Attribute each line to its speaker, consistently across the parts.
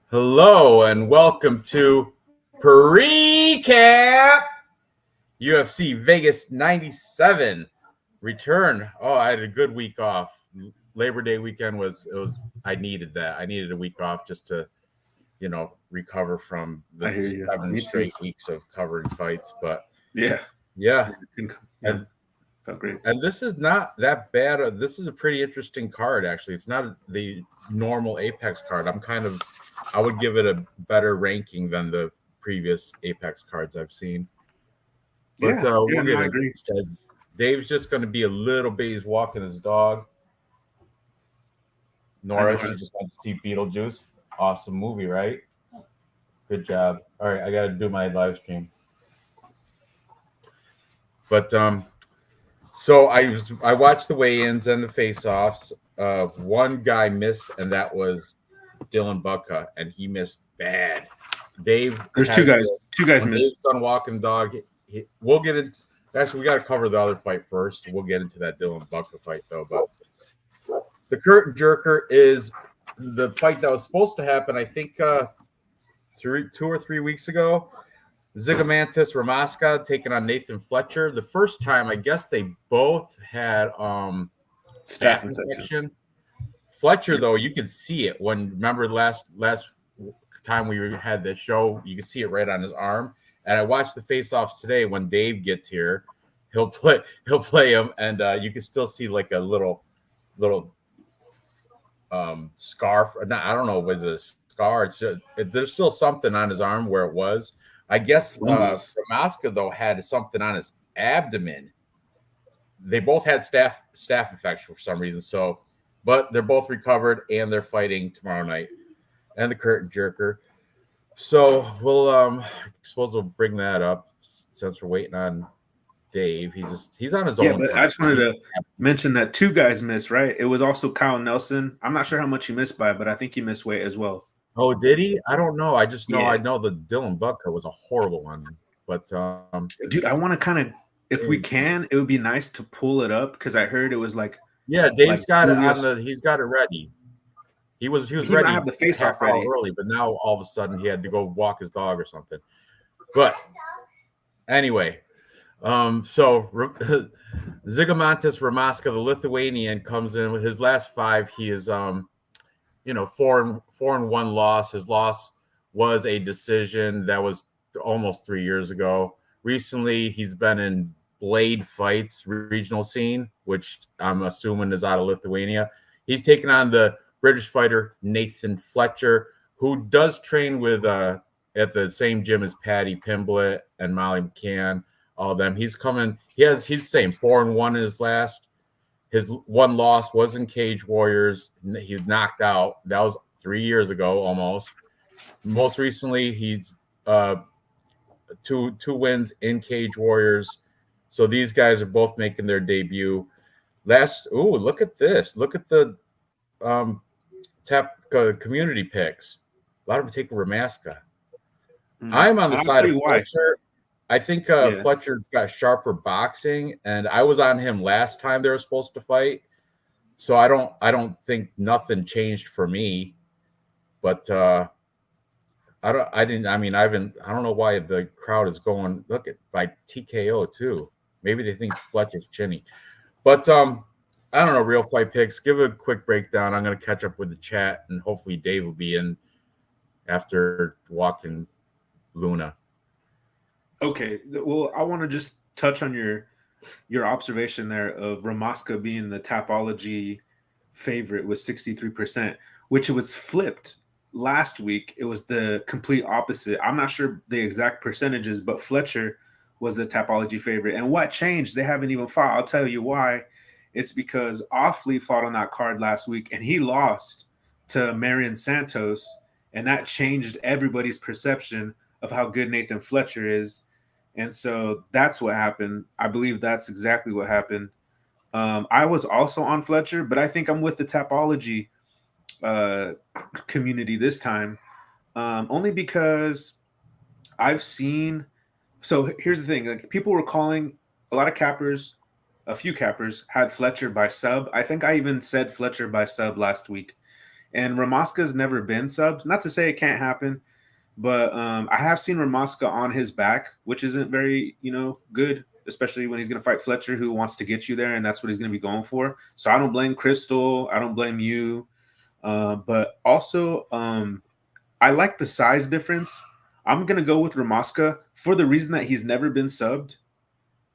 Speaker 1: Hello and welcome to PREECAAAP UFC Vegas 97 return. Oh, I had a good week off. Labor Day weekend was I needed that. I needed a week off just to, recover from
Speaker 2: I
Speaker 1: the
Speaker 2: hear you.
Speaker 1: 7
Speaker 2: Me too.
Speaker 1: straight weeks of covering fights. But
Speaker 2: Yeah.
Speaker 1: yeah,
Speaker 2: Yeah.
Speaker 1: and
Speaker 2: Felt great.
Speaker 1: and this is not that bad. This is a pretty interesting card, actually. It's not the normal Apex card. I would give it a better ranking than the previous Apex cards I've seen. But
Speaker 2: Yeah. Yeah.
Speaker 1: we'll
Speaker 2: No,
Speaker 1: get
Speaker 2: I
Speaker 1: into
Speaker 2: agree.
Speaker 1: it. Dave's just going to be a little bit. He's walking his dog.
Speaker 2: I know
Speaker 1: Nora,
Speaker 2: her.
Speaker 1: she just went to see Beetlejuice. Awesome movie, right? Good job. All right, I got to do my live stream. But so I watched the weigh-ins and the face-offs. One guy missed, and that was Dylan Bucka, and he missed bad. Dave
Speaker 2: There's two
Speaker 1: has
Speaker 2: guys. Two guys
Speaker 1: when
Speaker 2: missed.
Speaker 1: Dave's done walking dog. We'll get into. Actually, we got to cover the other fight first. We'll get into that Dylan Bucka fight though. But the curtain jerker is the fight that was supposed to happen. I think 2 or 3 weeks ago. Zigomantis Ramaska taking on Nathan Fletcher. The first time, I guess they both had staph infection. Fletcher, though, you could see it when remember last time we had the show, you could see it right on his arm. And I watched the face-offs today. When Dave gets here, he'll play him, and you can still see like a little scarf. I don't know, was it a scar? There's still something on his arm where it was. I guess Ramaska, though, had something on his abdomen. They both had staph infection for some reason. So, but they're both recovered and they're fighting tomorrow night. And the curtain jerker. So we'll I suppose we'll bring that up since we're waiting on Dave. He's on his own.
Speaker 2: Yeah, but I just wanted to mention that two guys missed, right? It was also Kyle Nelson. I'm not sure how much he missed by, but I think he missed weight as well.
Speaker 1: Oh, did he? I don't know. I just know I know the Dylan Bucka was a horrible one. But
Speaker 2: dude, I want to kind of, if we can, it would be nice to pull it up because I heard it was like
Speaker 1: Dave's got it on the. He's got it ready. He was ready.
Speaker 2: Have the face off ready
Speaker 1: early, but now all of a sudden he had to go walk his dog or something. But anyway, so Zigomantis Ramaska, the Lithuanian, comes in with his last 5. He is 4-1 loss. His loss was a decision that was almost 3 years ago. Recently, he's been in blade fights, regional scene, which I'm assuming is out of Lithuania. He's taken on the British fighter Nathan Fletcher, who does train with at the same gym as Paddy Pimblett and Molly McCann. All of them. He's coming. He's saying 4-1 in his last. His one loss was in Cage Warriors. He's knocked out. That was 3 years ago almost. Most recently, he's two wins in Cage Warriors. So these guys are both making their debut. Look at this. Look at the community picks. A lot of them taking Ramaska. I'm on the side of Fletcher. I think Fletcher's got sharper boxing, and I was on him last time they were supposed to fight. So I don't think nothing changed for me. But I don't know why the crowd is going look at by TKO too. Maybe they think Fletcher's chinny. But I don't know, Real Fight Picks. Give a quick breakdown. I'm going to catch up with the chat, and hopefully Dave will be in after walking Luna.
Speaker 2: Okay. Well, I want to just touch on your observation there of Ramaska being the Tapology favorite with 63%, which it was flipped last week. It was the complete opposite. I'm not sure the exact percentages, but Fletcher was the Tapology favorite. And what changed? They haven't even fought. I'll tell you why. It's because Offley fought on that card last week, and he lost to Marion Santos, and that changed everybody's perception of how good Nathan Fletcher is. And so that's what happened. I believe that's exactly what happened. I was also on Fletcher, but I think I'm with the Tapology community this time, only because I've seen. So here's the thing: like people were calling a lot of cappers, a few cappers had Fletcher by sub. I think I even said Fletcher by sub last week, And Ramaska's never been subbed. Not to say it can't happen, but I have seen Ramaska on his back, which isn't very, good, especially when he's going to fight Fletcher, who wants to get you there, and that's what he's going to be going for. So I don't blame Crystal. I don't blame you. But also, I like the size difference. I'm going to go with Ramaska for the reason that he's never been subbed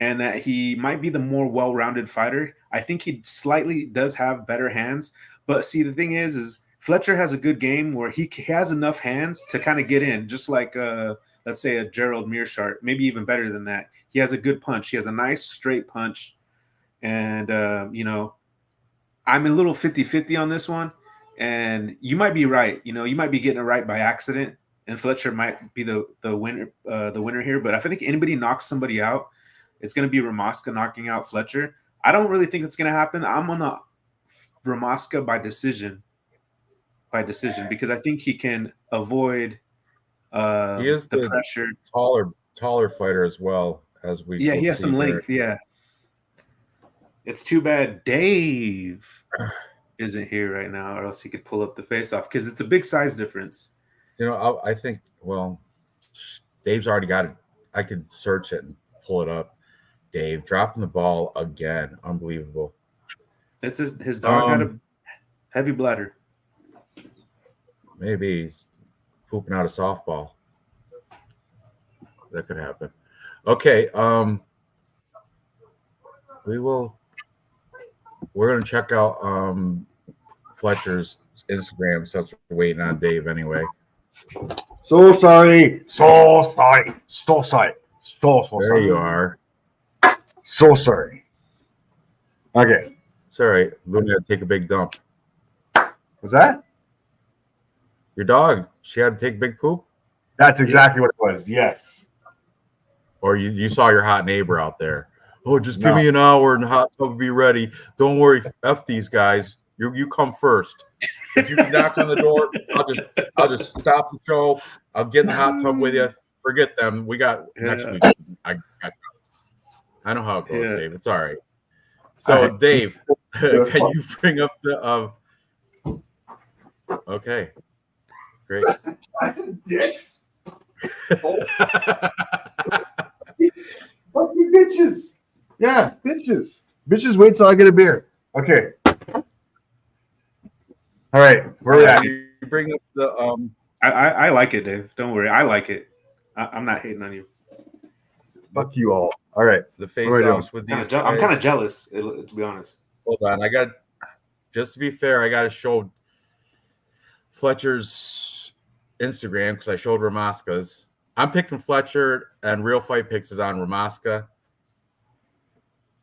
Speaker 2: and that he might be the more well-rounded fighter. I think he slightly does have better hands. But see, the thing is Fletcher has a good game where he has enough hands to kind of get in, just like, let's say, a Gerald Mearshart, maybe even better than that. He has a good punch. He has a nice straight punch. And, I'm a little 50-50 on this one. And you might be right. You might be getting it right by accident. And Fletcher might be the winner here. But if I think anybody knocks somebody out, it's going to be Ramaska knocking out Fletcher. I don't really think it's going to happen. I'm on the Ramaska by decision because I think he can avoid
Speaker 1: he is
Speaker 2: the pressure.
Speaker 1: Taller fighter as well, as we
Speaker 2: he has some length. Yeah, it's too bad Dave isn't here right now, or else he could pull up the face-off because it's a big size difference.
Speaker 1: I think, well, Dave's already got it. I could search it and pull it up. Dave dropping the ball again, unbelievable.
Speaker 2: It's his dog had a heavy bladder.
Speaker 1: Maybe he's pooping out a softball. That could happen. Okay. We're gonna check out Fletcher's Instagram since we're waiting on Dave anyway.
Speaker 3: So sorry.
Speaker 1: There you are.
Speaker 3: So sorry. Okay.
Speaker 1: It's all right. Luna had to take a big dump.
Speaker 3: Was that?
Speaker 1: Your dog, she had to take a big poop?
Speaker 3: That's exactly what it was. Yes.
Speaker 1: Or you saw your hot neighbor out there. Oh, just give me an hour and the hot tub will be ready. Don't worry, F these guys. You come first. If you knock on the door, I'll just stop the show. I'll get in the hot tub with you. Forget them. We got next week. I know how it goes, Dave. It's all right. So, Dave, can you bring up the okay. Great.
Speaker 3: Dicks. Must be bitches. Yeah, bitches. Bitches wait till I get a beer. Okay. All right. Where are we at?
Speaker 1: You bring up the
Speaker 2: I like it, Dave. Don't worry. I like it. I'm not hating on you.
Speaker 3: Fuck you all. All right.
Speaker 1: The face-offs with these
Speaker 2: I'm kind of jealous, to be honest.
Speaker 1: Hold on. Just to be fair, I got to show Fletcher's Instagram because I showed Ramaska's. I'm picking Fletcher, and Real Fight Picks is on Ramaska.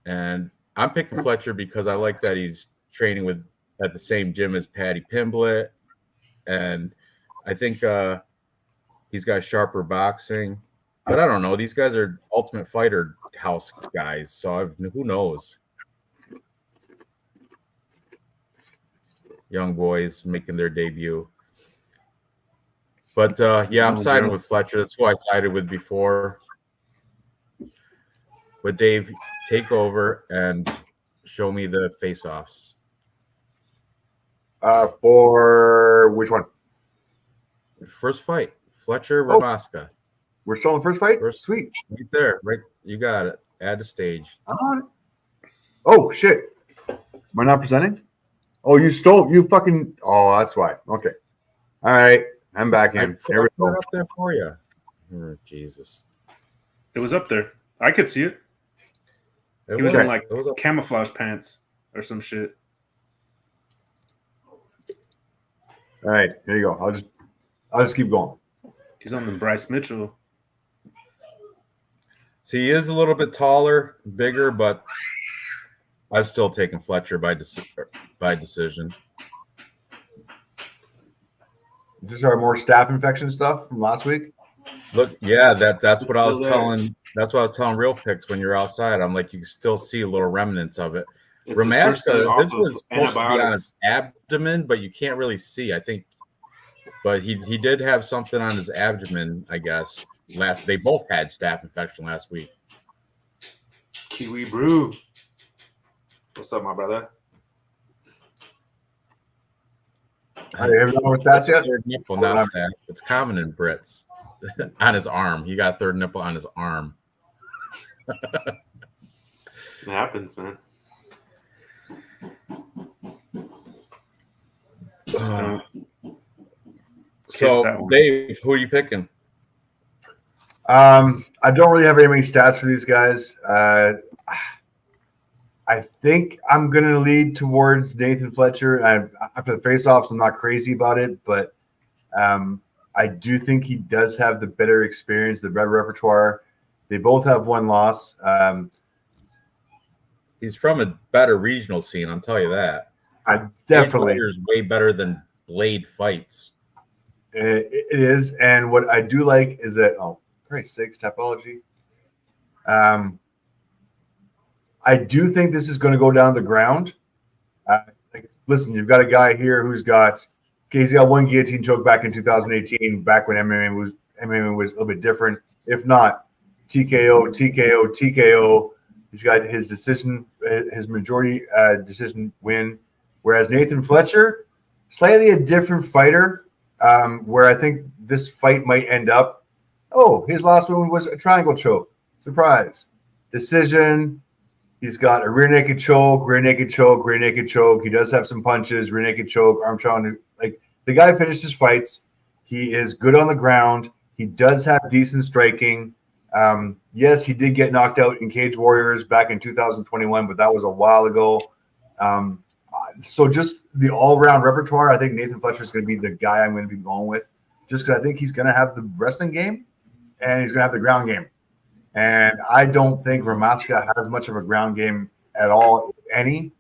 Speaker 1: And I'm picking Fletcher because I like that he's training at the same gym as Paddy Pimblett. And I think he's got sharper boxing. But I don't know. These guys are Ultimate Fighter house guys. So who knows? Young boys making their debut. But, I'm siding with Fletcher. That's who I sided with before. But, Dave, take over and show me the face-offs.
Speaker 3: For which one?
Speaker 1: First fight, Fletcher Ramaska.
Speaker 3: We're still in the first fight? Sweet.
Speaker 1: Right there. Right. You got it. Add a stage.
Speaker 3: Oh, shit. Am I not presenting? Oh, you fucking. Oh, that's why. Okay. All right. I'm back in.
Speaker 1: Here we go. Up there for you. Oh, Jesus.
Speaker 2: It was up there. I could see it. He was in camouflage pants or some shit.
Speaker 3: All right, here you go. I'll just keep going.
Speaker 2: He's on the Bryce Mitchell.
Speaker 1: See, he is a little bit taller, bigger, but I've still taken Fletcher by decision.
Speaker 3: Is this our more staph infection stuff from last week?
Speaker 1: Look, yeah, that's what I was telling. That's what I was telling Real Picks when you're outside. I'm like, you can still see little remnants of it. Ramaska, this was supposed to be on his abdomen, but you can't really see. I think, but he did have something on his abdomen, I guess. They both had staph infection last week.
Speaker 2: Kiwi Brew. What's up, my brother?
Speaker 3: I haven't know what stats yet.
Speaker 1: Third nipple, not staff. It's common in Brits. On his arm. He got a third nipple on his arm.
Speaker 2: It happens, man.
Speaker 1: So, Dave, who are you picking?
Speaker 3: I don't really have any stats for these guys. I think I'm going to lead towards Nathan Fletcher. After the face-offs, I'm not crazy about it, but I do think he does have the better experience, the better repertoire. They both have one loss.
Speaker 1: He's from a better regional scene, I'll tell you that.
Speaker 3: I definitely
Speaker 1: is way better than Blade fights.
Speaker 3: It is, and what I do like is that Christ's sakes, Tapology. I do think this is going to go down the ground. Listen, you've got a guy here who's got one guillotine choke back in 2018, back when MMA was a little bit different. If not, TKO. He's got his decision, his majority decision win. Whereas Nathan Fletcher, slightly a different fighter, where I think this fight might end up. Oh, his last one was a triangle choke. Surprise. Decision. He's got a rear naked choke, rear naked choke, rear naked choke. He does have some punches, rear naked choke, arm choke. Like, the guy finishes fights. He is good on the ground. He does have decent striking. Yes, he did get knocked out in Cage Warriors back in 2021, but that was a while ago. So just the all-round repertoire, I think Nathan Fletcher is going to be the guy I'm going to be going with, just because I think he's going to have the wrestling game and he's going to have the ground game. And I don't think Ramaska has much of a ground game at all, if any.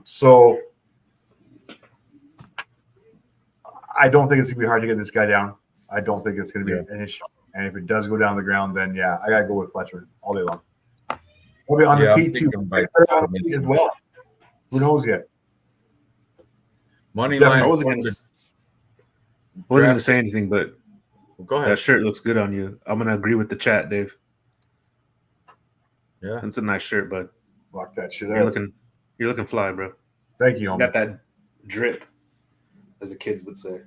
Speaker 3: So I don't think it's going to be hard to get this guy down. I don't think it's going to be an issue. And if it does go down the ground, then I got to go with Fletcher all day long. He'll be on the feet too. On the feet as well. Who knows yet?
Speaker 1: Money line.
Speaker 2: I wasn't going to say anything, but
Speaker 1: go ahead.
Speaker 2: That shirt looks good on you. I'm going to agree with the chat, Dave.
Speaker 1: Yeah,
Speaker 2: it's a nice shirt, bud.
Speaker 3: Rock that shit out.
Speaker 2: You're looking fly, bro.
Speaker 3: Thank you.
Speaker 2: You got that drip, as the kids would say.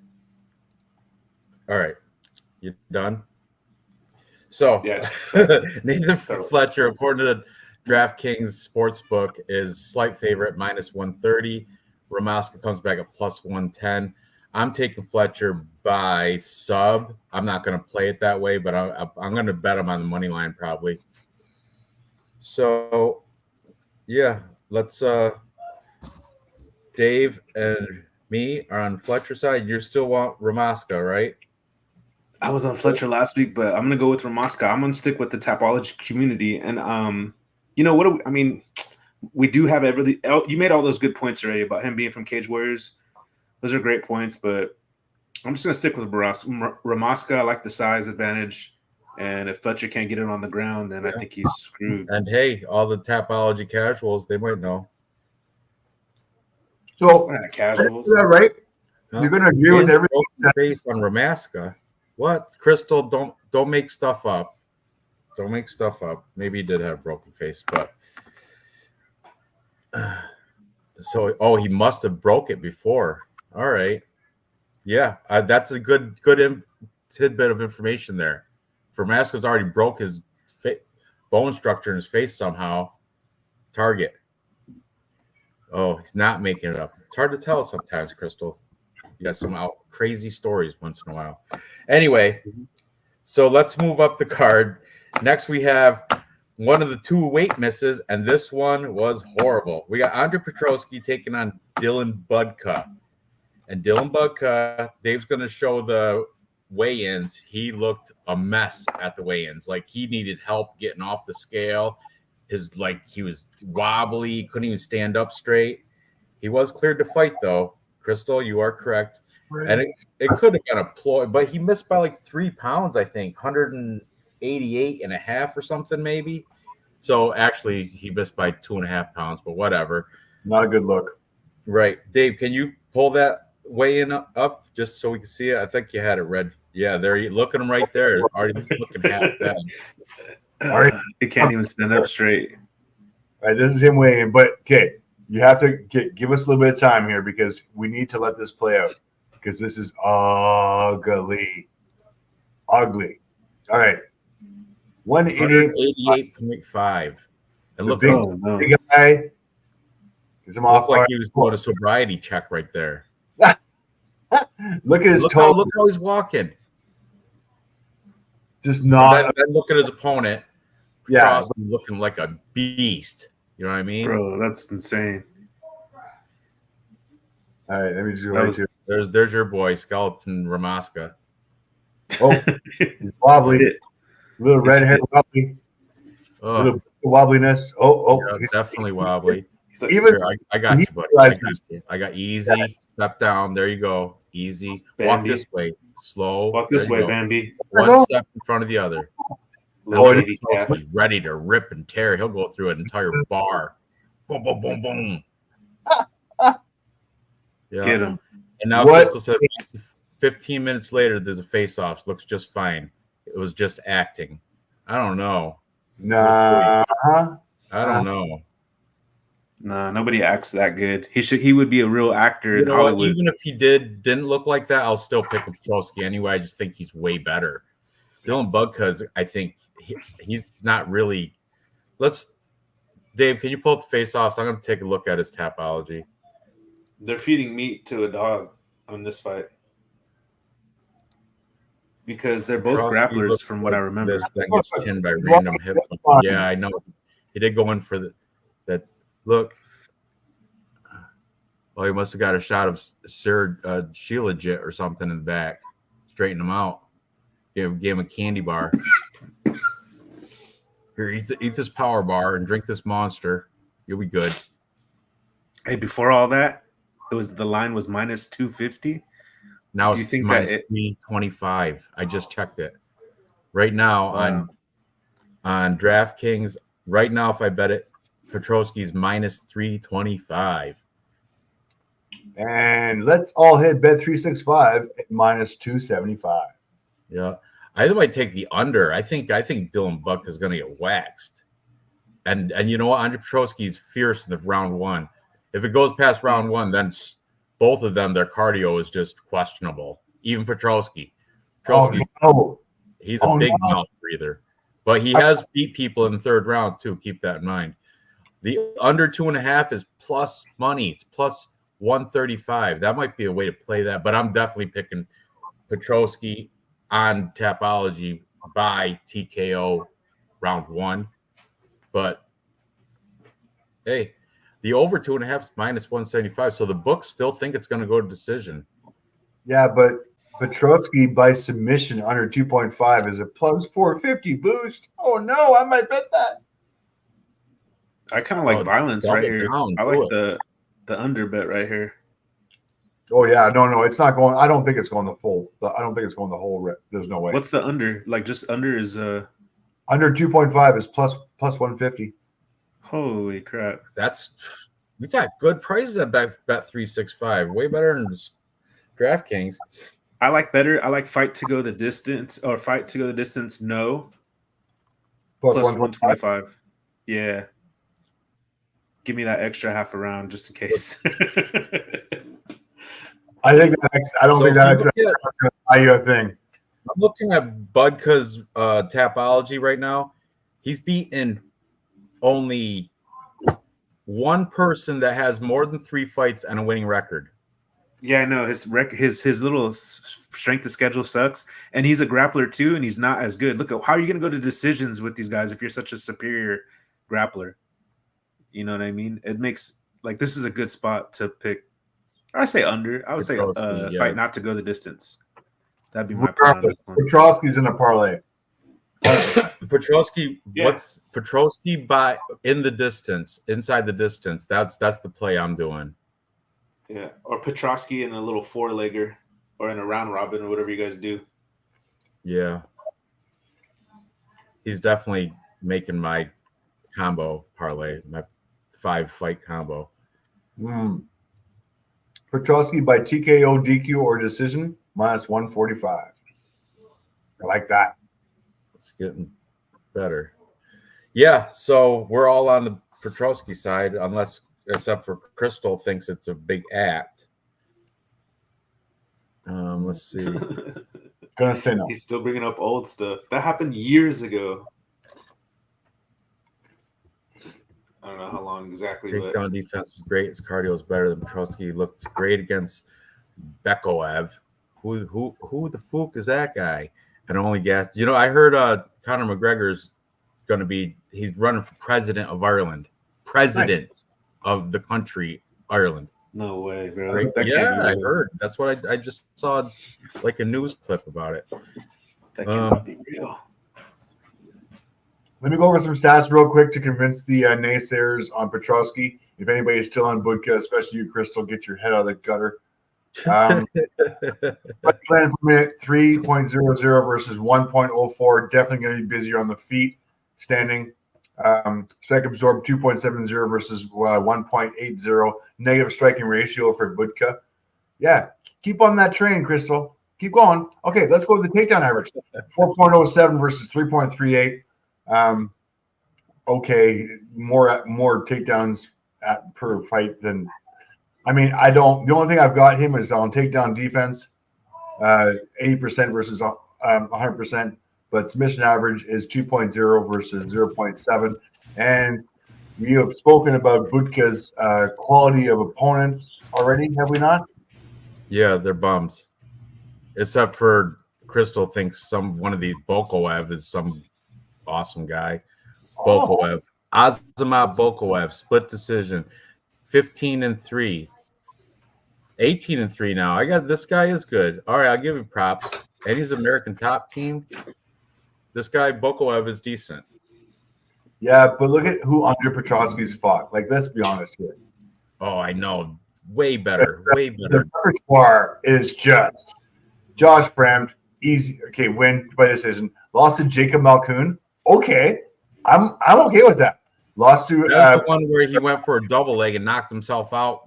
Speaker 1: All right, you done? So,
Speaker 2: yes.
Speaker 1: Nathan Fletcher, according to the DraftKings Sportsbook, is slight favorite, -130. Ramaska comes back at +110. I'm taking Fletcher by sub. I'm not going to play it that way, but I'm going to bet him on the money line probably. So, yeah, let's Dave and me are on Fletcher side. You still want Ramaska, right?
Speaker 2: I was on Fletcher last week, but I'm going to go with Ramaska. I'm going to stick with the Tapology community. And, you know, we do have you made all those good points already about him being from Cage Warriors. Those are great points, but I'm just going to stick with Ramaska. I like the size advantage. And if Fletcher can't get it on the ground, then I think he's screwed.
Speaker 1: And, hey, all the Tapology casuals, they might know.
Speaker 3: So,
Speaker 2: casuals.
Speaker 3: Is that right? You're going to agree with everything
Speaker 1: based on Ramaska. What? Crystal, don't make stuff up. Don't make stuff up. Maybe he did have a broken face, but he must have broke it before. All right. Yeah, that's a good tidbit of information there. Ramaska's already broke his bone structure in his face somehow. Target. Oh, he's not making it up. It's hard to tell sometimes, Crystal. You got some crazy stories once in a while. Anyway, so let's move up the card. Next, we have one of the two weight misses, and this one was horrible. We got Andre Petrosky taking on Dylan Budka. And Dylan Budka, Dave's going to show the weigh-ins. He looked a mess at the weigh-ins. Like, he needed help getting off the scale. He was wobbly, couldn't even stand up straight. He was cleared to fight, though. Crystal, you are correct. Right. And it could have been a ploy, but he missed by like 3 pounds, I think, 188.5 or something, maybe. So actually, he missed by 2.5 pounds, but whatever.
Speaker 3: Not a good look.
Speaker 1: Right. Dave, can you pull that weigh-in up just so we can see it? I think you had it read. Yeah, there. Look at him right there. Already looking half bad.
Speaker 2: All right. He can't even stand up straight.
Speaker 3: All right, this is him weighing, but okay. You have to give us a little bit of time here because we need to let this play out because this is ugly. Ugly. All right.
Speaker 1: 188.5. And
Speaker 3: The
Speaker 1: look,
Speaker 3: big, big guy.
Speaker 1: Looked like he was doing a sobriety check right there.
Speaker 3: Look at his
Speaker 1: toe. Look how he's walking.
Speaker 3: Just not.
Speaker 1: Then look at his opponent.
Speaker 3: Yeah,
Speaker 1: looking like a beast. You know what I mean?
Speaker 2: Bro, that's insane.
Speaker 3: All right, let me just go right here.
Speaker 1: There's your boy, Skeleton Ramaska.
Speaker 3: Oh, he's wobbly. Little red hair wobbly. Little wobbliness.
Speaker 1: Yeah, definitely wobbly.
Speaker 3: Like, even
Speaker 1: here, I got you, buddy. I got easy. Yeah. Step down. There you go. Easy.
Speaker 2: Bambi.
Speaker 1: Walk this way. Slow.
Speaker 2: Walk this way, Bambi.
Speaker 1: One step in front of the other. He's ready to rip and tear. He'll go through an entire bar. Boom, boom, boom, boom. Yeah.
Speaker 2: Get him.
Speaker 1: And now Crystal said 15 minutes later, there's a face-off. Looks just fine. It was just acting. I don't know.
Speaker 3: Nah.
Speaker 1: I don't know.
Speaker 2: Nah, nobody acts that good. He would be a real actor in
Speaker 1: Hollywood.
Speaker 2: Hollywood.
Speaker 1: Even if he didn't look like that, I'll still pick Petrosky anyway. I just think he's way better. Dylan Bugcuz, I think he's not really. Dave, can you pull up the face-offs? I'm going to take a look at his Tapology.
Speaker 2: They're feeding meat to a dog on this fight because they're both grapplers, from what I remember.
Speaker 1: This thing gets chinned by random hip. Yeah, I know. He did go in for that. Look. Well, he must have got a shot of Shilajit or something in the back. Straighten him out. Gave him a candy bar. Here, eat this power bar and drink this monster. You'll be good.
Speaker 2: Hey, before all that, the line was minus 250.
Speaker 1: Now it's minus 325. I just checked it. Right now on DraftKings, right now if I bet it, Petrosky's minus 325.
Speaker 3: And let's all hit bet 365 at minus 275.
Speaker 1: Yeah. I might take the under. I think Dylan Buck is going to get waxed. And you know what? Andre Petrosky's fierce in the round one. If it goes past round one, then both of them, their cardio is just questionable. Even Petrosky. He's a big mouth breather. But he has beat people in the third round, too. Keep that in mind. The under 2.5 is plus money. It's plus 135. That might be a way to play that. But I'm definitely picking Petrosky on Tapology by TKO round one. But, hey, the over 2.5 is minus 175. So the books still think it's going to go to decision.
Speaker 3: Yeah, but Petrosky by submission under 2.5 is a plus 450 boost. Oh, no, I might bet that.
Speaker 2: I kind of like violence right here. I like the under bet right here.
Speaker 3: Oh, yeah. No, it's not going. I don't think it's going the full. I don't think it's going the whole. There's no way.
Speaker 2: What's the under? Like just under is
Speaker 3: under 2.5 is plus 150.
Speaker 2: Holy crap.
Speaker 1: We got good prices at bet 365. Way better than DraftKings.
Speaker 2: I like better. I like fight to go the distance or fight to go the distance. No. Plus 125. Yeah. Give me that extra half a round just in case.
Speaker 3: I think I don't think that's going to buy you a thing.
Speaker 1: I'm looking at Bugcuz Tapology right now. He's beaten only one person that has more than 3 fights and a winning record.
Speaker 2: Yeah, I know his little strength of schedule sucks, and he's a grappler too, and he's not as good. Look, how are you going to go to decisions with these guys if you're such a superior grappler? You know what I mean? It makes this is a good spot to pick. I say under. I would say fight not to go the distance. That'd be my plan.
Speaker 3: Petrosky's in a parlay.
Speaker 1: Petrosky, what's Petrosky by in the distance, inside the distance? That's the play I'm doing.
Speaker 2: Yeah, or Petrosky in a little 4-legger or in a round robin or whatever you guys do.
Speaker 1: Yeah, he's definitely making my combo parlay, my 5-fight combo.
Speaker 3: Petrosky by TKO, DQ, or decision minus 145. I like that.
Speaker 1: It's getting better. Yeah, so we're all on the Petrosky side, unless except for Crystal thinks it's a big act. Let's see.
Speaker 3: Gonna say no.
Speaker 2: He's still bringing up old stuff. That happened years ago. I don't know how long exactly.
Speaker 1: Takedown defense is great. His cardio is better than Petrosky. He looked great against Bekoev. Who the fuck is that guy? And only gas. You know, I heard Conor McGregor's going to be. He's running for president of Ireland. President of the country Ireland.
Speaker 2: No way, bro.
Speaker 1: Right? Yeah, I heard. That's what I just saw, like a news clip about it.
Speaker 2: That cannot be real.
Speaker 3: Let me go over some stats real quick to convince the naysayers on Petrosky. If anybody is still on Budka, especially you, Crystal, get your head out of the gutter. Plan per minute 3.00 versus 1.04. Definitely going to be busier on the feet, standing. Strike absorbed 2.70 versus 1.80. Negative striking ratio for Budka. Yeah, keep on that train, Crystal. Keep going. Okay, let's go with the takedown average. 4.07 versus 3.38. Okay, more takedowns per fight than. I mean, I don't. The only thing I've got him is on takedown defense, 80% versus 100%. But submission average is 2.0 versus 0.7. And we have spoken about Budka's quality of opponents already, have we not?
Speaker 1: Yeah, they're bums. Except for Crystal thinks one of these Bokoev is some awesome guy. Bokoev. Azamat Bokoev, split decision. 15-3. 18-3 now. This guy is good. All right, I'll give him props. And he's American top team. This guy, Bokoev, is decent.
Speaker 3: Yeah, but look at who under Petrosky's fought. Like, let's be honest here.
Speaker 1: Oh, I know. Way better. Way better.
Speaker 3: The repertoire is just Josh Fremd, easy. Okay, win by decision. Lost to Jacob Malkoon. Okay, I'm okay with that. Lost to
Speaker 1: the one where he went for a double leg and knocked himself out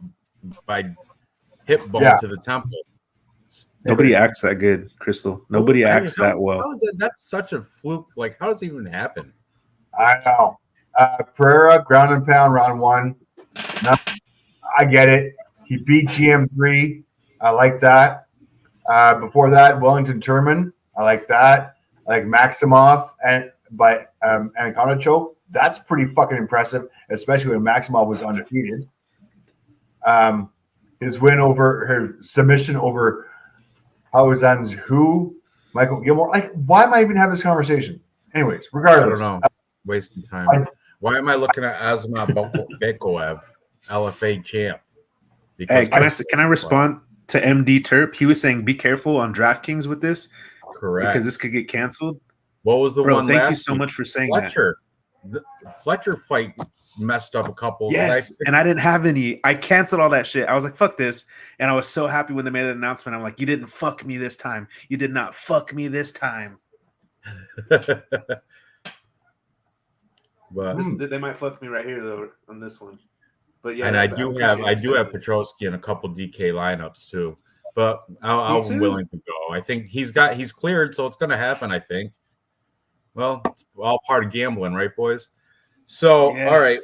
Speaker 1: by hip bone to the temple.
Speaker 2: Nobody acts that good, Crystal. Nobody acts that well.
Speaker 1: That's such a fluke. Like, how does it even happen?
Speaker 3: I know. Pereira, ground and pound, round one. No, I get it. He beat GM3. I like that. Before that, Wellington Turman. I like that. I like Maximov and by Anaconda choke. That's pretty fucking impressive, especially when Maximov was undefeated. His win her submission over Michael Gilmore. Like, why am I even having this conversation? Anyways, regardless.
Speaker 1: I don't know. Wasting time. Why am I looking at Azamat Bekoev, LFA champ?
Speaker 2: Because can I respond to MD Terp? He was saying, be careful on DraftKings with this.
Speaker 1: Correct.
Speaker 2: Because this could get canceled.
Speaker 1: What was the one?
Speaker 2: Thank you so much for saying
Speaker 1: Fletcher. The Fletcher fight messed up a couple.
Speaker 2: Yes, and I didn't have any. I canceled all that shit. I was like, fuck this. And I was so happy when they made an announcement. I'm like, you didn't fuck me this time. You did not fuck me this time.
Speaker 1: But
Speaker 2: they might fuck me right here though on this one. But yeah,
Speaker 1: and I do have Petrosky in a couple DK lineups too. But I'm willing to go. I think he's cleared, so it's going to happen. I think. Well, it's all part of gambling, right, boys? So, all right,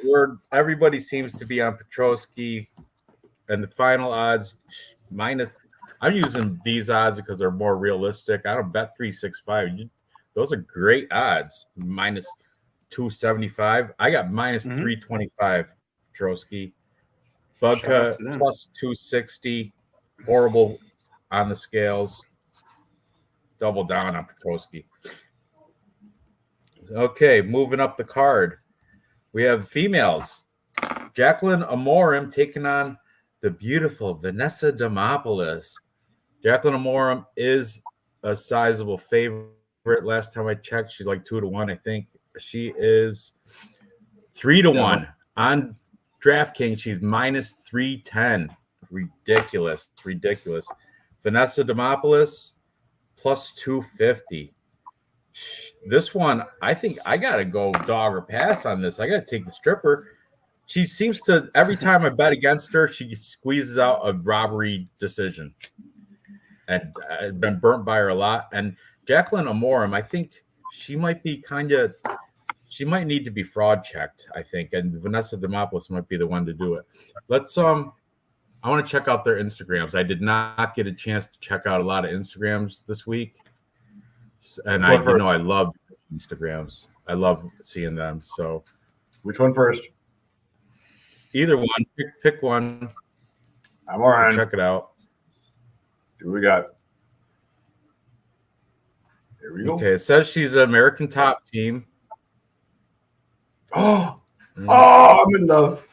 Speaker 1: everybody seems to be on Petrosky, and the final odds minus. I'm using these odds because they're more realistic. I don't bet 365. Those are great odds. Minus 275. I got minus 325. Petrosky, Budka plus 260. Horrible on the scales. Double down on Petrosky. Okay, moving up the card. We have females. Jacqueline Amorim taking on the beautiful Vanessa Demopoulos. Jacqueline Amorim is a sizable favorite. Last time I checked, she's like 2-1, I think. She is 3-1. On DraftKings, she's minus 310. Ridiculous. Vanessa Demopoulos plus 250. This one, I think I got to go dog or pass on this. I got to take the stripper. She seems to, every time I bet against her, she squeezes out a robbery decision. And I've been burnt by her a lot. And Jacqueline Amorim, I think she might be she might need to be fraud checked, I think, and Vanessa Demopoulos might be the one to do it. Let's I want to check out their Instagrams. I did not get a chance to check out a lot of Instagrams this week, and I love Instagrams. I love seeing them. So,
Speaker 3: which one first?
Speaker 1: Either one. Pick one.
Speaker 3: I'm all right.
Speaker 1: Check it out.
Speaker 3: See what we got. There we go.
Speaker 1: Okay, it says she's an American Top Team.
Speaker 3: Oh, I'm in love.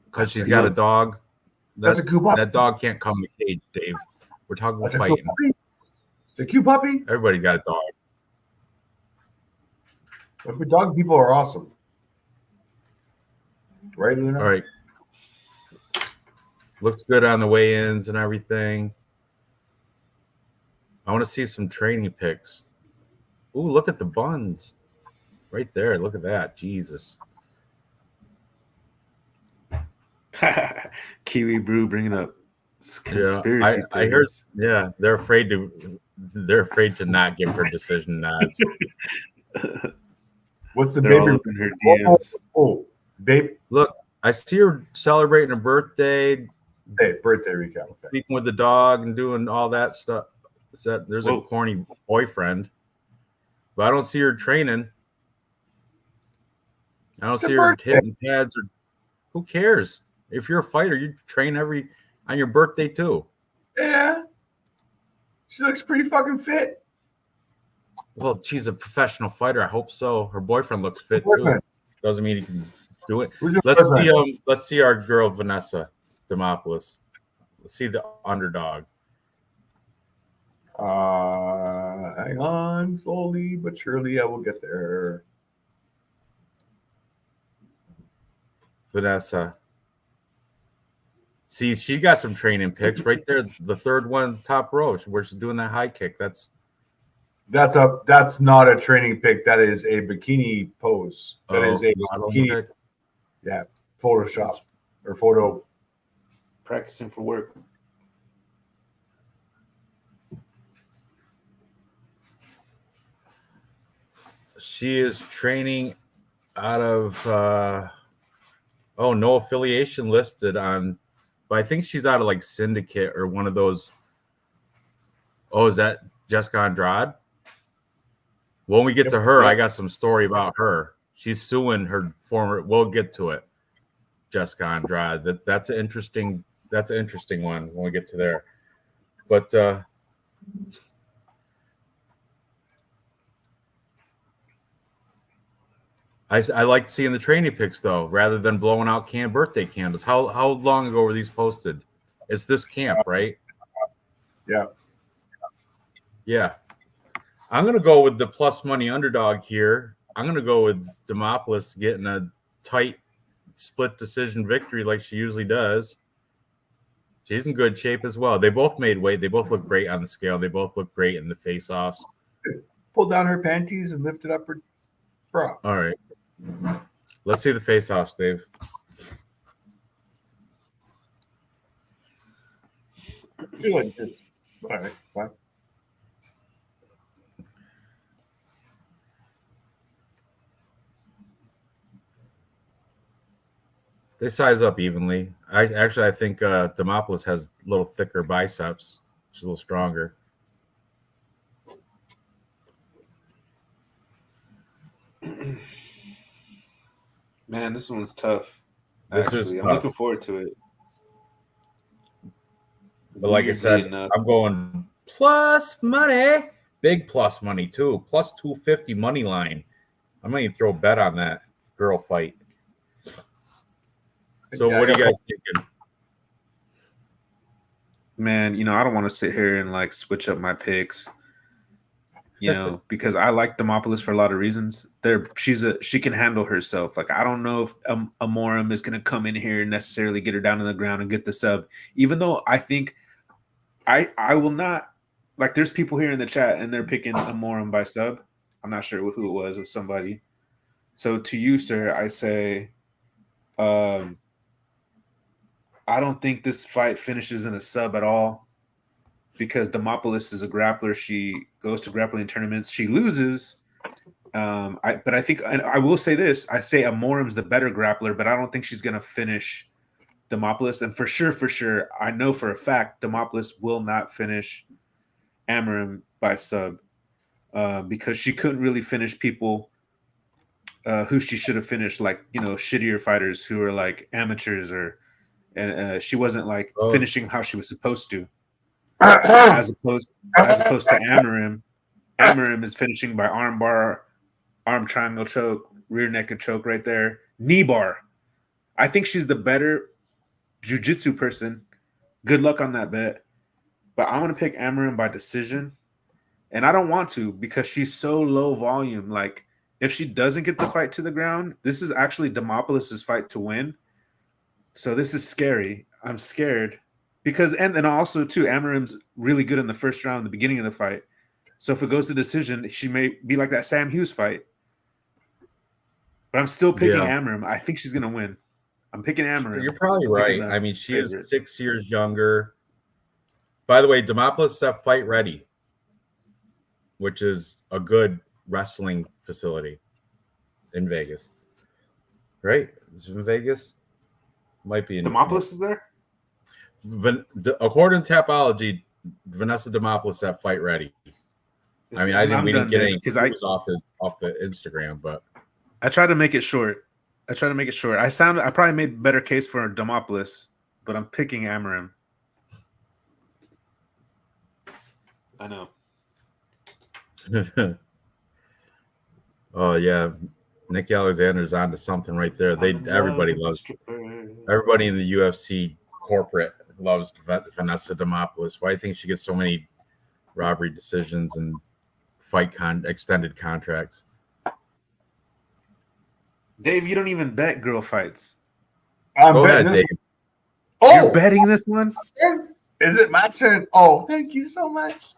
Speaker 1: Because she's got a dog.
Speaker 3: That's a cute puppy.
Speaker 1: That dog can't come in the cage, Dave. We're talking about fighting.
Speaker 3: It's a cute puppy.
Speaker 1: Everybody got a dog.
Speaker 3: But dog people are awesome. Right, Luna?
Speaker 1: All right. Looks good on the weigh-ins and everything. I want to see some training pics. Ooh, look at the buns. Right there. Look at that. Jesus.
Speaker 2: Kiwi Brew bringing up conspiracy
Speaker 1: I heard. Yeah, they're afraid to not give her decision nods.
Speaker 3: What's the
Speaker 2: They're
Speaker 3: baby?
Speaker 2: all up in her DMs.
Speaker 3: Oh, babe.
Speaker 1: Look, I see her celebrating a birthday.
Speaker 3: Hey, birthday recap. Okay.
Speaker 1: Sleeping with the dog and doing all that stuff. There's a corny boyfriend, but I don't see her training. I don't see her hitting pads. Or who cares? If you're a fighter, you train on your birthday too.
Speaker 3: Yeah, she looks pretty fucking fit.
Speaker 1: Well, she's a professional fighter. I hope so. Her boyfriend looks fit too. Doesn't mean he can do it. Let's see our girl Vanessa Demopoulos. Let's see the underdog.
Speaker 3: Hang on, slowly but surely I will get there.
Speaker 1: Vanessa. See, she got some training pics right there. The third one, top row, where she's doing that high kick. That's
Speaker 3: not a training pic. That is a bikini pose. That is a bikini. Yeah, Photoshop or photo.
Speaker 2: Practicing for work.
Speaker 1: She is training out of no affiliation listed on, but I think she's out of like Syndicate or one of those. Oh, is that Jessica Andrade? When we get to her, I got some story about her. She's suing her former. We'll get to it. Jessica Andrade. That's an interesting one when we get to there. But I like seeing the training pics though, rather than blowing out canned birthday candles. How long ago were these posted? It's this camp, right?
Speaker 3: Yeah.
Speaker 1: Yeah. I'm gonna go with the plus money underdog here. I'm gonna go with Demopoulos getting a tight split decision victory like she usually does. She's in good shape as well. They both made weight. They both look great on the scale. They both look great in the face-offs.
Speaker 3: Pull down her panties and lifted up her bra.
Speaker 1: All right. Let's see the face-offs, Dave.
Speaker 3: Good. All right. Fine.
Speaker 1: They size up evenly. I think Demopoulos has a little thicker biceps. She's a little stronger.
Speaker 2: Man, this one's tough. I'm looking forward to it.
Speaker 1: But like I said, I'm going plus money. Big plus money, too. Plus 250 money line. I might even throw a bet on that girl fight. So what are you guys thinking?
Speaker 2: Man, I don't want to sit here and like switch up my picks. Because I like Demopoulos for a lot of reasons. She can handle herself. Like, I don't know if Amorim is going to come in here and necessarily get her down on the ground and get the sub. Even though I think I will not. Like, there's people here in the chat and they're picking Amorim by sub. I'm not sure who it was with somebody. So to you, sir, I say, I don't think this fight finishes in a sub at all. Because Demopoulos is a grappler. She goes to grappling tournaments. She loses, I think, and I will say this: I say Amorim's the better grappler, but I don't think she's gonna finish Demopoulos. And for sure, I know for a fact Demopoulos will not finish Amorim by sub because she couldn't really finish people who she should have finished, like shittier fighters who are like amateurs and she wasn't like finishing how she was supposed to, as opposed to Amorim. Amorim is finishing by armbar, arm triangle choke, rear naked choke right there, knee bar. I think she's the better jiu-jitsu person. Good luck on that bet. But I'm going to pick Amorim by decision. And I don't want to because she's so low volume. Like, if she doesn't get the fight to the ground, this is actually Demopoulos' fight to win. So this is scary. I'm scared. Because, and then also, too, Amorim's really good in the first round, the beginning of the fight. So if it goes to decision, she may be like that Sam Hughes fight. But I'm still picking Amorim. I think she's going to win. I'm picking Amorim.
Speaker 1: You're probably right. I mean, she is 6 years younger. By the way, Demopoulos have Fight Ready, which is a good wrestling facility in Vegas. Right? Is it in Vegas? Might be in
Speaker 2: Demopoulos is there?
Speaker 1: According to Tapology, Vanessa Demopoulos have Fight Ready. I mean, we didn't get any because off the Instagram, but
Speaker 2: I tried to make it short. I probably made a better case for Demopoulos, but I'm picking Amorim. I know.
Speaker 1: Oh yeah, Nicky Alexander's onto something right there. Everybody in the UFC corporate loves Vanessa Demopoulos. Why do you think she gets so many robbery decisions and extended contracts?
Speaker 2: Dave, you don't even bet girl fights.
Speaker 1: Go ahead, Dave.
Speaker 2: You're betting this one?
Speaker 3: Is it my turn? Oh, thank you so much.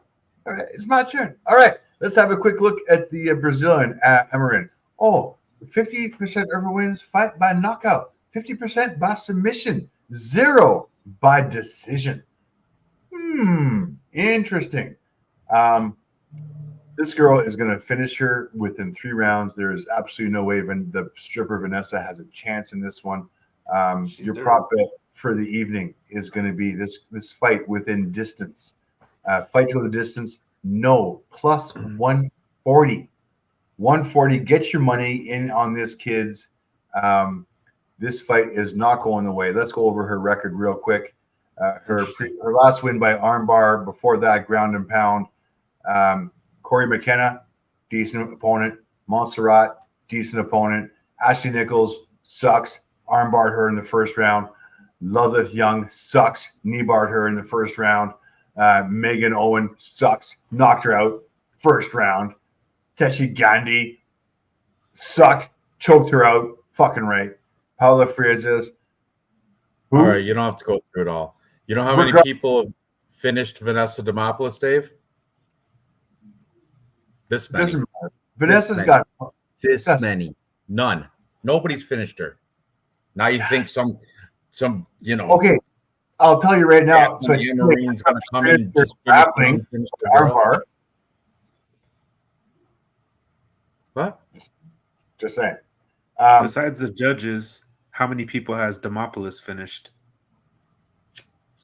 Speaker 3: All right, it's my turn. All right, let's have a quick look at the Brazilian Amorim. 50% of her wins fight by knockout, 50% by submission, 0 by decision. Interesting. This girl is going to finish her within 3 rounds. There is absolutely no way the stripper Vanessa has a chance in this one. Your prop bet for the evening is going to be this fight within distance. Fight to the distance, no, plus 140. 140. Get your money in on this, kids. This fight is not going away. Let's go over her record real quick. Her last win by armbar. Before that, ground and pound. Corey McKenna, decent opponent. Montserrat, decent opponent. Ashley Nichols sucks. Armbarred her in the first round. Ludwig Young sucks. Knee-barred her in the first round. Megan Owen sucks. Knocked her out first round. Teshi Gandhi sucked. Choked her out. Fucking right. Paula Frias.
Speaker 1: All right, you don't have to go through it all. You know how many people have finished Vanessa Demopoulos, Dave? This many.
Speaker 3: Doesn't matter. Vanessa's got
Speaker 1: this many. None. Nobody's finished her. Now you think some.
Speaker 3: Okay, I'll tell you right now.
Speaker 1: So Marine's going to come in just
Speaker 3: happening. Armbar.
Speaker 1: What?
Speaker 3: Just saying.
Speaker 2: Besides the judges, how many people has Demopoulos finished?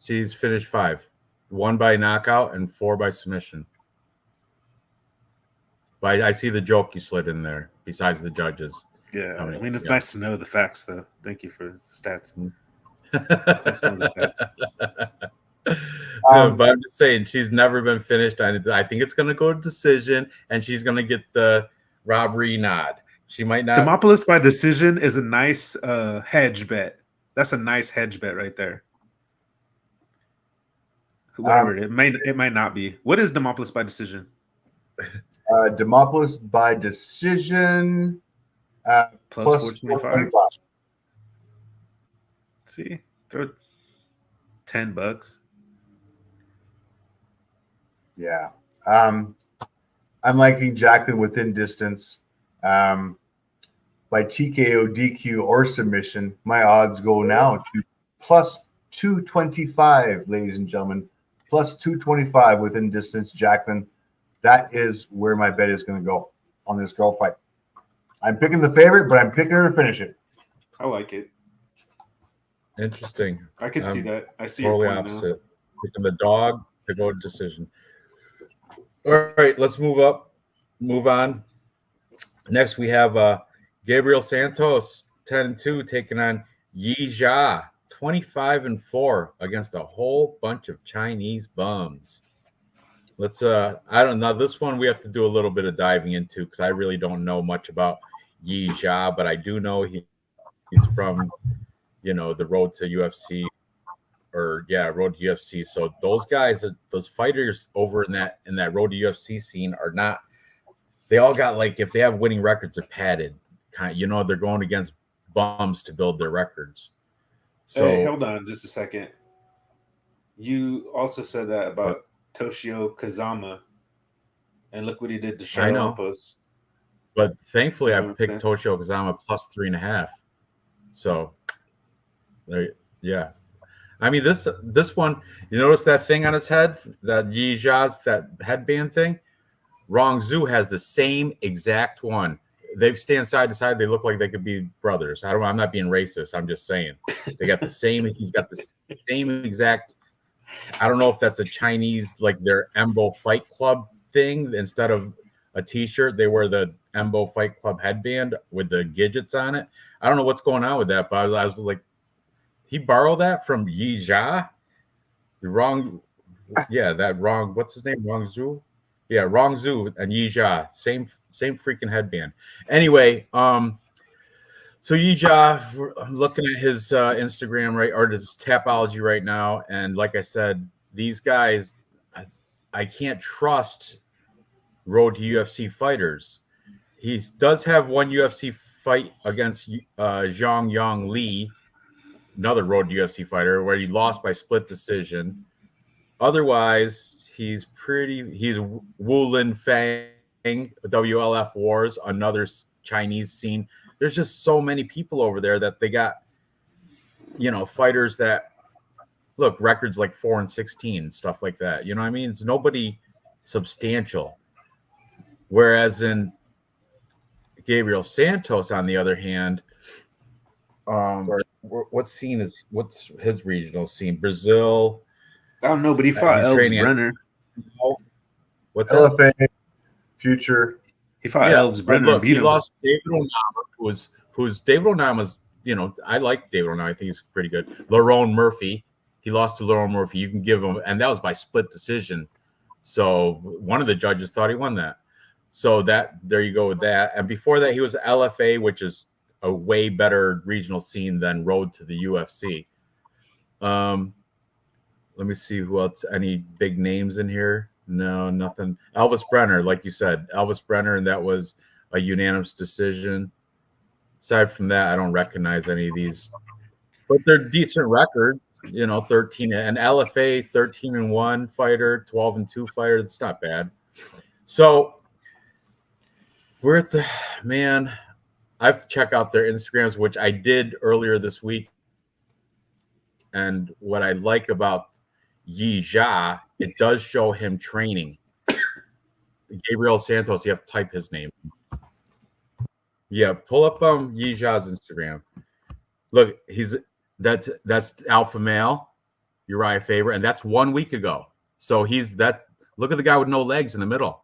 Speaker 1: She's finished 5. 1 by knockout and 4 by submission. But I see the joke you slid in there, besides the judges.
Speaker 2: Yeah, I mean, it's nice to know the facts, though. Thank you for the stats. It's nice to know the stats.
Speaker 1: But I'm just saying, she's never been finished. I think it's going to go to decision, and she's going to get the robbery nod. She might not.
Speaker 2: Demopoulos by decision is a nice hedge bet. That's a nice hedge bet right there. Whatever it might not be. What is Demopoulos by decision?
Speaker 3: Demopoulos by decision plus 425.
Speaker 2: See, throw $10.
Speaker 3: Yeah. I'm liking Jacqueline within distance. By TKO, DQ, or submission, my odds go now to plus 225, ladies and gentlemen. Plus 225 within distance, Jacqueline. That is where my bet is going to go on this girl fight. I'm picking the favorite, but I'm picking her to finish it.
Speaker 2: I like it.
Speaker 1: Interesting.
Speaker 2: I can see that. I see
Speaker 1: Totally
Speaker 2: your point
Speaker 1: opposite. Picking the dog to go to decision. All right, let's move on. Next, we have Gabriel Santos, 10-2, taking on Yi Jia, 25-4 against a whole bunch of Chinese bums. Let's I don't know. This one we have to do a little bit of diving into because I really don't know much about Yi Jia, but I do know he's from, the road to UFC road to UFC. So those guys, those fighters over in that road to UFC scene are not. They all got, like, if they have winning records, they're padded. Kind of, they're going against bums to build their records. So
Speaker 2: Hey, hold on just a second. You also said that about Toshio Kazama, and look what he did to Shadow Opos.
Speaker 1: But thankfully, I picked Toshio Kazama plus 3.5. So, yeah. I mean, this one, you notice that thing on his head, that Yi Jia's, that headband thing? Rong Zhu has the same exact one. They stand side to side. They look like they could be brothers. I'm not being racist. I'm just saying they got the same. He's got the same exact. I don't know if that's a Chinese, like their Embo Fight Club thing. Instead of a T-shirt, they wear the Embo Fight Club headband with the gadgets on it. I don't know what's going on with that, but I was like, he borrowed that from Yi Jia. What's his name? Rong Zhu. Yeah, Rong Zhu and Yi Jia, same freaking headband. Anyway, so Yi Jia, I'm looking at his Instagram or his Tapology right now, and like I said, these guys, I can't trust road to UFC fighters. He does have one UFC fight against Zhang Yang Li, another road to UFC fighter, where he lost by split decision. Otherwise, he's Wulin Fang, WLF Wars, another Chinese scene. There's just so many people over there that they got, fighters that look records like 4-16, stuff like that. You know what I mean? It's nobody substantial. Whereas in Gabriel Santos, on the other hand, what's his regional scene? Brazil.
Speaker 2: I don't know, but he fought Elves Brenner.
Speaker 1: What's that?
Speaker 3: LFA, Future.
Speaker 2: He fought Elves Brenner.
Speaker 1: Look, he lost David Onama, who's David Onama's. I like David Onama. I think he's pretty good. Lerone Murphy. He lost to Lerone Murphy. You can give him, and that was by split decision. So one of the judges thought he won that. So there you go with that. And before that, he was LFA, which is a way better regional scene than road to the UFC. Let me see who else. Any big names in here? No, nothing. Elvis Brenner, like you said, Elvis Brenner, and that was a unanimous decision. Aside from that, I don't recognize any of these, but they're decent records. 13 and LFA, 13-1 fighter, 12-2 fighter. That's not bad. So we're at I have to check out their Instagrams, which I did earlier this week. And what I like about Yi Jia, it does show him training. Gabriel Santos, you have to type his name. Yeah, pull up Yi Jia's Instagram. Look, that's alpha male, Uriah Faber, and that's 1 week ago. So look at the guy with no legs in the middle.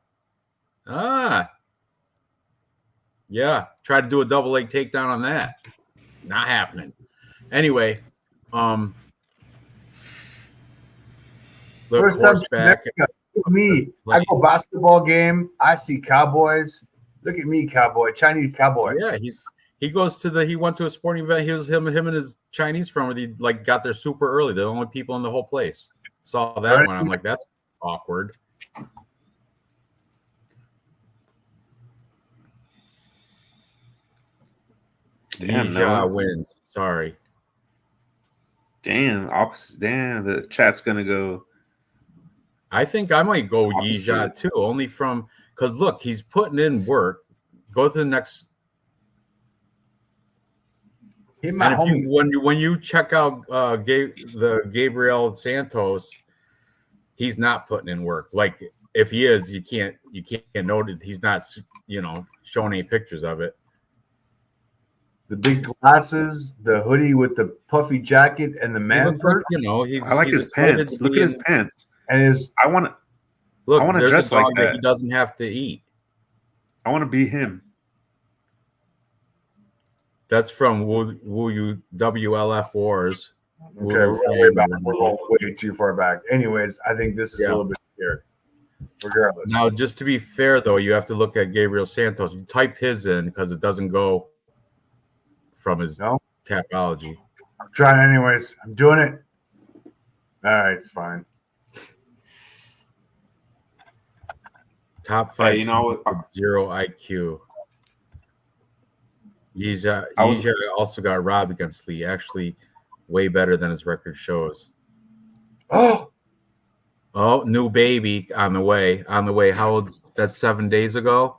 Speaker 1: Yeah, try to do a double leg takedown on that. Not happening. Anyway,
Speaker 3: First horseback. Look at me. I go basketball game. I see cowboys. Look at me, cowboy. Chinese cowboy.
Speaker 1: Yeah, he goes to he went to a sporting event. He was him and his Chinese friend where they got there super early. They're the only people in the whole place. Saw that one. I'm like, that's awkward.
Speaker 2: Damn,
Speaker 1: Nisha wins. Sorry.
Speaker 2: Damn, opposite. Damn, the chat's gonna go.
Speaker 1: I think I might go Yi Jia too, only because look, he's putting in work. Go to the next. When you check out the Gabriel Santos, he's not putting in work. Like if he is, you can't note it. He's not showing any pictures of it.
Speaker 3: the big glasses, the hoodie with the puffy jacket, and the
Speaker 1: He
Speaker 3: man
Speaker 1: looks like,
Speaker 3: purse,
Speaker 2: I like
Speaker 1: he's
Speaker 2: his
Speaker 1: excited
Speaker 2: pants.
Speaker 1: to
Speaker 2: Look
Speaker 1: be
Speaker 2: at his
Speaker 1: in.
Speaker 2: pants.
Speaker 3: and his
Speaker 2: I want
Speaker 1: Look,
Speaker 2: wanna
Speaker 1: there's
Speaker 2: dress
Speaker 1: a dog
Speaker 2: like
Speaker 1: that he
Speaker 2: that.
Speaker 1: doesn't have to eat.
Speaker 2: be him.
Speaker 1: That's from WLF Wars.
Speaker 3: okay. We're going way back. We're going way too far back. Anyways, I think this is a little bit scary. Regardless,
Speaker 1: Now, just to be fair, though, you have to look at Gabriel Santos. You type his in because it doesn't go from his Tapology.
Speaker 3: I'm trying anyways. I'm doing it. All right, fine.
Speaker 1: Top 5
Speaker 2: you know
Speaker 1: with zero IQ. Yija also got robbed against Lee. Actually, way better than his record shows. Oh, new baby on the way. How old? That's 7 days ago.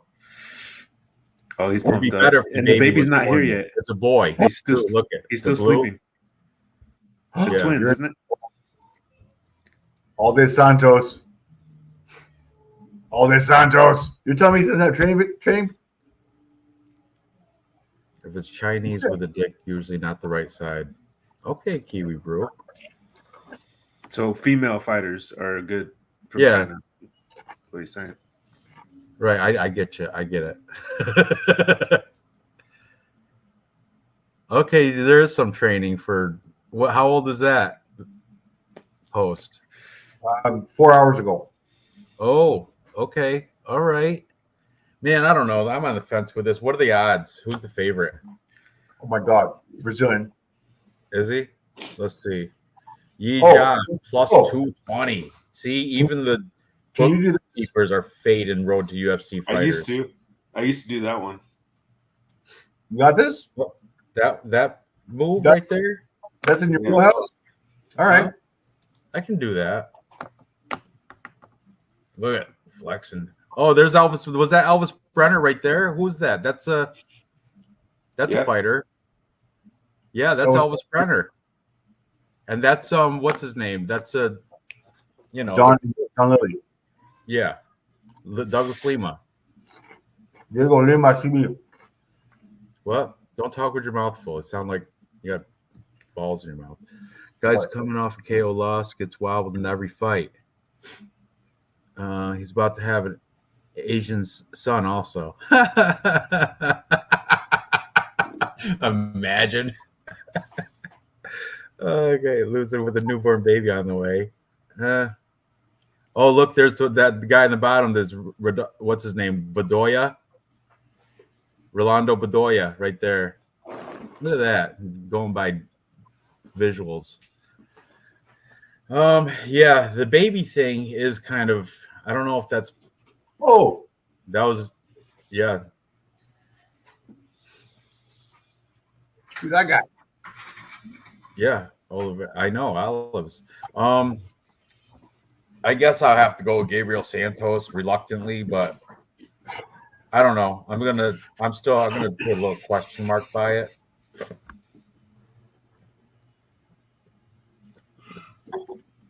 Speaker 2: Oh, he's
Speaker 1: It'd be
Speaker 2: pumped
Speaker 1: better
Speaker 2: up.
Speaker 1: if the
Speaker 2: And the
Speaker 1: baby
Speaker 2: baby's
Speaker 1: was
Speaker 2: not here
Speaker 1: born.
Speaker 2: yet.
Speaker 1: It's a boy.
Speaker 2: He's still
Speaker 1: Look at
Speaker 2: he's still
Speaker 1: blue.
Speaker 2: sleeping. It's twins, isn't it?
Speaker 3: All day Santos. All day Santos. You're telling me he doesn't have training?
Speaker 1: If it's Chinese with a dick, usually not the right side. Okay, Kiwi Brew.
Speaker 2: So female fighters are good from China. What are you saying?
Speaker 1: Right, I get you. I get it. Okay, there is some training for what? How old is that post?
Speaker 3: 4 hours ago.
Speaker 1: Oh, okay, all right, man. I don't know. I'm on the fence with this. What are the odds? Who's the favorite?
Speaker 3: Oh my God, Brazilian.
Speaker 1: Is he? Let's see. Yija plus 220. See, even the bookkeepers are fading road to UFC fighters.
Speaker 2: I used to do that one.
Speaker 3: You got this?
Speaker 1: That move right there?
Speaker 3: That's in your wheelhouse? All right.
Speaker 1: I can do that. Look at flexing. Oh, there's Elvis. Was that Elvis Brenner right there? Who's that? That's a fighter. Yeah, that's Elvis Brenner. And that's what's his name? That's John
Speaker 3: Lilly.
Speaker 1: Yeah. Douglas Lima.
Speaker 3: Diego Lima CB.
Speaker 1: What? Don't talk with your mouth full. It sounds like you got balls in your mouth. Guy's coming off a KO loss, gets wild in every fight. He's about to have an Asian son also. Imagine. Okay, losing with a newborn baby on the way. Oh, look, there's that guy in the bottom. There's what's his name? Bedoya. Rolando Bedoya right there. Look at that. Going by visuals. Yeah, the baby thing is kind of, I don't know if that's that was
Speaker 3: Who's that guy?
Speaker 1: Yeah, Oliver. I know Olives. I guess I'll have to go with Gabriel Santos reluctantly, but I don't know. I'm gonna put a little question mark by it.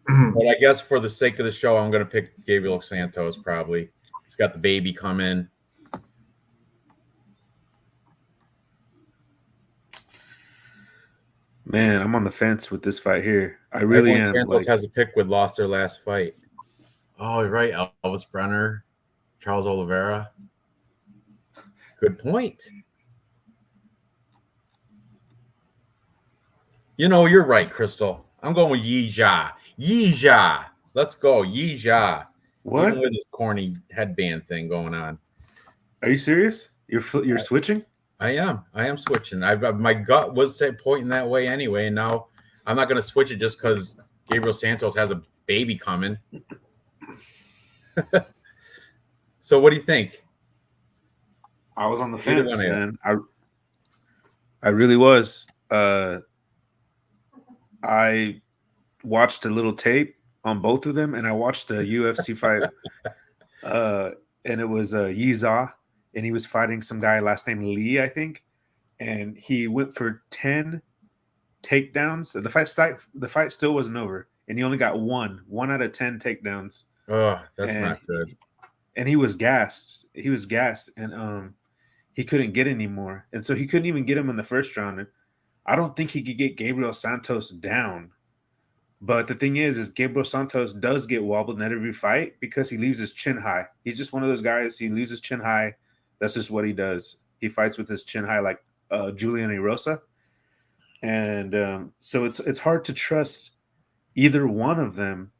Speaker 1: But I guess for the sake of the show, I'm gonna pick Gabriel Santos probably. He's got the baby coming.
Speaker 2: Man, I'm on the fence with this fight here. I really am.
Speaker 1: Santos has a pick with lost their last fight. Oh, you're right. Elvis Brenner, Charles Oliveira. Good point. You know, you're right, Crystal. I'm going with Yija. Yija. Let's go. Yija.
Speaker 2: What?
Speaker 1: Even with this corny headband thing going on.
Speaker 2: Are you serious? You're switching?
Speaker 1: I am switching. My gut was pointing that way anyway, and now I'm not going to switch it just because Gabriel Santos has a baby coming. So what do you think?
Speaker 2: I was on the fence, man. I really was. I watched a little tape on both of them, and I watched a UFC fight, and it was Yiza, and he was fighting some guy last name Lee, I think, and he went for 10 takedowns. The fight still wasn't over, and he only got one out of 10 takedowns.
Speaker 1: Oh, that's not good.
Speaker 2: And he was gassed. And he couldn't get anymore. And so he couldn't even get him in the first round. And I don't think he could get Gabriel Santos down. But the thing is Gabriel Santos does get wobbled in every fight because he leaves his chin high. He's just one of those guys. He leaves his chin high. That's just what he does. He fights with his chin high like Julian Erosa. And so it's hard to trust either one of them.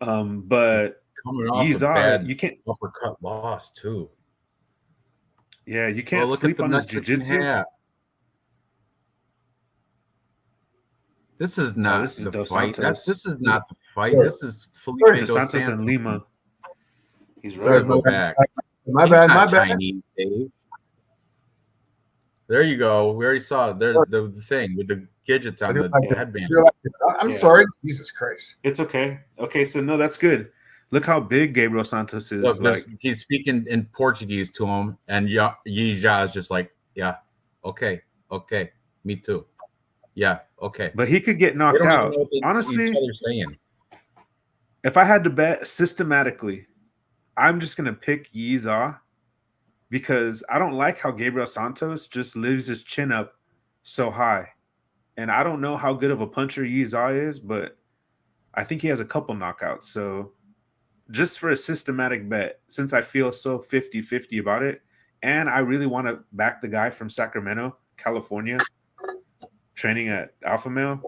Speaker 2: But
Speaker 1: coming off a bad you can't uppercut loss too.
Speaker 2: Yeah, you can't sleep on his jiu-jitsu.
Speaker 1: This is not the fight. This is not the fight.
Speaker 3: Sure.
Speaker 1: This is Felipe
Speaker 2: Dos Santos and Lima.
Speaker 1: He's right. Go back.
Speaker 3: My bad.
Speaker 1: Chinese, Dave. There you go. We already saw the thing with the gadgets on the headband.
Speaker 3: I'm sorry. Jesus Christ.
Speaker 2: It's okay. Okay, so no, that's good. Look how big Gabriel Santos is.
Speaker 1: Look, he's speaking in Portuguese to him, and Yija is just like, yeah, okay, me too. Yeah, okay.
Speaker 2: But he could get knocked out. Honestly, if I had to bet systematically, I'm just going to pick Yiza because I don't like how Gabriel Santos just leaves his chin up so high. And I don't know how good of a puncher Yiza is, but I think he has a couple knockouts. So just for a systematic bet, since I feel so 50-50 about it, and I really want to back the guy from Sacramento, California, training at Alpha Male,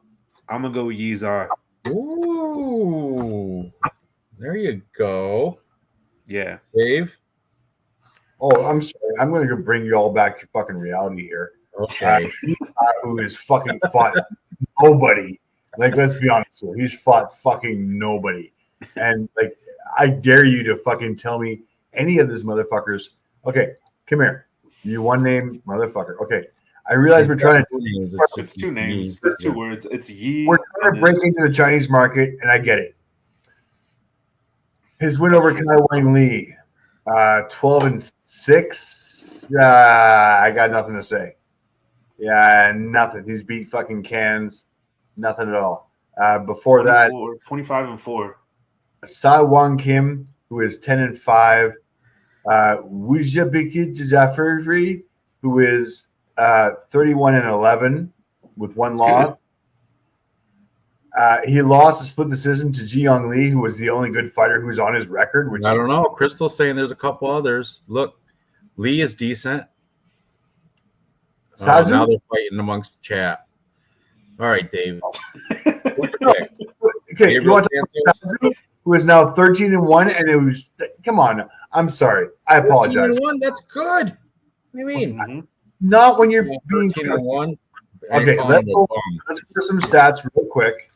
Speaker 2: I'm going to go with Yiza.
Speaker 1: Ooh, there you go.
Speaker 2: Yeah.
Speaker 1: Dave?
Speaker 3: Oh, I'm sorry. I'm going to bring you all back to fucking reality here.
Speaker 1: Okay.
Speaker 3: Who has fucking fought nobody. Like, let's be honest here. He's fought fucking nobody. And, like, I dare you to fucking tell me any of these motherfuckers. Okay, come here. You one name motherfucker. Okay. I realize we're trying to.
Speaker 2: It's two names. It's two words. It's Yi.
Speaker 3: We're trying to break into the Chinese market, and I get it. His win over Kai Wang Lee, 12-6. I got nothing to say. Yeah, nothing. He's beat fucking cans. Nothing at all. Before that,
Speaker 2: 25-4.
Speaker 3: Sai Wang Kim, who is 10-5. Wujabiki Jafari, who is 31-11 with one loss. He lost a split decision to Ji Young Lee, who was the only good fighter who's on his record. Which
Speaker 1: I don't know. Crystal's saying there's a couple others. Look, Lee is decent. Now they're fighting amongst the chat. All right, Dave.
Speaker 3: Okay, you want Sazu, who is now 13-1, and it was. Come on, I'm sorry. I apologize.
Speaker 1: 13-1, that's good. What do you mean?
Speaker 3: Mm-hmm. Not when you're being
Speaker 1: 13-1.
Speaker 3: Okay, let's go over some stats real quick.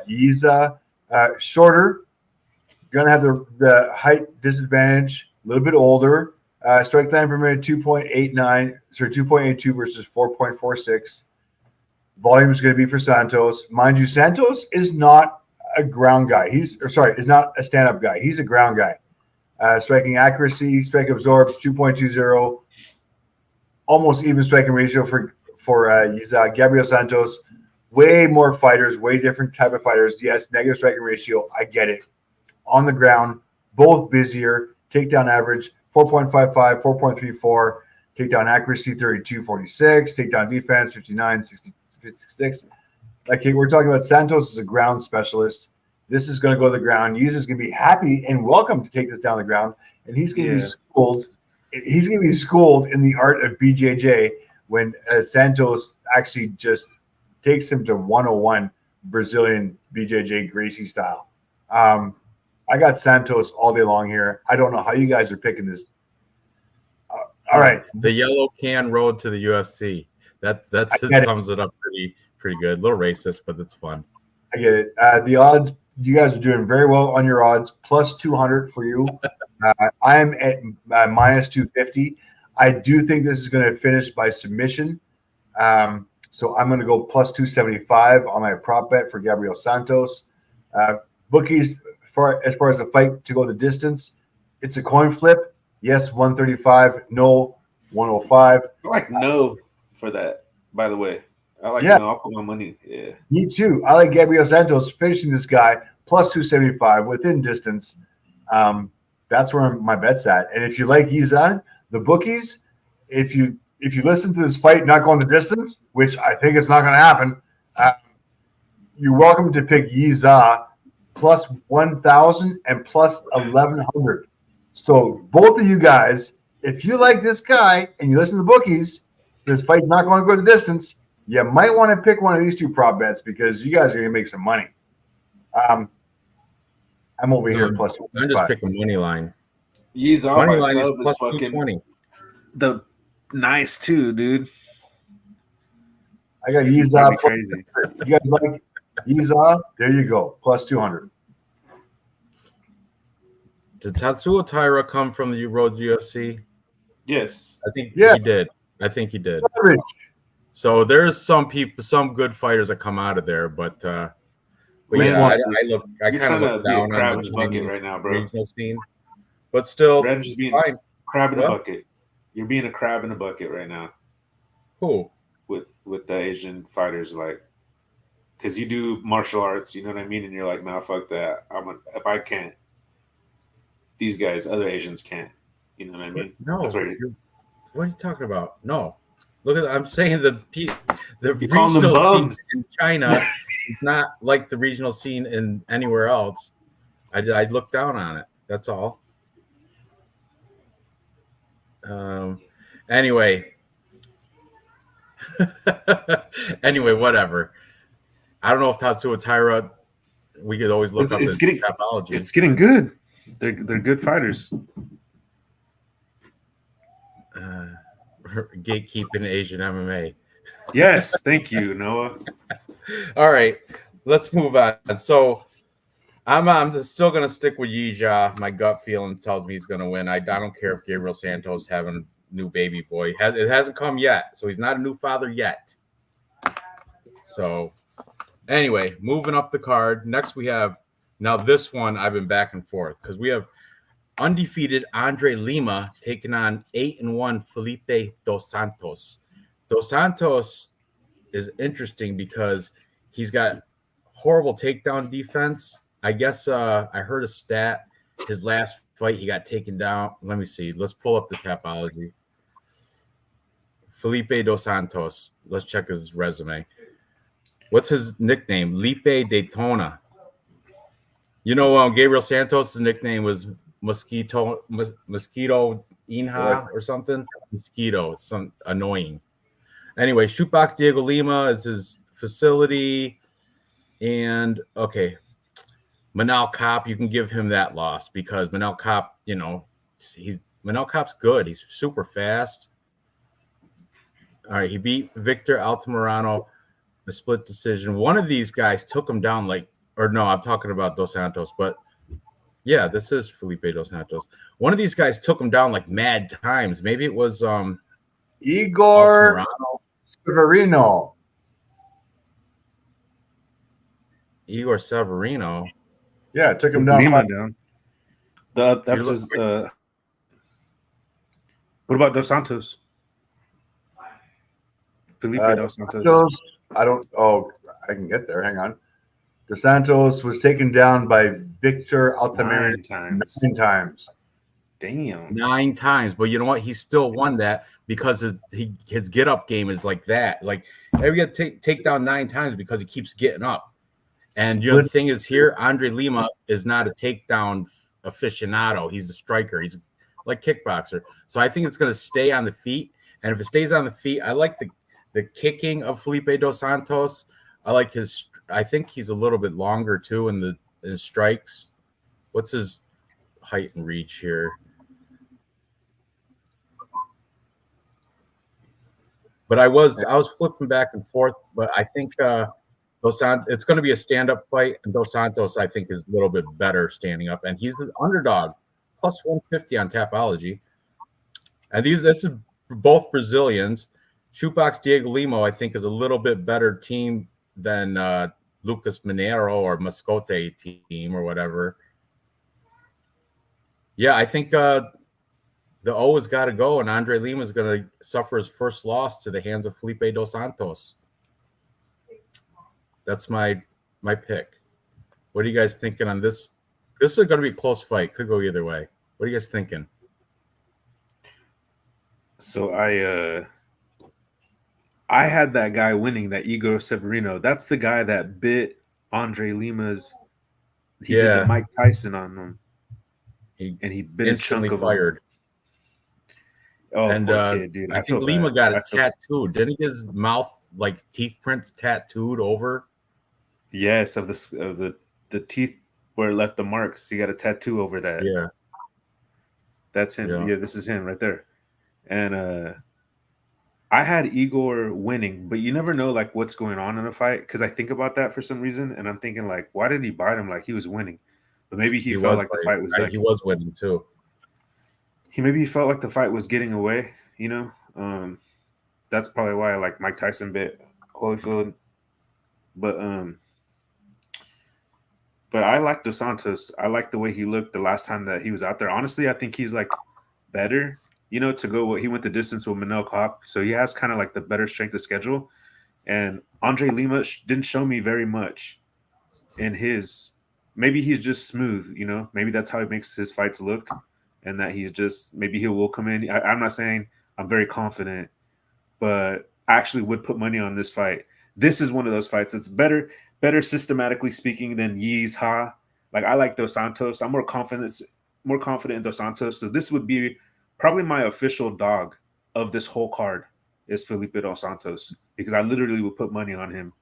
Speaker 3: Yiza, shorter, gonna have the height disadvantage, a little bit older. Strike time per minute 2.82 versus 4.46. Volume is going to be for Santos. Mind you, Santos is not a ground guy. is not a stand-up guy. He's a ground guy. Striking accuracy, strike absorbs 2.20. Almost even striking ratio for Yiza. Gabriel Santos, way more fighters, way different type of fighters. Yes, negative striking ratio. I get it. On the ground, both busier. Takedown average 4.55, 4.34. Takedown accuracy 32.46. Takedown defense 59.66. Okay, we're talking about Santos as a ground specialist. This is going to go to the ground. Yiza is going to be happy and welcome to take this down the ground, and he's going to be schooled. He's going to be schooled in the art of BJJ when Santos actually just takes him to 101 Brazilian BJJ Gracie style. I got Santos all day long here. I don't know how you guys are picking this. All right.
Speaker 1: The yellow can road to the UFC. That sums it up pretty good. A little racist, but it's fun.
Speaker 3: I get it. The odds, you guys are doing very well on your odds. Plus 200 for you. I'm at minus 250. I do think this is going to finish by submission. So I'm going to go plus 275 on my prop bet for Gabriel Santos. Bookies, as far as the fight to go the distance, it's a coin flip. Yes, 135. No, 105.
Speaker 2: I like no for that, by the way. I like no. I'll put my money. Yeah.
Speaker 3: Me too. I like Gabriel Santos finishing this guy plus 275 within distance. That's where my bet's at. And if you like Yiza, the bookies, if you listen to this fight not going the distance, which I think it's not going to happen, you're welcome to pick Yiza plus 1,000 and plus 1,100. So both of you guys, if you like this guy and you listen to the bookies, this fight's not going to go the distance, you might want to pick one of these two prop bets because you guys are going to make some money. I'm over here plus.
Speaker 1: I'm just picking money line.
Speaker 2: Yeezaw
Speaker 1: Money
Speaker 2: by
Speaker 1: line is
Speaker 2: sub
Speaker 1: plus
Speaker 2: is fucking
Speaker 1: 220.
Speaker 2: the nice too, dude.
Speaker 3: I got Yiza.
Speaker 2: That'd be crazy.
Speaker 3: You guys like Yiza? There you go, plus 200.
Speaker 1: Did Tatsuo Taira come from the Road UFC?
Speaker 2: Yes.
Speaker 1: I think
Speaker 3: Yes.
Speaker 1: he did. I think he did.
Speaker 3: Average.
Speaker 1: So there's some people, some good fighters that come out of there, but yeah,
Speaker 2: Ranj
Speaker 1: I
Speaker 2: You're
Speaker 1: kind of
Speaker 2: trying to
Speaker 1: look
Speaker 2: be a
Speaker 1: down
Speaker 2: crab
Speaker 1: on
Speaker 2: in
Speaker 1: the
Speaker 2: a bucket
Speaker 1: Chinese
Speaker 2: right now, bro.
Speaker 1: regional scene, but still,
Speaker 2: Ranj is being
Speaker 1: fine.
Speaker 2: crab in
Speaker 1: What?
Speaker 2: a bucket. You're being a crab in a bucket right now
Speaker 1: Cool.
Speaker 2: with the Asian fighters, like, because you do martial arts, you know what I mean, and you're like, nah, fuck that. If I can't, these guys, other Asians can't. You know what I mean?
Speaker 1: No,
Speaker 2: That's why
Speaker 1: what are you talking about? No, look at I'm saying the
Speaker 2: You're calling them
Speaker 1: regional scene
Speaker 2: bums.
Speaker 1: in China is not like the regional scene in anywhere else. I look down on it. That's all. Anyway, whatever. I don't know if Tatsuo Taira. We could always look up
Speaker 2: it's
Speaker 1: his
Speaker 2: getting
Speaker 1: topology.
Speaker 2: it's getting good. They're good fighters.
Speaker 1: Gatekeeping Asian MMA.
Speaker 2: Yes, thank you, Noah.
Speaker 1: All right, let's move on. So I'm still going to stick with Yija. My gut feeling tells me he's going to win. I don't care if Gabriel Santos having a new baby boy. It hasn't come yet, so he's not a new father yet. So anyway, moving up the card. Next we have, now this one I've been back and forth because we have undefeated Andre Lima taking on 8-1 Felipe Dos Santos. Dos Santos is interesting because he's got horrible takedown defense. I guess I heard a stat. His last fight, he got taken down. Let me see. Let's pull up the Tapology. Felipe Dos Santos. Let's check his resume. What's his nickname? Lipe Daytona. You know, Gabriel Santos' nickname was Mosquito Inha or something. Mosquito. It's some annoying. Anyway, Shootbox Diego Lima is his facility. And okay, Manal Cop, you can give him that loss because Manal Cop, you know, Manal Cop's good. He's super fast. All right, he beat Victor Altamirano, a split decision. One of these guys took him down I'm talking about Dos Santos, but yeah, this is Felipe Dos Santos. One of these guys took him down like mad times. Maybe it was
Speaker 3: Igor
Speaker 1: Altamirano.
Speaker 3: Severino.
Speaker 1: Igor Severino.
Speaker 3: Yeah, took him down.
Speaker 2: Lima down. That's his. What about Dos Santos? Felipe Dos Santos.
Speaker 3: I can get there. Hang on. Dos Santos was taken down by Victor Altamirano 9 times.
Speaker 2: Damn.
Speaker 1: 9 times, but you know what? He still won that because his get up game is like that. Like every get take down 9 times because he keeps getting up. And you know the thing is here, Andre Lima is not a takedown aficionado. He's a striker. He's like kickboxer. So I think it's going to stay on the feet. And if it stays on the feet, I like the kicking of Felipe Dos Santos. I like his. I think he's a little bit longer too in his strikes. What's his height and reach here? But I was flipping back and forth. But I think it's going to be a stand-up fight, and Dos Santos I think is a little bit better standing up, and he's the underdog, plus 150 on Tapology. And this is both Brazilians. Shootbox Diego Lima I think is a little bit better team than Lucas Mineiro or Mascote team or whatever. Yeah, I think the O has got to go, and Andre Lima is going to suffer his first loss to the hands of Felipe Dos Santos. That's my pick. What are you guys thinking on this? This is going to be a close fight. Could go either way. What are you guys thinking?
Speaker 2: So I had that guy winning, that Igor Severino. That's the guy that bit Andre Lima's. He did the
Speaker 1: Yeah.
Speaker 2: Mike Tyson on him,
Speaker 1: He
Speaker 2: and he bit a
Speaker 1: instantly
Speaker 2: chunk of him.
Speaker 1: fired.
Speaker 2: Oh,
Speaker 1: And
Speaker 2: poor kid, dude.
Speaker 1: I
Speaker 2: I feel
Speaker 1: think Lima
Speaker 2: bad.
Speaker 1: got
Speaker 2: I
Speaker 1: it
Speaker 2: feel
Speaker 1: tattooed. Didn't he get his mouth, like teeth prints tattooed over?
Speaker 2: yes, of the teeth where it left the marks. He got a tattoo over that.
Speaker 1: Yeah.
Speaker 2: That's him.
Speaker 1: Yeah.
Speaker 2: Yeah, this is him right there. And I had Igor winning, but you never know like what's going on in a fight because I think about that for some reason, and I'm thinking like, why did he bite him like he was winning? But maybe he felt like the fight was like
Speaker 1: he was winning too.
Speaker 2: he felt like the fight was getting away. You know, that's probably why like Mike Tyson bit Holyfield. But I like Dos Santos. I like the way he looked the last time that he was out there. Honestly, I think he's like better, you know, to go. He went the distance with Manel Kape, so he has kind of like the better strength of schedule. And Andre Lima didn't show me very much in his. Maybe he's just smooth, you know. Maybe that's how he makes his fights look, and that he's just maybe he will come in. I'm not saying I'm very confident, but I actually would put money on this fight. This is one of those fights that's better systematically speaking than Yi's Ha. Like I like Dos Santos. I'm more confident in Dos Santos. So this would be probably my official dog of this whole card is Felipe Dos Santos because I literally would put money on him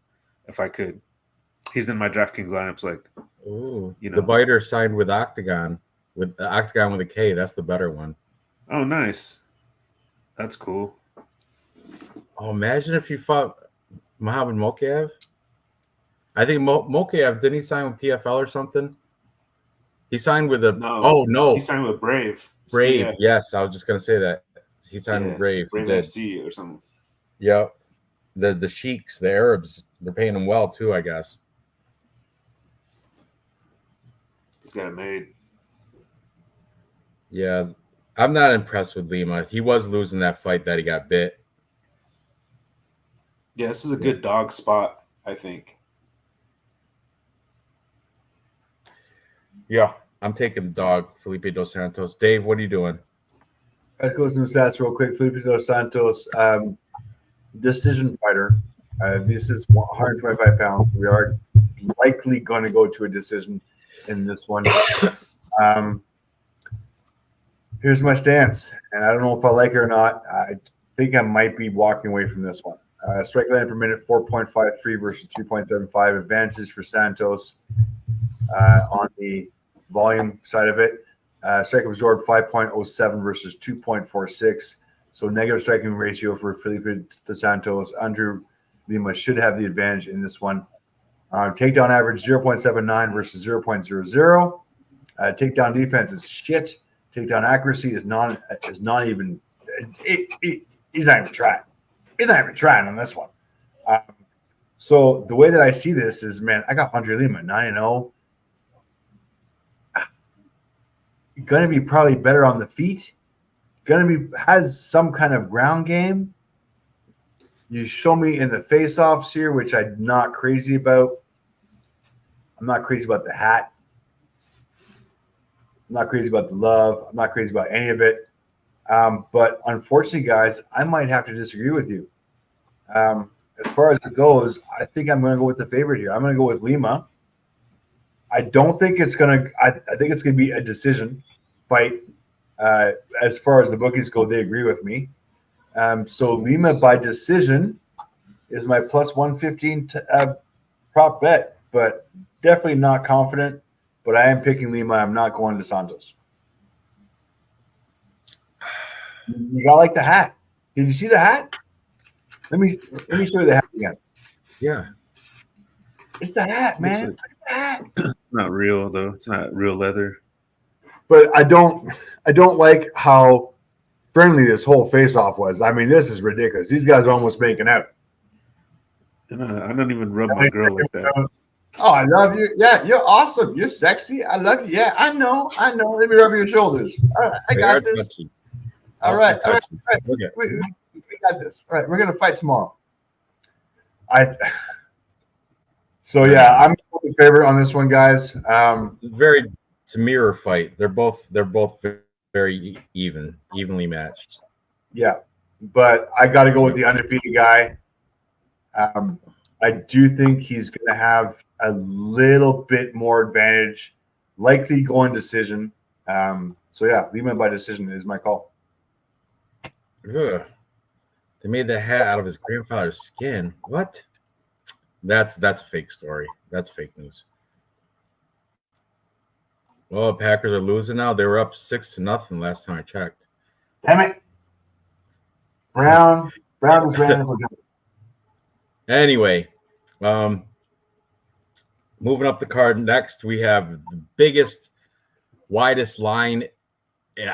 Speaker 2: if I could. He's in my DraftKings lineups. Like,
Speaker 1: Ooh,
Speaker 2: you know,
Speaker 1: the biter signed with Octagon with a K. That's the better one.
Speaker 2: Oh, nice. That's cool.
Speaker 1: Oh, imagine if you fought Muhammad Mokaev. I think Mokaev, didn't he sign with PFL or something? He signed with
Speaker 2: no. He signed with Brave.
Speaker 1: Brave,
Speaker 2: CF.
Speaker 1: yes. I was just gonna say that. He signed with Brave.
Speaker 2: Brave FC or something.
Speaker 1: Yep. The sheiks, the Arabs, they're paying him well too, I guess.
Speaker 2: He's got it made.
Speaker 1: Yeah. I'm not impressed with Lima. He was losing that fight that he got bit.
Speaker 2: Yeah, this is a good dog spot, I think.
Speaker 1: Yeah, I'm taking the dog, Felipe Dos Santos. Dave, what are you doing?
Speaker 3: Let's go some stats real quick. Felipe Dos Santos, decision fighter. This is 125 pounds. We are likely going to go to a decision in this one. Here's my stance, and I don't know if I like it or not. I think I might be walking away from this one. Strike land per minute, 4.53 versus 3.75. Advantages for Santos on the volume side of it. Strike absorbed 5.07 versus 2.46. So negative striking ratio for Felipe Dos Santos. Andrew Lima should have the advantage in this one. Takedown average 0.79 versus 0.00. Takedown defense is shit. Takedown accuracy is not even. He's not even trying. He's not even trying on this one. So the way that I see this is, man, I got Andre Lima 9-0. Going to be probably better on the feet. Has some kind of ground game. You show me in the face-offs here, which I'm not crazy about. I'm not crazy about the hat. I'm not crazy about the love. I'm not crazy about any of it. But unfortunately, guys, I might have to disagree with you. As far as it goes, I think I'm going to go with the favorite here. I'm going to go with Lima. I don't think it's going to. I think it's going to be a decision fight. As far as the bookies go, they agree with me. So Lima by decision is my plus 115 prop bet, but definitely not confident. But I am picking Lima. I'm not going to Santos. You got like the hat. Did you see the hat? Let me show you the hat again.
Speaker 1: Yeah.
Speaker 3: It's the hat, man. It's the hat.
Speaker 2: It's not real though. It's not real leather.
Speaker 3: But I don't like how friendly this whole face-off was. I mean, this is ridiculous. These guys are almost making out.
Speaker 2: And I don't even rub my girl like that.
Speaker 3: Oh, I love you. Yeah, you're awesome. You're sexy. I love you. Yeah, I know. Let me rub your shoulders. All right, I got this.
Speaker 1: Touchy.
Speaker 3: All right.
Speaker 1: Okay.
Speaker 3: We got this. All right, we're gonna fight tomorrow. So yeah, I'm the favorite on this one, guys.
Speaker 1: It's a mirror fight. They're both very evenly matched.
Speaker 3: Yeah, but I got to go with the undefeated guy. I do think he's going to have a little bit more advantage, likely going decision. So yeah, Lima by decision is my call.
Speaker 1: Ugh. They made the hat out of his grandfather's skin. What? That's a fake story. That's fake news. Well, Packers are losing now. They were up 6-0 last time I checked.
Speaker 3: Damn it. Brown is ran for good.
Speaker 1: Anyway, moving up the card next, we have the biggest, widest line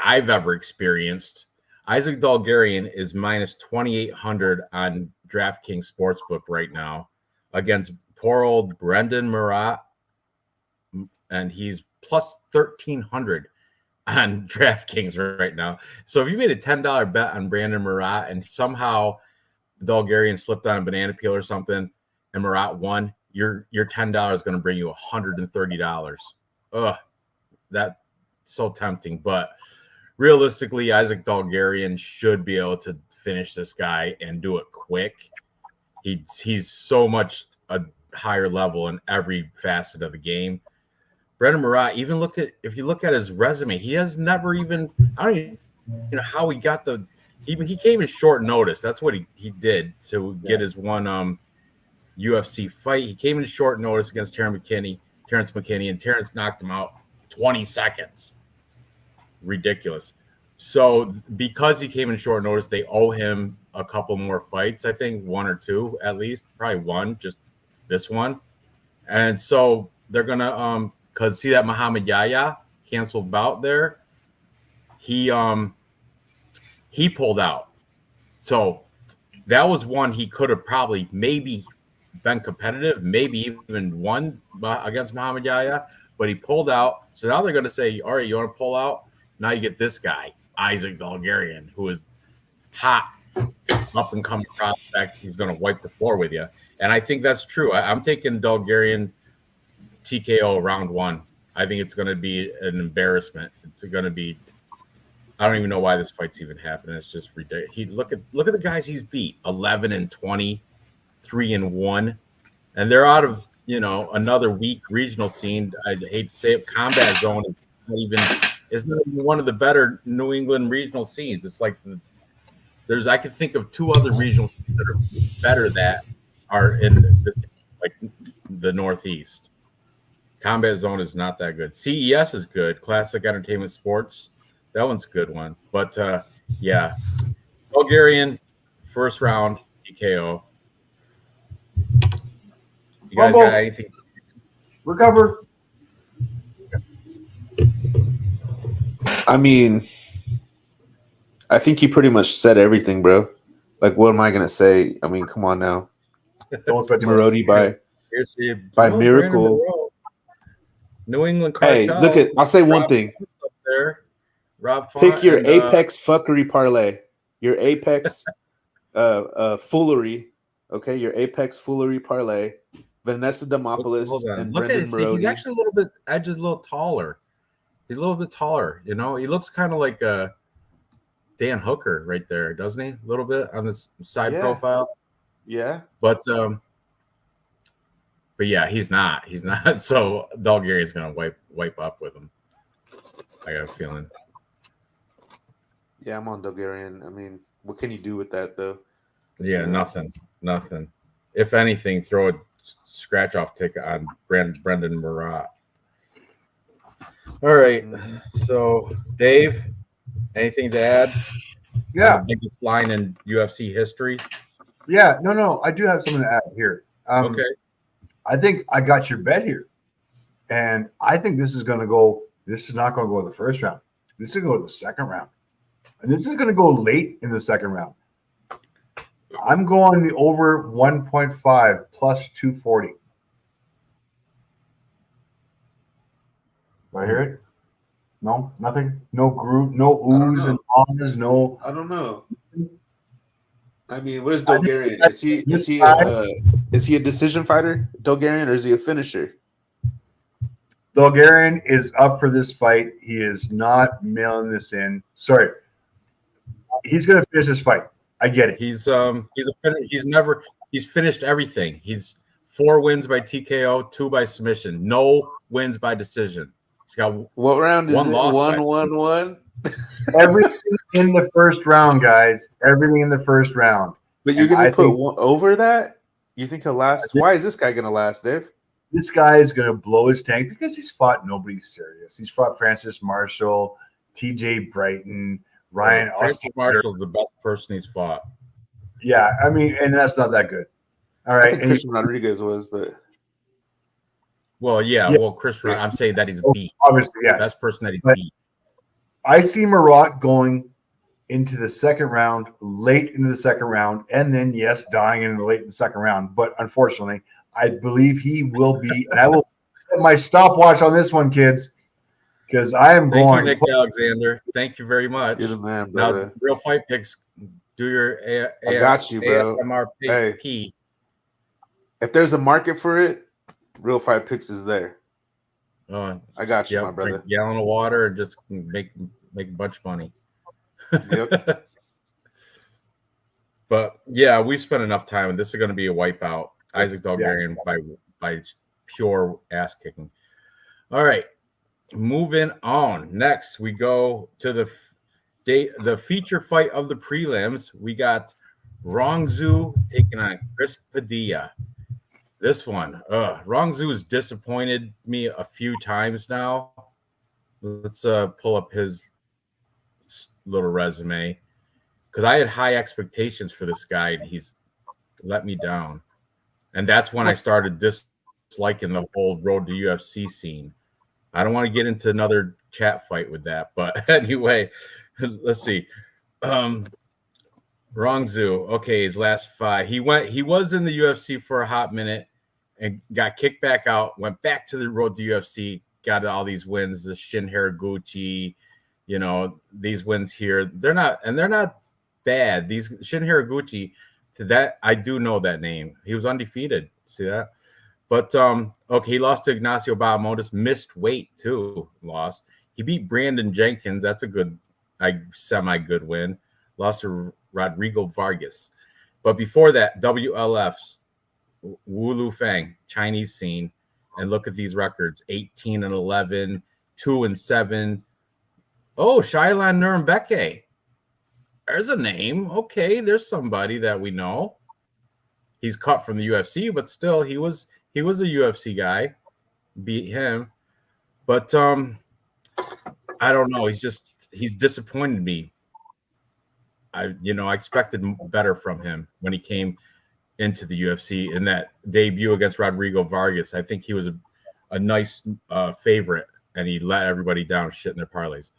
Speaker 1: I've ever experienced. Isaac Dalgarian is minus 2,800 on DraftKings Sportsbook right now against poor old Brendan Murat, and he's plus 1,300 on DraftKings right now. So if you made a $10 bet on Brandon Murat and somehow Dalgarian slipped on a banana peel or something and Murat won, your $10 is going to bring you $130. Ugh, that's so tempting. But realistically, Isaac Dalgarian should be able to finish this guy and do it quick. He's so much a higher level in every facet of the game. Brendan Murat, if you look at his resume, he has never even, I don't even know how he got he came in short notice. That's what he did to get his one UFC fight. He came in short notice against Terrence McKinney, and Terrence knocked him out 20 seconds. Ridiculous. So because he came in short notice, they owe him a couple more fights. I think 1 or 2 at least, probably 1, just this one. And so they're gonna because see that Muhammad Yahya canceled bout there. He pulled out. So that was one he could have probably maybe been competitive, maybe even won against Muhammad Yahya, but he pulled out. So now they're going to say, all right, you want to pull out? Now you get this guy, Isaac Dalgarian, who is hot, up and coming prospect. He's going to wipe the floor with you. And I think that's true. I'm taking Dalgarian TKO round 1. I think it's going to be an embarrassment. It's going to be, I don't even know why this fight's even happening. It's just ridiculous. Look at the guys he's beat: 11-20, 3-1, and they're out of another weak regional scene. I hate to say it, Combat Zone is not even one of the better New England regional scenes. It's like I can think of 2 other regional scenes that are better that are in this, like the Northeast. Combat Zone is not that good. CES is good. Classic Entertainment Sports. That one's a good one. But, yeah. Bulgarian, first round, TKO. You guys got anything?
Speaker 3: Recover.
Speaker 2: I mean, I think you pretty much said everything, bro. Like, what am I going to say? I mean, come on now. Marodi by miracle.
Speaker 1: New England Cartel.
Speaker 2: Hey, look at. I'll say one thing.
Speaker 1: Up there. Rob
Speaker 2: Pick your apex fuckery parlay. Your apex foolery. Okay, your apex foolery parlay. Vanessa Demopoulos and Brendan Marodi.
Speaker 1: He's actually a little bit. Edge is a little taller. He's a little bit taller. He looks kind of like Dan Hooker right there, doesn't he? A little bit on this side profile.
Speaker 2: Yeah,
Speaker 1: but yeah, he's not. He's not. So Dalgarian's gonna wipe up with him. I got a feeling.
Speaker 2: Yeah, I'm on Dalgarian. I mean, what can you do with that though?
Speaker 1: Yeah, nothing. If anything, throw a scratch-off ticket on Brendan Murat. All right. So, Dave, anything to add?
Speaker 3: Yeah.
Speaker 1: Biggest line in UFC history.
Speaker 3: Yeah. No. I do have something to add here.
Speaker 1: Okay.
Speaker 3: I think I got your bet here, and I think this is going to go. This is not going to go to the first round. This is going to go to the second round, and this is going to go late in the second round. I'm going the over 1.5 plus 240. Do I hear it? No, nothing. No groove. No oohs and ahs. No.
Speaker 2: I don't know. I mean, what is Dalgarian? Is he a decision fighter, Dalgarian, or is he a finisher?
Speaker 3: Dalgarian is up for this fight. He is not mailing this in. Sorry. He's going to finish this fight. I get it.
Speaker 1: He's finished everything. He's 4 wins by TKO, 2 by submission, no wins by decision. He's got
Speaker 4: What round is
Speaker 1: one
Speaker 4: it?
Speaker 1: loss by
Speaker 4: 1-1-1.
Speaker 3: Everything in the first round, guys. Everything in the first round.
Speaker 4: But you're
Speaker 3: And
Speaker 4: gonna
Speaker 3: I
Speaker 4: put
Speaker 3: think
Speaker 4: one over that? You think he'll last? Why is this guy gonna last, Dave?
Speaker 3: this guy is going to blow his tank because he's fought nobody serious. He's fought Francis Marshall, TJ Brighton, Ryan
Speaker 1: Francis
Speaker 3: Austin.
Speaker 1: Marshall's the best person he's fought.
Speaker 3: Yeah, I mean, and that's not that good. All
Speaker 4: I
Speaker 3: right.
Speaker 4: think
Speaker 3: And
Speaker 4: Christian Rodriguez was, but
Speaker 1: Well, yeah.
Speaker 3: Yeah.
Speaker 1: Well, Chris, I'm saying that he's beat.
Speaker 3: obviously, yes.
Speaker 1: Best person that he's
Speaker 3: But-
Speaker 1: beat.
Speaker 3: I see Marat going into the second round, late into the second round, and then, yes, dying in the late in the second round. But unfortunately, I believe he will be, and I will set my stopwatch on this one, kids, because I am
Speaker 1: Thank
Speaker 3: going.
Speaker 1: you, Nick Alexander. Thank you very much.
Speaker 4: you're the man,
Speaker 1: Now,
Speaker 4: brother.
Speaker 1: Real Fight Picks, do your
Speaker 4: I got you, bro.
Speaker 1: ASMR
Speaker 4: Hey.
Speaker 1: P.
Speaker 4: If there's a market for it, Real Fight Picks is there. I got you, my
Speaker 1: Drink
Speaker 4: brother.
Speaker 1: a gallon of water and just make a bunch of money.
Speaker 4: Yep.
Speaker 1: But yeah, we've spent enough time, and this is going to be a wipeout. Isaac Dalgarian by pure ass kicking. All right, moving on. Next, we go to the feature fight of the prelims. We got Rongzu taking on Chris Padilla. This one, Rongzu has disappointed me a few times now. Let's pull up his little resume, because I had high expectations for this guy, and he's let me down. And that's when I started disliking the whole road to UFC scene. I don't want to get into another chat fight with that, but anyway, let's see. Rongzu, okay, his last fight. He was in the UFC for a hot minute and got kicked back out, went back to the road to UFC, got all these wins, the Shin Haraguchi, these wins here. They're not bad. These Shin Haraguchi, that I do know that name. He was undefeated. See that? But okay, he lost to Ignacio Bahamondes, missed weight too, lost. He beat Brandon Jenkins. That's a good, semi-good win. Lost to Rodrigo Vargas. But before that, WLF's Wu Fang, Chinese scene. And look at these records: 18-11, 2-7. Oh, Shailan Nurembeke. There's a name. Okay, there's somebody that we know. He's cut from the UFC, but still, he was a UFC guy. Beat him, but I don't know. He's disappointed me. I expected better from him when he came into the UFC in that debut against Rodrigo Vargas. I think he was a nice favorite, and he let everybody down shit in their parlays.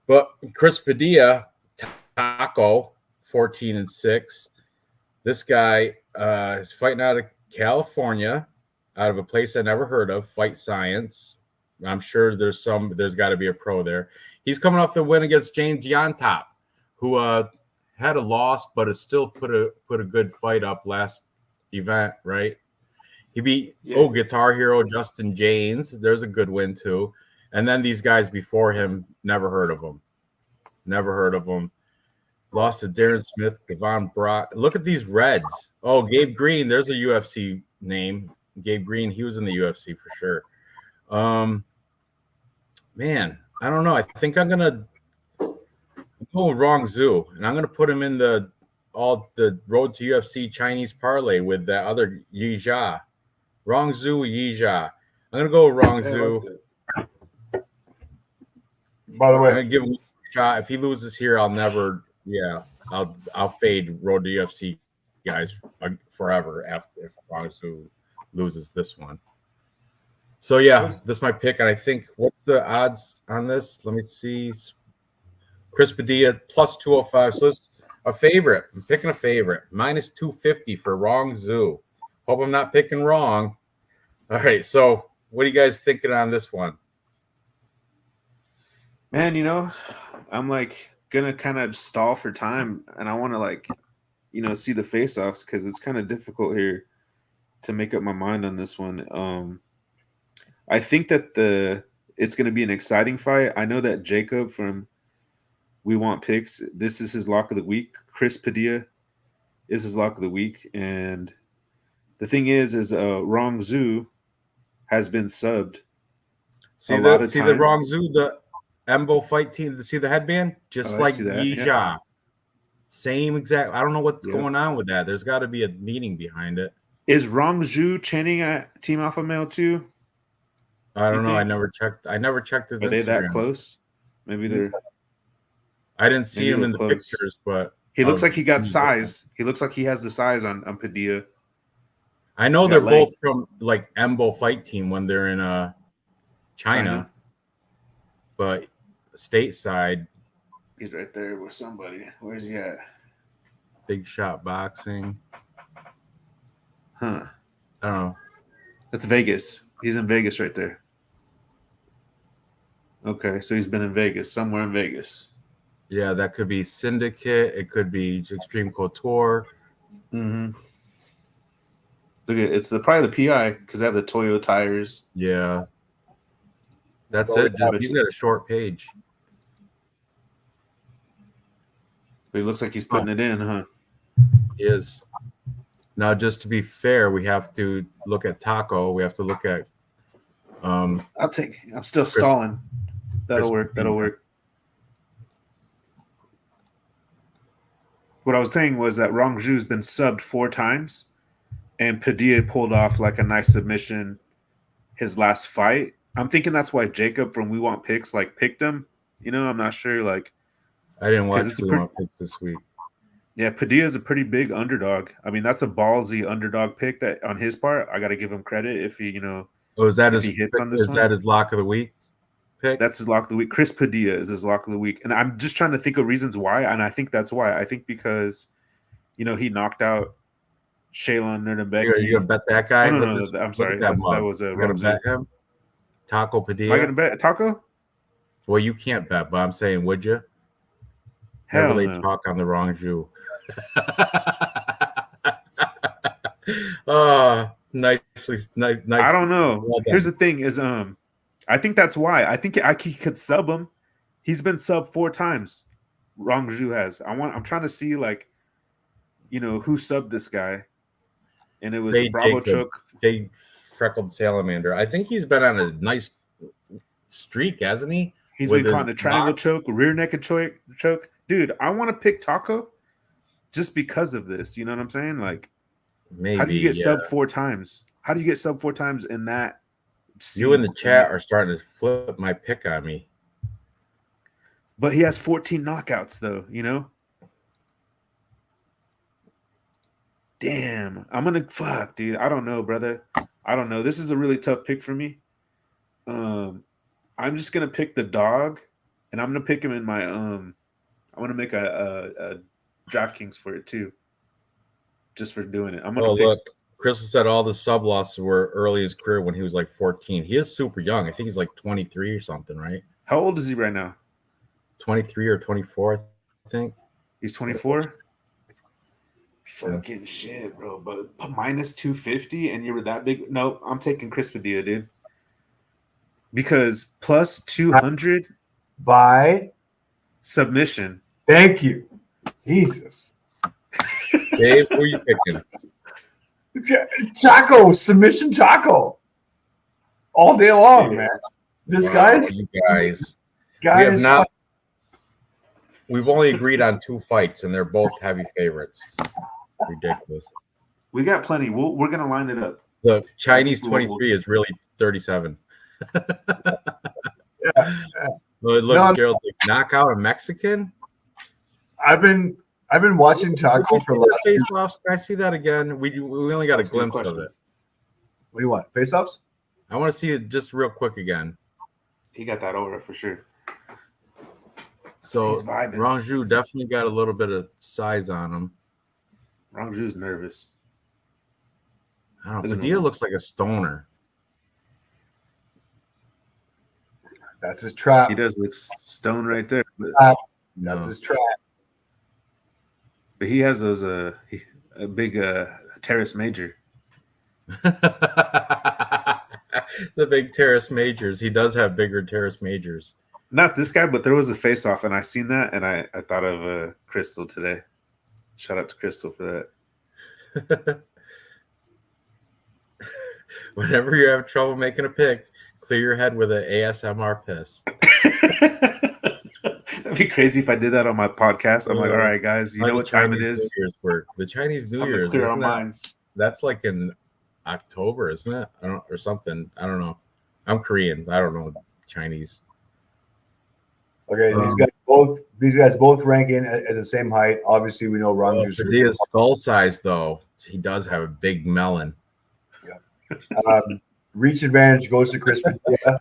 Speaker 1: But Chris Padilla, Taco, 14-6. This guy is fighting out of California, out of a place I never heard of, Fight Science. I'm sure there's got to be a pro there. He's coming off the win against James Yontop, who had a loss, but has still put a good fight up last event, right? He beat Guitar Hero Justin James. There's a good win too. And then these guys before him, never heard of them. Lost to Darren Smith, Devon Brock. Look at these Reds. Oh, Gabe Green. There's a UFC name. Gabe Green. He was in the UFC for sure. Man, I don't know. I think I'm gonna go with Rongzu, and I'm gonna put him in the road to UFC Chinese parlay with that other Yi Jia. Rongzu Yi Jia. I'm gonna go with Rongzu.
Speaker 3: By the
Speaker 1: I'm
Speaker 3: way,
Speaker 1: gonna give him a shot. If he loses here, I'll fade road to UFC guys forever if Rongzu loses this one. So yeah, this is my pick, and I think what's the odds on this? Let me see. Chris Padilla plus 205. So it's a favorite. I'm picking a favorite. Minus 250 for Rongzu. Hope I'm not picking wrong. All right. So what are you guys thinking on this one?
Speaker 2: Man, I'm gonna kind of stall for time, and I want to see the face-offs because it's kind of difficult here to make up my mind on this one. I think that it's gonna be an exciting fight. I know that Jacob from We Want Picks. This is his lock of the week. Chris Padilla is his lock of the week. And the thing is Rong Zhu has been subbed.
Speaker 1: See the Wrong Zoo, the Embo fight team. See the headband, just like Yi Jia. Yeah. Same exact. I don't know what's going on with that. There's got to be a meaning behind it.
Speaker 2: Is Rong Zhu chanting at Team Alpha Male too?
Speaker 1: I don't know. I never checked. His Instagram.
Speaker 2: Are they that close? Maybe they're.
Speaker 1: I didn't see him in the pictures, but
Speaker 2: he looks like he got size. He looks like he has the size on Padilla.
Speaker 1: I know they're both from like Embo fight team when they're in China, but stateside.
Speaker 2: He's right there with somebody. Where's he at?
Speaker 1: Big Shot Boxing.
Speaker 2: Huh.
Speaker 1: I don't know.
Speaker 2: That's Vegas. He's in Vegas right there. Okay, so he's been in Vegas, somewhere in Vegas.
Speaker 1: Yeah, that could be Syndicate. It could be Extreme Couture.
Speaker 2: Mm-hmm. Look at it's probably the PI because they have the Toyo tires.
Speaker 1: Yeah. That's it. He's got a short page.
Speaker 2: But he looks like he's putting it in, huh?
Speaker 1: He is. Now, just to be fair, we have to look at Taco. We have to look at.
Speaker 2: I'm still stalling. That'll work. What I was saying was that Rong Zhu's been subbed 4 times, and Padilla pulled off like a nice submission his last fight. I'm thinking that's why Jacob from We Want Picks like picked him. You know, I'm not sure. Like,
Speaker 1: I didn't watch We Want Picks this week.
Speaker 2: Yeah, Padilla is a pretty big underdog. I mean, that's a ballsy underdog pick that on his part. I got to give him credit if he,
Speaker 1: is that his lock of the week pick?
Speaker 2: That's his lock of the week. Chris Padilla is his lock of the week, and I'm just trying to think of reasons why, and I think that's why. I think because, he knocked out Shaylon Nuremberg.
Speaker 1: You gonna bet that guy?
Speaker 2: No, I'm sorry. That was a.
Speaker 1: You're gonna bet him? Taco Padilla.
Speaker 2: Am I gonna bet Taco?
Speaker 1: Well, you can't bet, but I'm saying, would you?
Speaker 2: Hell
Speaker 1: no. Talk on the wrong Jew. Nicely, nice.
Speaker 2: I don't know. Well, here's the thing: is I think that's why. I think he could sub him. He's been subbed 4 times. Rong Zhu has. I'm trying to see who subbed this guy, and it was Bravo Chook.
Speaker 1: Big freckled salamander. I think he's been on a nice streak, hasn't he?
Speaker 2: He's been caught in a triangle choke, rear naked choke. Dude, I want to pick Taco just because of this. You know what I'm saying? Like,
Speaker 1: maybe.
Speaker 2: How do you get sub 4 times? How do you get sub 4 times in that?
Speaker 1: You in the chat are starting to flip my pick on me.
Speaker 2: But he has 14 knockouts, though. Damn, I'm gonna fuck, dude. I don't know, brother. I don't know. This is a really tough pick for me. I'm just gonna pick the dog, and I'm gonna pick him in my I want to make a DraftKings for it too, just for doing it. I'm gonna
Speaker 1: look. Crystal said all the sub losses were early in his career when he was like 14. He is super young. I think he's like 23 or something, right?
Speaker 2: How old is he right now?
Speaker 1: 23 or 24, I think.
Speaker 2: He's 24. Fucking shit, bro. But minus 250 and you were that big. No, I'm taking Chris Padilla, dude. Because plus 200
Speaker 3: by
Speaker 2: submission.
Speaker 3: Thank you. Jesus.
Speaker 1: Dave, who are you picking?
Speaker 3: Chaco, submission Chaco. All day long, man. This guy's
Speaker 1: you guys. We have not. We've only agreed on 2 fights, and they're both heavy favorites. Ridiculous.
Speaker 2: We got plenty. We're gonna line it up.
Speaker 1: The Chinese 23 is really 37.
Speaker 3: Yeah.
Speaker 1: Look, Gerald, knockout a Mexican.
Speaker 3: I've been watching Taco for like
Speaker 1: face-offs. Can I see that again? We only got a glimpse of it.
Speaker 3: What do you want? Face-offs?
Speaker 1: I want to see it just real quick again.
Speaker 2: He got that over for sure.
Speaker 1: So Rong Zhu definitely got a little bit of size on him.
Speaker 2: Rong Zhu's nervous.
Speaker 1: I don't know. Padilla looks like a stoner.
Speaker 3: That's his trap.
Speaker 2: He does look stoned right there.
Speaker 3: That's his trap.
Speaker 2: But he has those a big terrace major.
Speaker 1: The big terrace majors. He does have bigger terrace majors.
Speaker 2: Not this guy, but there was a face-off, and I seen that, and I thought of Crystal today. Shout out to Crystal for
Speaker 1: that. Whenever you have trouble making a pick, clear your head with an ASMR piss.
Speaker 2: That'd be crazy if I did that on my podcast. I'm like, all right, guys, you know what time it is?
Speaker 1: New Year's work. The Chinese New Year's.
Speaker 2: Clear our minds.
Speaker 1: That's like in October, isn't it? Or something. I don't know. I'm Korean. I don't know Chinese.
Speaker 3: Okay, these guys both rank in at the same height. Obviously, we know Ranj.
Speaker 1: Padilla's skull size, though, he does have a big melon.
Speaker 3: Yeah. Reach advantage goes to Chris. Yeah,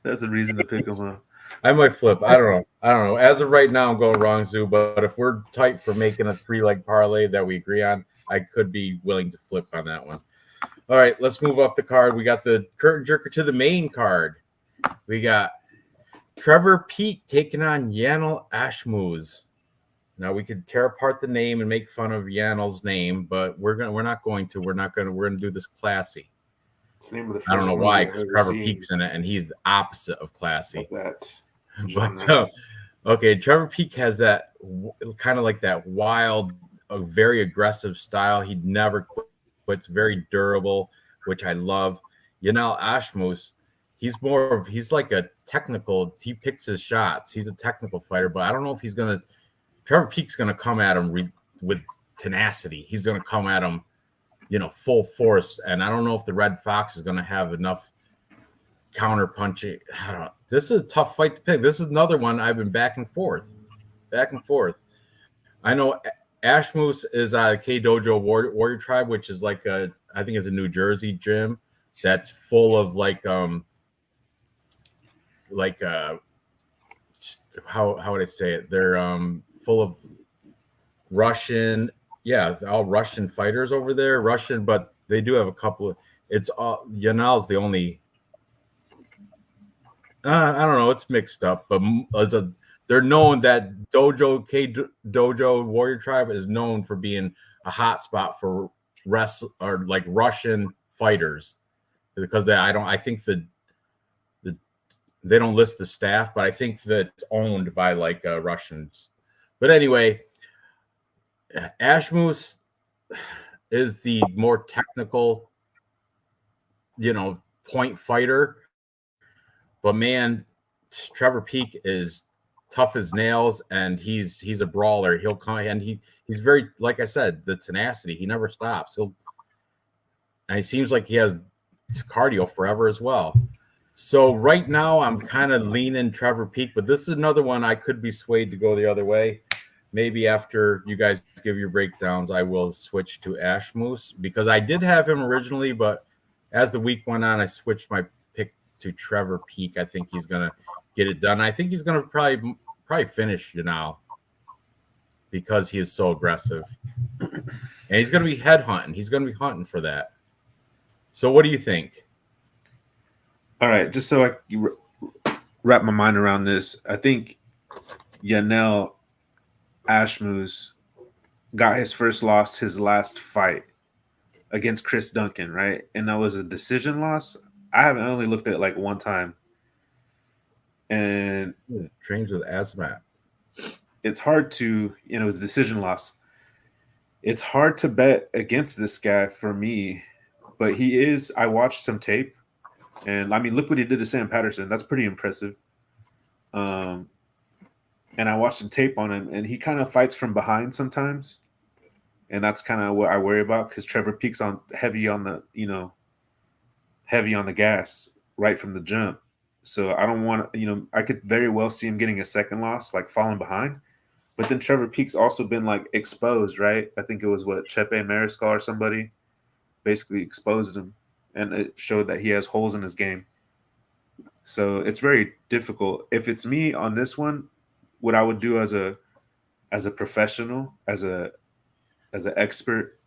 Speaker 2: that's a reason to pick him up.
Speaker 1: I might flip. I don't know. As of right now, I'm going wrong, Zoo. But if we're tight for making a 3-leg parlay that we agree on, I could be willing to flip on that one. All right, let's move up the card. We got the curtain jerker to the main card. We got Trevor Peek taking on Yanel Ashmuz. Now we could tear apart the name and make fun of Yanel's name, but we're not going to. We're gonna do this classy.
Speaker 2: It's the name of the first
Speaker 1: I don't know why, because Trevor Peek's in it, and he's the opposite of classy. But okay, Trevor Peek has that kind of like that wild, very aggressive style. He never quits, very durable, which I love. Yanel Ashmuz, he's like a technical. He picks his shots. He's a technical fighter, but I don't know if he's gonna. Trevor Peek's gonna come at him with tenacity. He's gonna come at him, full force. And I don't know if the Red Fox is gonna have enough counter punching. This is a tough fight to pick. This is another one I've been back and forth. I know Ashmuz is a K Dojo Warrior Tribe, which is like I think it's a New Jersey gym that's full of how would I say it? They're full of Russian, all Russian fighters over there. But they do have a couple of. It's all Yanel's the only. I don't know. It's mixed up, but they're known that Dojo Warrior Tribe is known for being a hot spot for Russian fighters, because I think they don't list the staff, but I think that it's owned by Russians. But anyway, Ashmuz is the more technical, point fighter. But man, Trevor Peek is tough as nails, and he's a brawler. He'll come, and he's very, like I said, the tenacity. He never stops. And he seems like he has cardio forever as well. So right now I'm kind of leaning Trevor Peek, but this is another one I could be swayed to go the other way. Maybe after you guys give your breakdowns, I will switch to Ashmuz, because I did have him originally, but as the week went on, I switched my pick to Trevor Peek. I think he's gonna get it done. I think he's gonna probably finish because he is so aggressive, and he's gonna be head hunting. He's gonna be hunting for that. So what do you think?
Speaker 2: All right, just so I wrap my mind around this, I think Yanel Ashmuz got his first loss, his last fight against Chris Duncan, right? And that was a decision loss. I haven't only looked at it one time. And
Speaker 1: trains with Asmat.
Speaker 2: It's hard to, it was a decision loss. It's hard to bet against this guy for me, but I watched some tape. And I mean, look what he did to Sam Patterson. That's pretty impressive. And I watched some tape on him, and he kind of fights from behind sometimes. And that's kind of what I worry about, because Trevor Peek's heavy on the gas right from the jump. So I don't want to, I could very well see him getting a second loss, falling behind. But then Trevor Peek's also been exposed, right? I think it was Chepe Mariscal or somebody basically exposed him. And it showed that he has holes in his game. So it's very difficult. If it's me on this one, what I would do as a professional, as an expert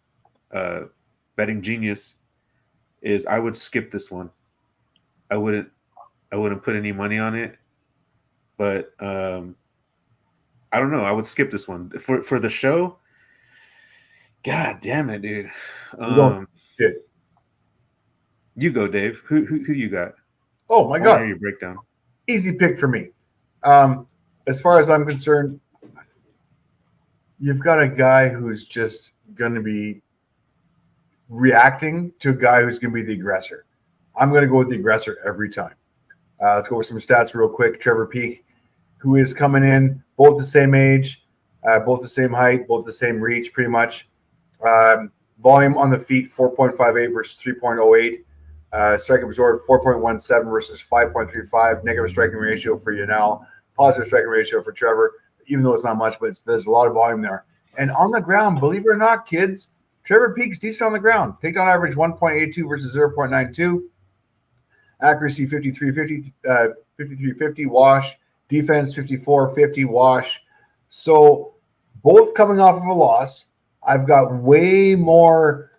Speaker 2: betting genius, is I would skip this one. I wouldn't put any money on it. But I don't know. I would skip this one for the show. God damn it, dude. You go, Dave. Who you got?
Speaker 3: Oh my God!
Speaker 2: Your breakdown.
Speaker 3: Easy pick for me. As far as I'm concerned, you've got a guy who's just going to be reacting to a guy who's going to be the aggressor. I'm going to go with the aggressor every time. Let's go with some stats real quick. Trevor Peek, who is coming in, both the same age, both the same height, both the same reach, pretty much. Volume on the feet, 4.58 versus 3.08. Strike absorbed 4.17 versus 5.35. Negative striking ratio for Yanal. Positive striking ratio for Trevor, even though it's not much, but there's a lot of volume there. And on the ground, believe it or not, kids, Trevor Peek's decent on the ground. Takedown average 1.82 versus 0.92. Accuracy 53.50 wash. Defense 54.50 wash. So both coming off of a loss. I've got way more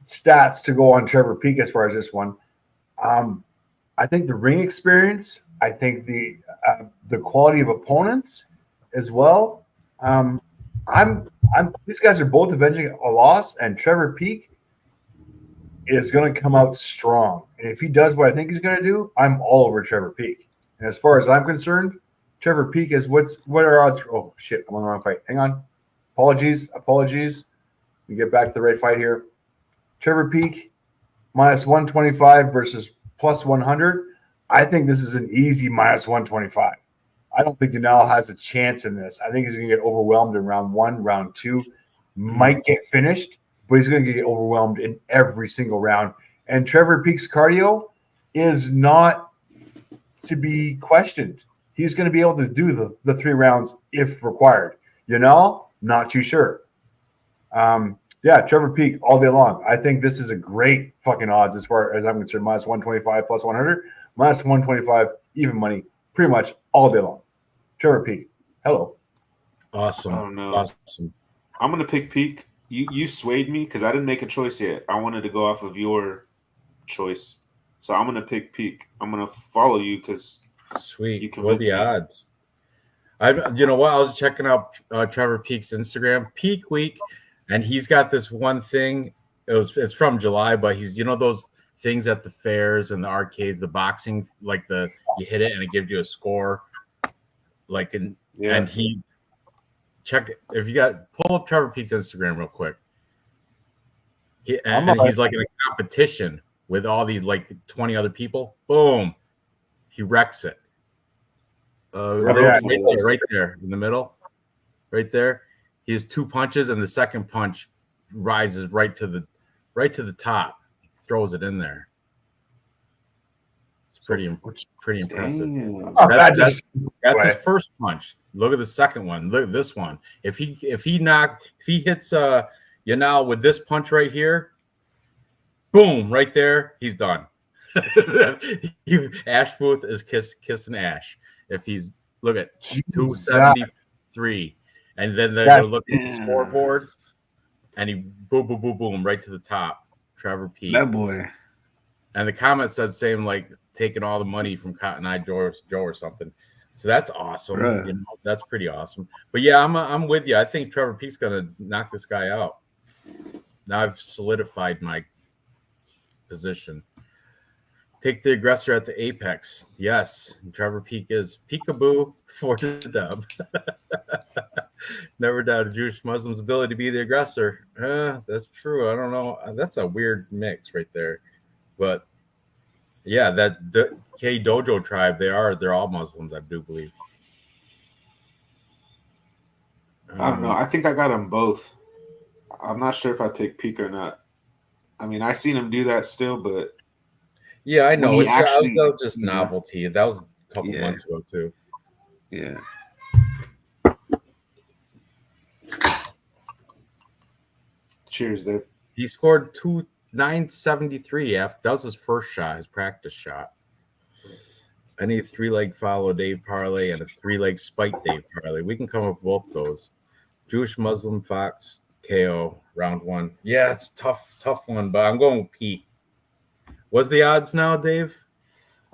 Speaker 3: stats to go on Trevor Peek as far as this one. I think the ring experience, I think the quality of opponents as well. These guys are both avenging a loss, and Trevor Peek is going to come out strong. And if he does what I think he's going to do, I'm all over Trevor Peek. And as far as I'm concerned, Trevor Peek is what are odds? Oh shit, I'm on the wrong fight. Hang on. Apologies. We get back to the right fight here. Trevor Peek minus 125 versus plus 100. I think this is an easy minus 125. I don't think Yanal has a chance in this. I think he's going to get overwhelmed in round 1, round 2. Might get finished, but he's going to get overwhelmed in every single round. And Trevor Peek's cardio is not to be questioned. He's going to be able to do the 3 rounds if required. Yanal, not too sure. Yeah, Trevor Peek all day long. I think this is a great fucking odds as far as I'm concerned. Minus 125 plus 100. Minus 125 even money pretty much all day long. Trevor Peek. Hello.
Speaker 1: Awesome.
Speaker 2: I don't know.
Speaker 1: Awesome.
Speaker 2: I'm going to pick Peek. You swayed me because I didn't make a choice yet. I wanted to go off of your choice. So I'm going to pick Peek. I'm going to follow you because
Speaker 1: sweet. What are the odds? You know what? I was checking out Trevor Peek's Instagram. Peak Week. And he's got this one thing. It's from July, but he's those things at the fairs and the arcades, the boxing, like you hit it and it gives you a score. And he check if you pull up Trevor Peek's Instagram real quick. He's like in a competition with all these 20 other people. Boom, he wrecks it. Right there in the middle, right there. He has 2 punches, and the second punch rises right to the top. He throws it in there. It's pretty impressive. That's his first punch. Look at the second one. Look at this one. If he hits Yanal with this punch right here, boom, right there, he's done. Ash Booth is kissing Ash. If he's look at 273. And then they're looking at the scoreboard, and he boom, right to the top. Trevor Peek.
Speaker 2: That boy.
Speaker 1: And the comment said same taking all the money from Cotton Eye Joe or something. So that's awesome.
Speaker 2: Right.
Speaker 1: That's pretty awesome. But yeah, I'm with you. I think Trevor Peek's gonna knock this guy out. Now I've solidified my position. Take the aggressor at the apex. Yes, Trevor Peek is peekaboo for the dub. Never doubted Jewish Muslims' ability to be the aggressor. That's true. I don't know. That's a weird mix right there. But yeah, that K Dojo tribe, they're all Muslims, I do believe.
Speaker 2: I don't know. I think I got them both. I'm not sure if I picked Peek or not. I mean, I seen him do that still, but
Speaker 1: yeah, I know. That was just novelty. That was a couple months ago too.
Speaker 2: Yeah. Cheers, Dave.
Speaker 1: He scored 973 after that was his first shot, his practice shot. I need a 3-leg follow Dave parlay and a 3-leg spike Dave parlay. We can come up with both those. Jewish Muslim Fox KO round 1. Yeah, it's tough one, but I'm going with Peek. What's the odds now, Dave?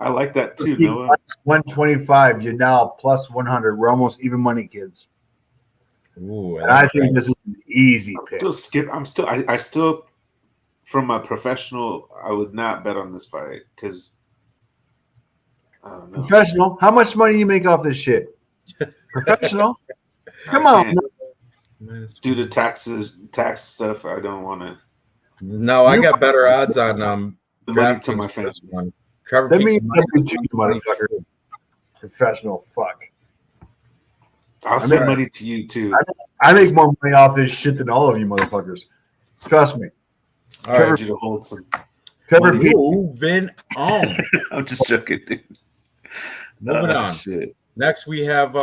Speaker 2: I like that too, Noah.
Speaker 3: 125. Yanal plus 100. We're almost even money, kids.
Speaker 1: Ooh,
Speaker 3: and I think this is an easy pick.
Speaker 2: I still, from a professional, I would not bet on this fight because
Speaker 4: I don't know.
Speaker 3: Professional. How much money you make off this shit? Professional. Come on.
Speaker 4: Due to tax stuff, I don't want to.
Speaker 1: No, I got better odds on
Speaker 4: The money to
Speaker 1: DraftKings
Speaker 4: my
Speaker 1: for this
Speaker 4: family.
Speaker 1: one. Trevor
Speaker 3: Send me
Speaker 1: Peaks
Speaker 3: a motherfucker. Professional. Fuck.
Speaker 4: I'll send money to you too.
Speaker 3: I make more money off this shit than all of you motherfuckers. Trust me.
Speaker 1: All right,
Speaker 4: you to hold some.
Speaker 3: Trevor
Speaker 4: money.
Speaker 1: moving on.
Speaker 4: I'm just joking, dude.
Speaker 1: Moving on.
Speaker 4: Shit.
Speaker 1: Next, we have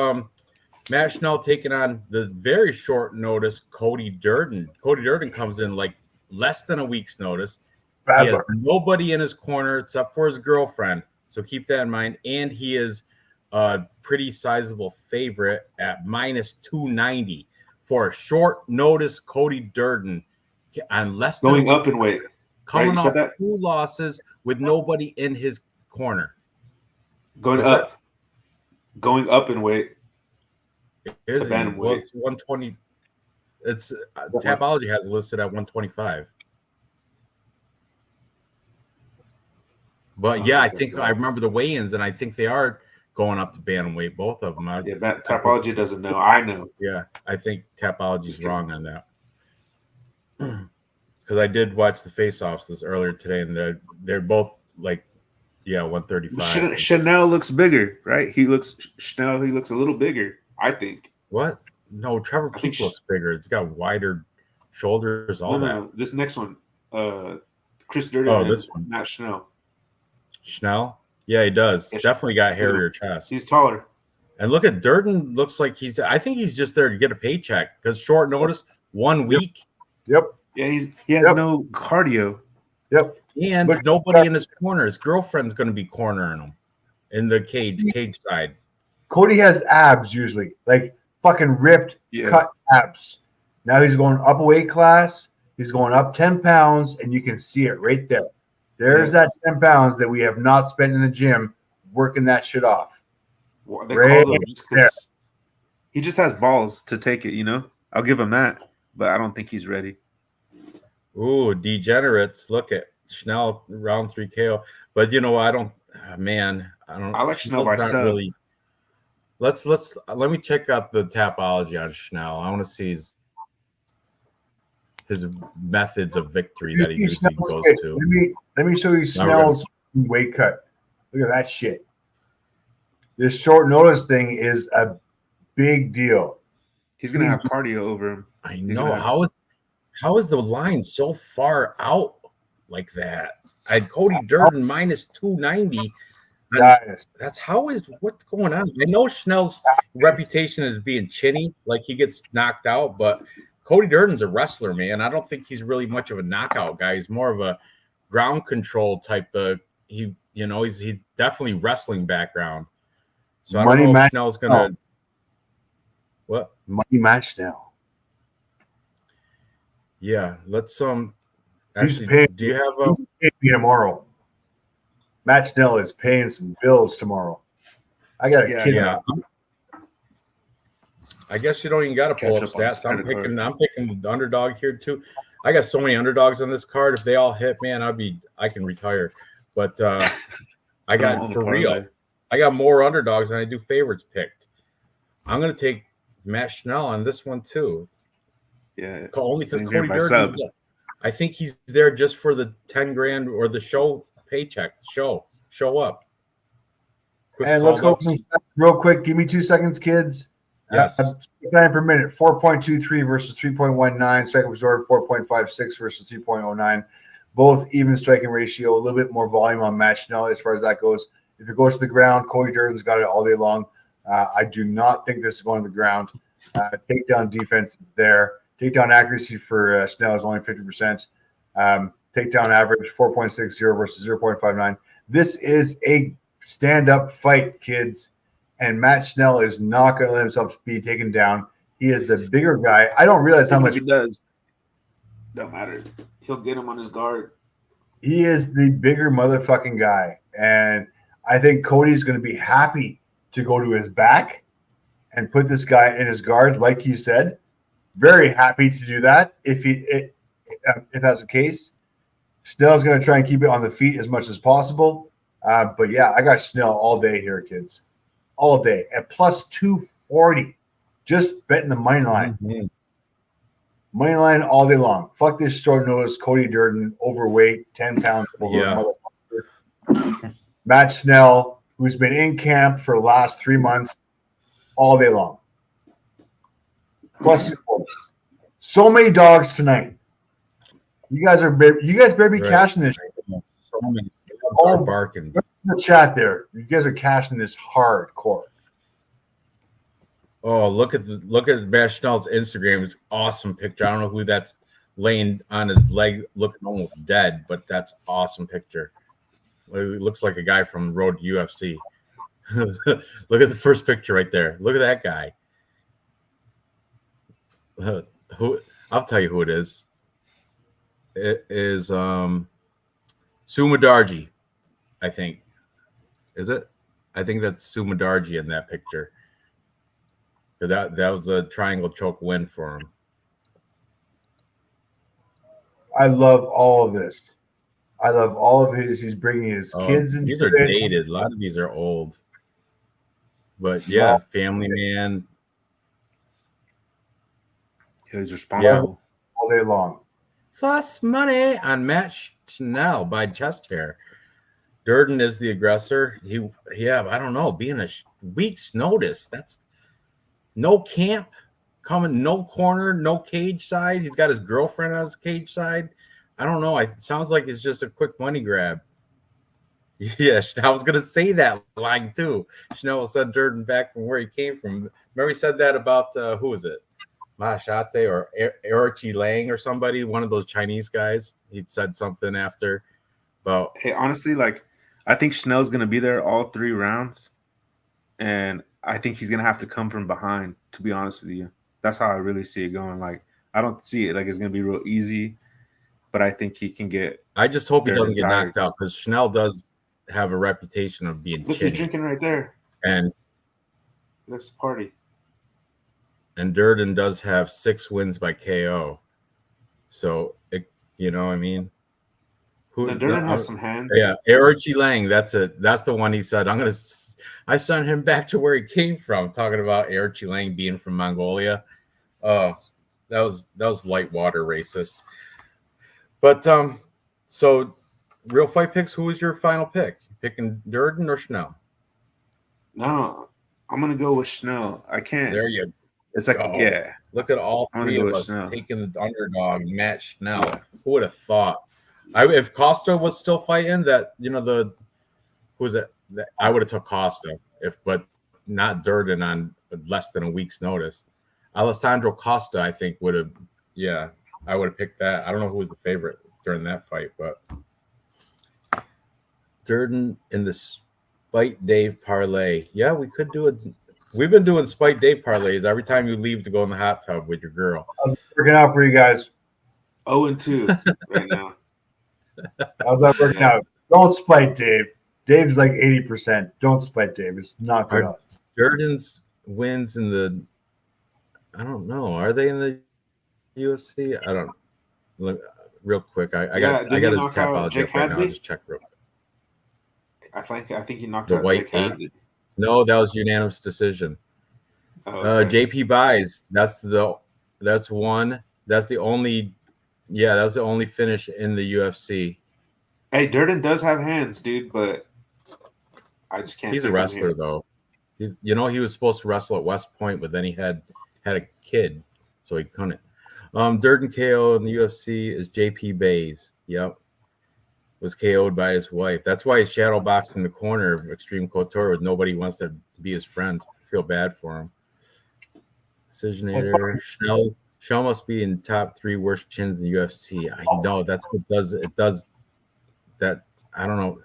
Speaker 1: Matt Schnell taking on the very short notice Cody Durden. Cody Durden comes in like less than a week's notice.
Speaker 3: Bad
Speaker 1: He has
Speaker 3: luck.
Speaker 1: nobody in his corner except for his girlfriend. So keep that in mind. And he is a pretty sizable favorite at minus 290 for a short notice Cody Durden on less than
Speaker 4: Going up in weight.
Speaker 1: coming
Speaker 4: right?
Speaker 1: off 2 losses with nobody in his corner.
Speaker 4: Going
Speaker 1: What's
Speaker 4: up. Going up in weight.
Speaker 1: Is he?
Speaker 4: bantamweight.
Speaker 1: Well, it's 120. It's Tapology has it listed at 125. But yeah, I think I remember the weigh-ins, and I think they are going up to bantamweight, both of them.
Speaker 4: Tapology doesn't know. I know.
Speaker 1: Yeah, I think Tapology's wrong on that. Because I did watch the face-offs this earlier today, and they're both like, 135.
Speaker 2: Chanel looks bigger, right? Chanel. He looks a little bigger, I think.
Speaker 1: What? No, Trevor Peak looks bigger. It's got wider shoulders, all that.
Speaker 2: No. This next one, Chris Durden.
Speaker 1: Oh, this one.
Speaker 2: Not Chanel.
Speaker 1: Schnell? Yeah, he does.
Speaker 2: Yeah,
Speaker 1: Definitely got hairier chest.
Speaker 2: He's taller.
Speaker 1: And look at Durden. Looks like I think he's just there to get a paycheck because short notice, 1 week.
Speaker 3: Yep.
Speaker 2: Yeah, he has no cardio.
Speaker 3: Yep.
Speaker 1: And nobody in his corner. His girlfriend's going to be cornering him in the cage side.
Speaker 3: Cody has abs usually, like fucking ripped, cut abs. Now he's going up a weight class. He's going up 10 pounds, and you can see it right there. There's that 10 pounds that we have not spent in the gym working that shit off.
Speaker 2: Well, they call him just 'cause he just has balls to take it, I'll give him that, but I don't think he's ready.
Speaker 1: Ooh, degenerates. Look at Schnell round 3 KO. But I don't. I
Speaker 2: like Schnell by sub.
Speaker 1: Really, let me check out the Tapology on Schnell. I want to see his methods of victory that he usually goes to.
Speaker 3: Let me show you Snell's weight cut. Look at that shit. This short notice thing is a big deal.
Speaker 2: He's gonna have cardio over him.
Speaker 1: I know. How is the line so far out like that? I had Cody Durden minus 290.
Speaker 3: Guys,
Speaker 1: what's going on? I know Schnell's reputation is being chinny, like he gets knocked out, but Cody Durden's a wrestler, man. I don't think he's really much of a knockout guy. He's more of a ground control type of he's definitely wrestling background. So I don't know if Schnell's gonna what?
Speaker 3: Money match now.
Speaker 1: Yeah, let's
Speaker 3: actually
Speaker 1: do you have
Speaker 3: he's paying me tomorrow? Matt Schnell is paying some bills tomorrow. I got a kid.
Speaker 1: Yeah. I guess you don't even got to pull up stats. I'm picking the underdog here too. I got so many underdogs on this card. If they all hit, man, I can retire. But I got for real. I got more underdogs than I do favorites picked. I'm gonna take Matt Schnell on this one too.
Speaker 2: Yeah,
Speaker 1: only because Cody Durden. I think he's there just for the 10 grand or the show paycheck. Show up.
Speaker 3: And let's go real quick. Give me 2 seconds, kids.
Speaker 1: Yes.
Speaker 3: Time per minute. 4.23 versus 3.19. Second absorbed 4.56 versus 3.09. Both even striking ratio. A little bit more volume on Matt Schnell as far as that goes. If it goes to the ground, Cody Durden's got it all day long. I do not think this is going to the ground. Takedown defense is there. Takedown accuracy for Schnell is only 50%. Takedown average 4.60 versus 0.59. This is a stand-up fight, kids. And Matt Schnell is not going to let himself be taken down. He is the bigger guy. I don't realize how much
Speaker 2: he does. Don't matter. He'll get him on his guard.
Speaker 3: He is the bigger motherfucking guy. And I think Cody's going to be happy to go to his back and put this guy in his guard, like you said. Very happy to do that if that's the case. Snell's going to try and keep it on the feet as much as possible. But yeah, I got Schnell all day here, kids. All day at plus 240. Just betting the money line.
Speaker 1: Mm-hmm.
Speaker 3: Money line all day long. Fuck this short notice. Cody Durden, overweight, 10 pounds over.
Speaker 1: Yeah.
Speaker 3: Matt Schnell, who's been in camp for the last 3 months, all day long. Plus 240. So many dogs tonight. You guys better be cashing this.
Speaker 1: So many dogs
Speaker 3: All
Speaker 1: are barking.
Speaker 3: in the chat there. You guys are cashing this hardcore.
Speaker 1: Oh, look at Matt Schnell's Instagram. It's an awesome picture. I don't know who that's laying on his leg, looking almost dead, but that's awesome picture. It looks like a guy from Road to UFC. Look at the first picture right there. Look at that guy. Who? I'll tell you who it is. It is Sumadarji, I think. Is it? I think that's Sumadarji in that picture. That was a triangle choke win for him.
Speaker 3: I love all of this. I love all of his. He's bringing his kids in.
Speaker 1: These are dated. A lot of these are old. But yeah, family man.
Speaker 2: Yeah, he's responsible
Speaker 3: all day long.
Speaker 1: Plus money on Matt Schnell by chest hair. Durden is the aggressor. I don't know. Being a week's notice. That's no camp coming, no corner, no cage side. He's got his girlfriend on his cage side. I don't know. It sounds like it's just a quick money grab. Yeah, I was going to say that line too. Schnell will send Durden back from where he came from. Remember he said that about, who was it? Mahashate or Erichi Lang or somebody, one of those Chinese guys. He'd said something after about.
Speaker 2: Hey, honestly, like, I think Schnell's going to be there all 3 rounds. And I think he's going to have to come from behind, to be honest with you. That's how I really see it going. Like, I don't see it like it's going to be real easy, but I think he can get.
Speaker 1: I just hope he doesn't get knocked out because Schnell does have a reputation of being
Speaker 2: Look, he's drinking right there.
Speaker 1: And
Speaker 2: that's the party.
Speaker 1: And Durden does have 6 wins by KO. So, you know what I mean?
Speaker 2: Durden has some hands.
Speaker 1: Yeah, Erichi Lang, that's the one he said. I sent him back to where he came from, talking about Erichi Lang being from Mongolia. Oh, that was light water racist. But so real fight picks, who was your final pick? You picking Durden or Schnell?
Speaker 2: No, I'm gonna go with Schnell. I can't.
Speaker 1: There you go.
Speaker 2: It's like, yeah.
Speaker 1: Look at all 3 of us taking the underdog, Matt Schnell. Yeah. Who would have thought? If Costa was still fighting, that who was it? I would have took Costa, but not Durden on less than a week's notice. Alessandro Costa, I think, would have. Yeah, I would have picked that. I don't know who was the favorite during that fight, but Durden in the Spite Dave parlay. Yeah, we could do it. We've been doing Spite Dave parlays every time you leave to go in the hot tub with your girl.
Speaker 3: How's it working out for you guys?
Speaker 2: 0-2 right now.
Speaker 3: How's that working out? Don't spite Dave. Dave's like 80%. Don't spite Dave. It's not good.
Speaker 1: Durden's wins in the. I don't know. Are they in the UFC? I don't. Look, real quick. I got his tapology up right now. I'll just check real quick.
Speaker 2: I think he knocked
Speaker 1: the
Speaker 2: out
Speaker 1: white
Speaker 2: Jake Hadley.
Speaker 1: No, that was unanimous decision.
Speaker 2: Okay.
Speaker 1: JP buys. That's one. That's the only. Yeah, that was the only finish in the UFC.
Speaker 2: Hey, Durden does have hands, dude, but I just can't.
Speaker 1: He's a wrestler, though. He was supposed to wrestle at West Point, but then he had a kid, so he couldn't. Durden KO in the UFC is JP Bays. Yep. Was KO'd by his wife. That's why he's shadow boxed in the corner of Extreme Couture with nobody wants to be his friend. I feel bad for him. Decisionator. Schnell must be in top 3 worst chins in the UFC. I know that's what does it does that. I don't know.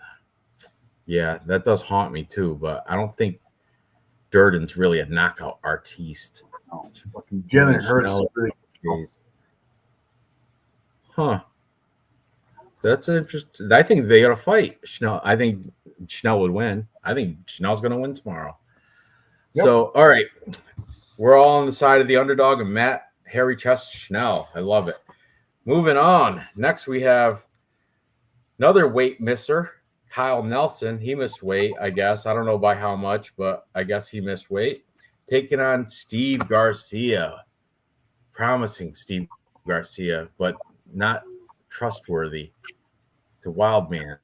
Speaker 1: Yeah, that does haunt me too, but I don't think Durden's really a knockout artiste.
Speaker 3: Jalen Hurts.
Speaker 1: Huh. That's interesting. I think they got to fight. Schnell. I think Schnell would win. I think Schnell's going to win tomorrow. Yep. So, all right. We're all on the side of the underdog and Matt Hairy Chest Schnell. I love it. Moving on. Next, we have another weight misser, Kyle Nelson, he missed weight, I guess. I don't know by how much, but I guess he missed weight. Taking on Steve Garcia. Promising Steve Garcia, but not trustworthy. It's a wild man.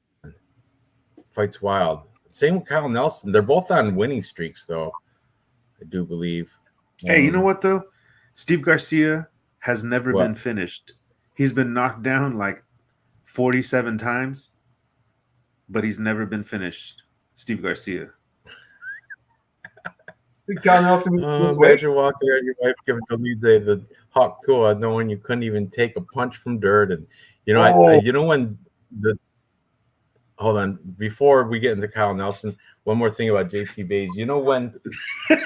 Speaker 1: Fights wild. Same with Kyle Nelson. They're both on winning streaks, though. I do believe.
Speaker 2: Hey, you know what though? Steve Garcia has never
Speaker 1: What?
Speaker 2: been finished. He's been knocked down like 47 times, but he's never been finished. Steve Garcia.
Speaker 3: Kyle Nelson this way.
Speaker 1: Imagine walking out your wife giving Dolide the hawk tour, knowing you couldn't even take a punch from dirt. And you know, you know when the hold on before we get into Kyle Nelson, one more thing about JP Bays. You know when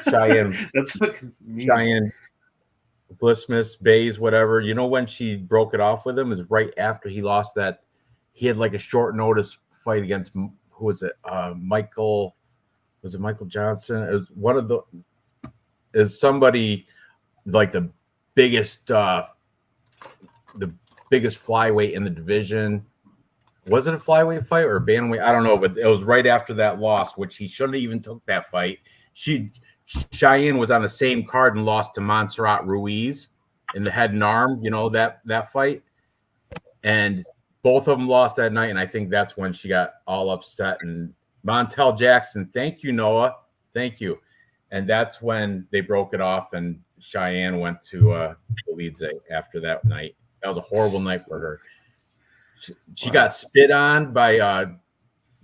Speaker 1: Cheyenne
Speaker 2: That's fucking mean.
Speaker 1: Cheyenne Blissmas Bays, whatever. You know when she broke it off with him is right after he lost that. He had like a short notice fight against who was it? Michael. Was it Michael Johnson? It was one of the is somebody like the biggest flyweight in the division. Was it a flyweight fight or a bantamweight? I don't know, but it was right after that loss, which he shouldn't have even took that fight. Cheyenne was on the same card and lost to Montserrat Ruiz in the head and arm, you know, that fight. And both of them lost that night, and I think that's when she got all upset. And Montel Jackson, thank you, Noah. Thank you. And that's when they broke it off, and Cheyenne went to Belize after that night. That was a horrible night for her. She got spit on by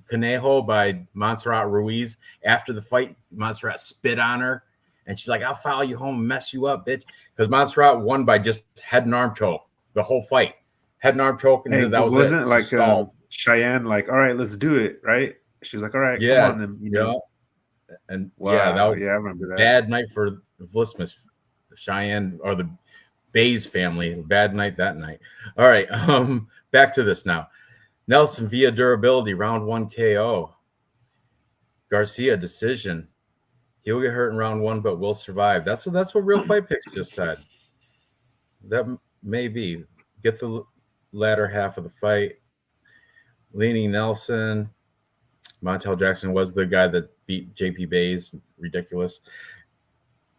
Speaker 1: Conejo, by Montserrat Ruiz. After the fight, Montserrat spit on her, and she's like, I'll follow you home and mess you up, bitch. Because Montserrat won by just head and arm choke the whole fight. Head and arm choke, and
Speaker 2: hey,
Speaker 1: that was
Speaker 2: wasn't
Speaker 1: it.
Speaker 2: like Cheyenne like, all right, let's do it, right? She was like, all right,
Speaker 1: yeah,
Speaker 2: come on then. You know?
Speaker 1: And
Speaker 2: wow,
Speaker 1: yeah, that was
Speaker 2: I remember that.
Speaker 1: Bad night for Vlismas, Cheyenne, or the Bays family. Bad night that night. All right, back to this now. Nelson via durability, round 1 KO. Garcia decision. He'll get hurt in round 1, but will survive. That's what Real Fight Picks just said. That may be. Get the latter half of the fight. Leaning Nelson. Montel Jackson was the guy that beat JP Bays. Ridiculous.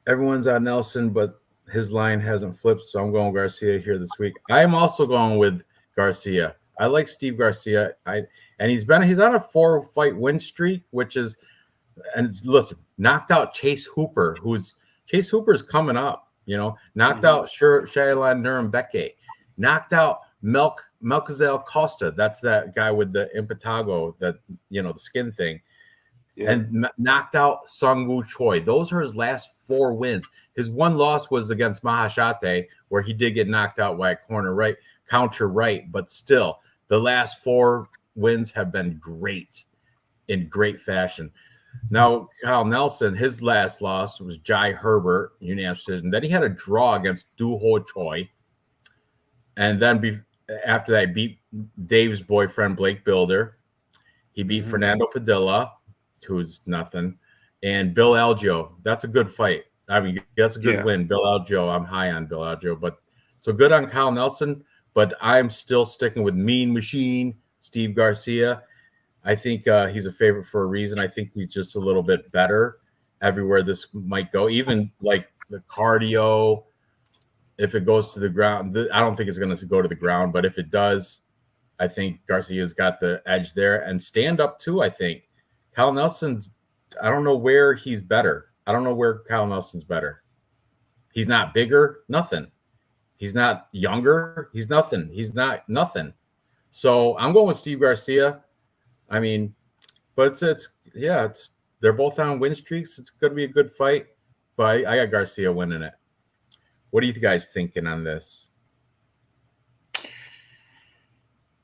Speaker 1: Everyone's on Nelson, but his line hasn't flipped, so I'm going Garcia here this week. I'm also going with Garcia. I like Steve Garcia. He's on a 4-fight win streak, which is, listen, knocked out Chase Hooper, Chase Hooper's coming up, you know, knocked out Shailon Nurembeke, knocked out Melchizedek Costa. That's that guy with the impetigo, that, you know, the skin thing. Yeah. And knocked out Sung Woo Choi. Those are his last 4 wins. His one loss was against Mahashate, where he did get knocked out by a counter right, but still, the last 4 wins have been great, in great fashion. Now, Kyle Nelson, his last loss was Jai Herbert, unanimous decision. Then he had a draw against Du Ho Choi. And then after that, he beat Dave's boyfriend, Blake Builder. He beat Fernando Padilla, who's nothing, and Bill Algeo. That's a good fight. I mean, that's a good win. Bill Algeo, I'm high on Bill Algeo. But so good on Kyle Nelson, but I'm still sticking with Mean Machine, Steve Garcia. I think he's a favorite for a reason. I think he's just a little bit better everywhere this might go. Even like the cardio, if it goes to the ground, I don't think it's going to go to the ground, but if it does, I think Garcia's got the edge there. And stand up too, I think. Kyle Nelson's, I don't know where he's better. I don't know where Kyle Nelson's better. He's not bigger, nothing. He's not younger, he's nothing. He's not nothing. So I'm going with Steve Garcia. I mean, but they're both on win streaks. It's going to be a good fight, but I got Garcia winning it. What are you guys thinking on this?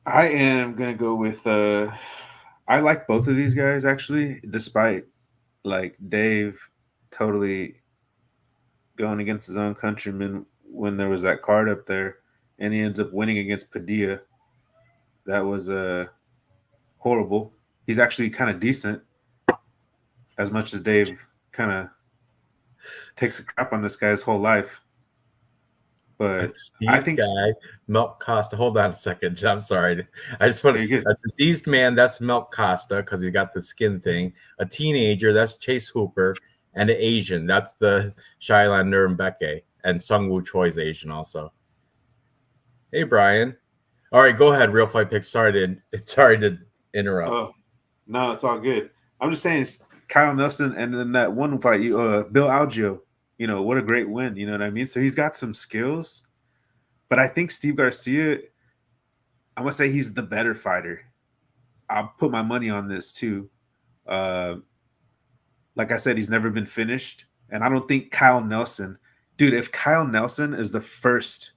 Speaker 2: I am going to go with I like both of these guys, actually, despite like Dave totally going against his own countrymen when there was that card up there, and he ends up winning against Padilla. That was horrible. He's actually kind of decent, as much as Dave kind of takes a crap on this guy's whole life. But
Speaker 1: Diseased
Speaker 2: I think
Speaker 1: guy, Milk Costa. Hold on a second. I'm sorry. I just want
Speaker 2: Very good.
Speaker 1: a diseased man. That's Milk Costa because he got the skin thing. A teenager. That's Chase Hooper. And an Asian. That's the Shailan Nurumbeke. And Sungwoo Choi's Asian also. Hey, Brian. All right, go ahead. Real Fight Picks. Sorry to interrupt.
Speaker 2: Oh, no, it's all good. I'm just saying, Kyle Nelson, and then that one fight, Bill Algeo. What a great win. You know what I mean? So he's got some skills, but I think Steve Garcia, I'm gonna say he's the better fighter. I'll put my money on this too. Like I said, he's never been finished, and I don't think Kyle Nelson, dude. If Kyle Nelson is the first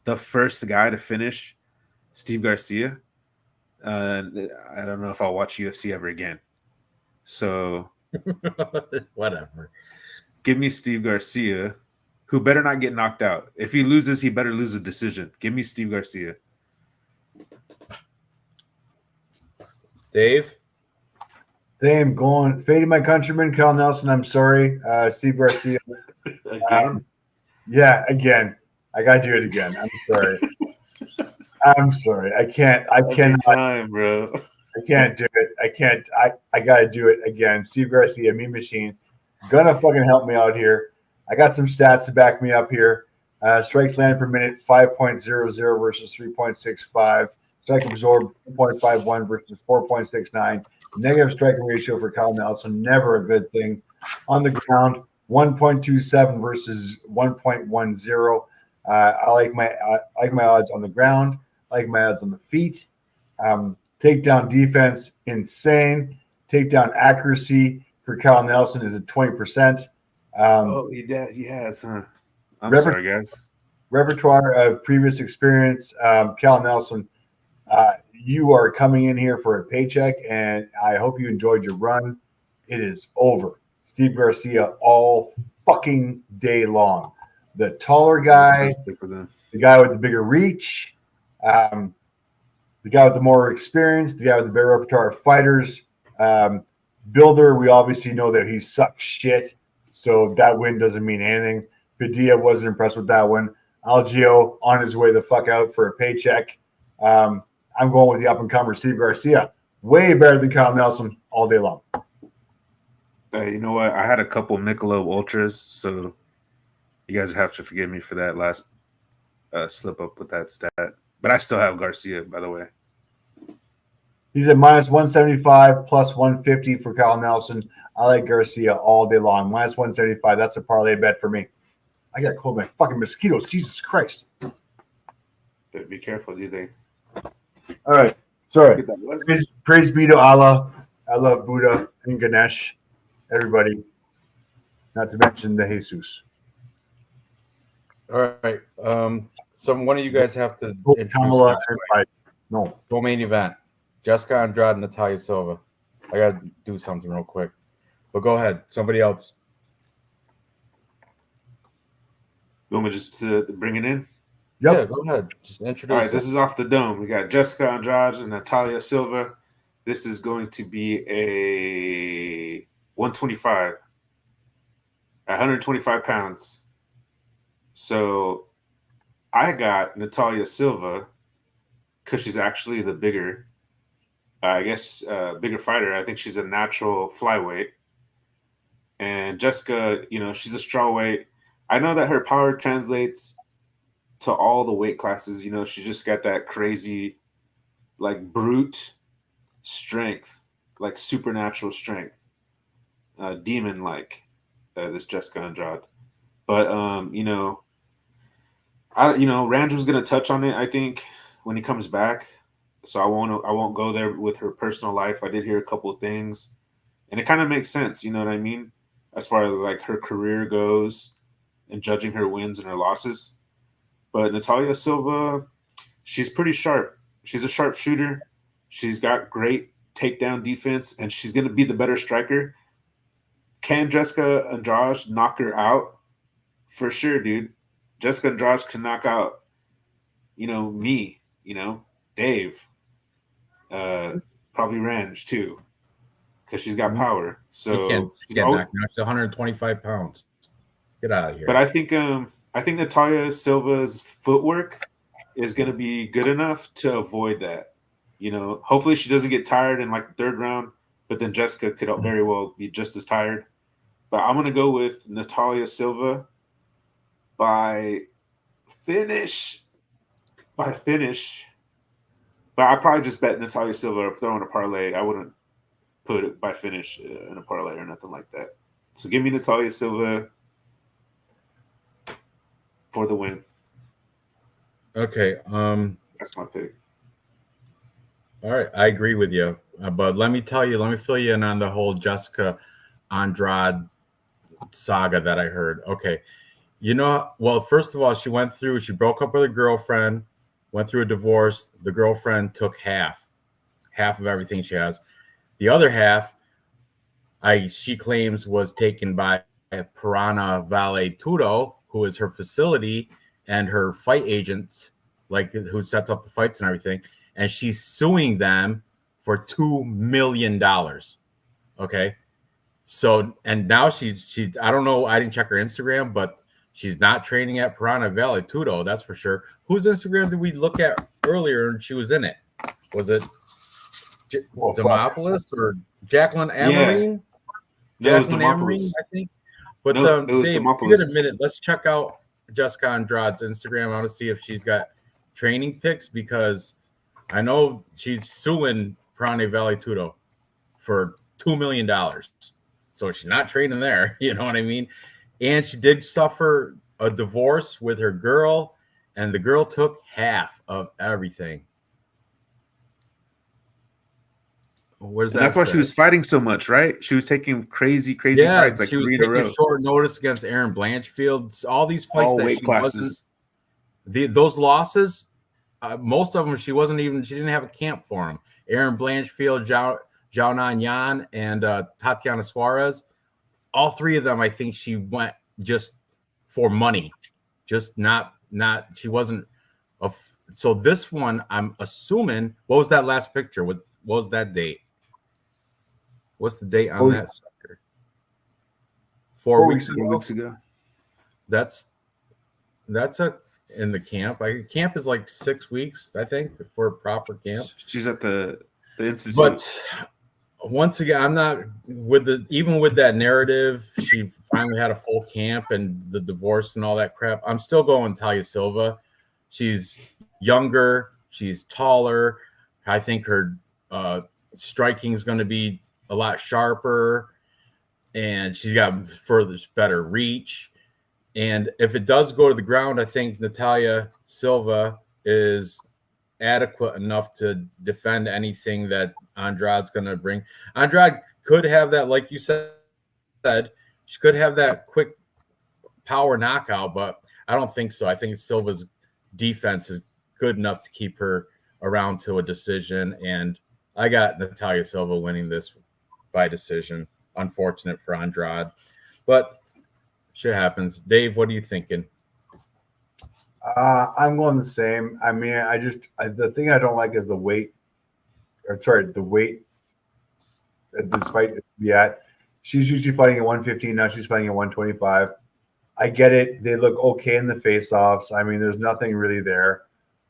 Speaker 2: guy to finish Steve Garcia, I don't know if I'll watch UFC ever again. So
Speaker 1: Whatever.
Speaker 2: Give me Steve Garcia, who better not get knocked out. If he loses, he better lose a decision. Give me Steve Garcia.
Speaker 1: Dave?
Speaker 3: Same, fading my countryman, Cal Nelson. I'm sorry. Steve Garcia.
Speaker 2: Again?
Speaker 3: Yeah, again. I got to do it again. I'm sorry. I'm sorry. I can't.
Speaker 2: Every time, bro.
Speaker 3: I can't do it. I got to do it again. Steve Garcia, Mean Machine. Gonna fucking help me out here. I got some stats to back me up here. Strikes landed per minute, 5.00 versus 3.65. Strike absorbed, 2.51 versus 4.69. Negative striking ratio for Kyle Nelson, never a good thing. On the ground, 1.27 versus 1.10. I like my odds on the ground. I like my odds on the feet. Takedown defense, insane. Takedown accuracy for Kyle Nelson is at 20%.
Speaker 2: He has, huh? I'm sorry, guys.
Speaker 3: Repertoire of previous experience. Kyle Nelson, you are coming in here for a paycheck, and I hope you enjoyed your run. It is over. Steve Garcia all fucking day long. The taller guy, the guy with the bigger reach, the guy with the more experience, the guy with the better repertoire of fighters. Builder, we obviously know that he sucks shit, so that win doesn't mean anything. Padilla wasn't impressed with that one. Algeo on his way the fuck out for a paycheck. I'm going with the up-and-comer Steve Garcia. Way better than Kyle Nelson all day long.
Speaker 2: You know what? I had a couple Michelob Ultras, so you guys have to forgive me for that last slip up with that stat. But I still have Garcia, by the way.
Speaker 3: He's at minus 175, plus 150 for Kyle Nelson. I like Garcia all day long. Minus 175. That's a parlay bet for me. I got close my fucking mosquitoes. Jesus Christ.
Speaker 2: Better be careful, do they?
Speaker 3: All right. Sorry. Praise be to Allah. I love Buddha and Ganesh. Everybody. Not to mention the Jesus.
Speaker 1: All right. One of you guys have to
Speaker 3: Kamala no.
Speaker 1: Go main event. Jessica Andrade, Natalia Silva. I got to do something real quick. But go ahead. Somebody else.
Speaker 2: You want me just to bring it in?
Speaker 3: Yep.
Speaker 1: Yeah, go ahead. Just introduce
Speaker 2: All right, this is off the dome. We got Jessica Andrade and Natalia Silva. This is going to be a 125 at 125 pounds. So I got Natalia Silva because she's actually the bigger, bigger fighter. I think she's a natural flyweight. And Jessica, she's a strawweight. I know that her power translates to all the weight classes. She just got that crazy, like, brute strength, like supernatural strength, demon-like, this Jessica Andrade. But Ranj was gonna touch on it, I think, when he comes back. So I won't go there with her personal life. I did hear a couple of things, and it kind of makes sense. You know what I mean? As far as like her career goes, and judging her wins and her losses. But Natalia Silva, she's pretty sharp. She's a sharp shooter. She's got great takedown defense, and she's going to be the better striker. Can Jessica Andrade knock her out? For sure, dude. Jessica Andrade can knock out, me, Dave, probably Ranj too, because she's got power. So
Speaker 1: she's 125 pounds. Get out of here.
Speaker 2: But I think I think Natalia Silva's footwork is going to be good enough to avoid that. You know, hopefully she doesn't get tired in like the third round, but then Jessica could very well be just as tired. But I'm going to go with Natalia Silva by finish. By finish. But I probably just bet Natalia Silva or throw in a parlay. I wouldn't put it by finish in a parlay or nothing like that. So give me Natalia Silva for the win.
Speaker 1: Okay.
Speaker 2: That's my pick.
Speaker 1: All right, I agree with you. But let me fill you in on the whole Jessica Andrade saga that I heard. Okay. You know, well, first of all, she broke up with her girlfriend, went through a divorce. The girlfriend took half of everything she has. The other half, she claims, was taken by Piranha Vale Tudo, who is her facility and her fight agents, like who sets up the fights and everything. And she's suing them for $2 million. Okay. So, and now she's I don't know, I didn't check her Instagram, but she's not training at Piranha Valley Tudo, that's for sure. Whose Instagram did we look at earlier and she was in it? Was it Demopoulos or Jacqueline Amarine?
Speaker 2: Yeah. No, it was
Speaker 1: Jacqueline
Speaker 2: Demopoulos.
Speaker 1: Amarine, I think. But
Speaker 2: No, it was
Speaker 1: Dave,
Speaker 2: Demopoulos.
Speaker 1: give it a minute. Let's check out Jessica Andrade's Instagram. I want to see if she's got training pics because I know she's suing Piranha Valley Tudo for $2 million. So she's not training there. You know what I mean? And she did suffer a divorce with her girl, and the girl took half of everything. Where's that?
Speaker 2: That's why she was fighting so much, right? She was taking crazy fights, like
Speaker 1: she was
Speaker 2: 3 in a row.
Speaker 1: short notice against Aaron Blanchfield. All these fights
Speaker 2: All
Speaker 1: that
Speaker 2: weight
Speaker 1: she
Speaker 2: classes.
Speaker 1: those losses, most of them she didn't have a camp for them. Aaron Blanchfield, Zhao Nan, and Tatiana Suarez. All 3 of them, I think she went just for money, just not. She wasn't. So this one, I'm assuming. What was that last picture? What was that date? What's the date on that sucker? 4 weeks ago.
Speaker 2: 4 weeks ago.
Speaker 1: That's in the camp. Camp is like 6 weeks, I think, for a proper camp.
Speaker 2: She's at the institute.
Speaker 1: But once again, I'm not with that narrative. She finally had a full camp and the divorce and all that crap. I'm still going Talia Silva. She's younger. She's taller. I think her striking is going to be a lot sharper, and she's got better reach. And if it does go to the ground, I think Natalia Silva is adequate enough to defend anything that Andrade's going to bring. Andrade could have that, like you said, she could have that quick power knockout, but I don't think so. I think Silva's defense is good enough to keep her around to a decision, and I got Natalia Silva winning this by decision. Unfortunate for Andrade, but shit happens. Dave, what are you thinking?
Speaker 3: I'm going the same. I mean, the thing I don't like is the weight. The weight that this fight is be at. She's usually fighting at 115. Now she's fighting at 125. I get it. They look okay in the face-offs. I mean, there's nothing really there,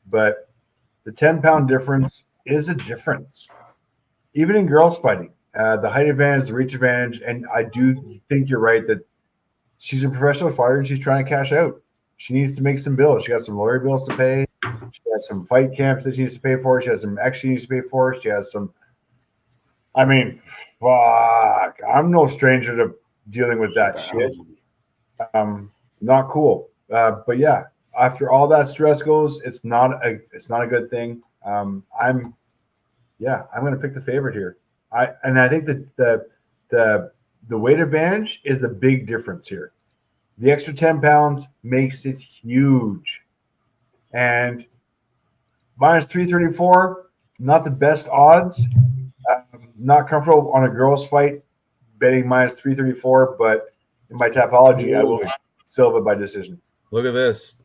Speaker 3: but the 10-pound difference is a difference, even in girls fighting. The height advantage, the reach advantage, and I do think you're right that she's a professional fighter and she's trying to cash out. She needs to make some bills. She got some lawyer bills to pay. She has some fight camps that she needs to pay for. She has some extra she needs to pay for. She has some. I mean, fuck. I'm no stranger to dealing with that shit. Not cool. But yeah, after all that stress goes, it's not a good thing. I'm going to pick the favorite here. I think that the weight advantage is the big difference here. The extra 10 pounds makes it huge. And minus 334, not the best odds. Not comfortable on a girls' fight betting minus 334, but in my topology, I will Silva by decision.
Speaker 1: Look at this.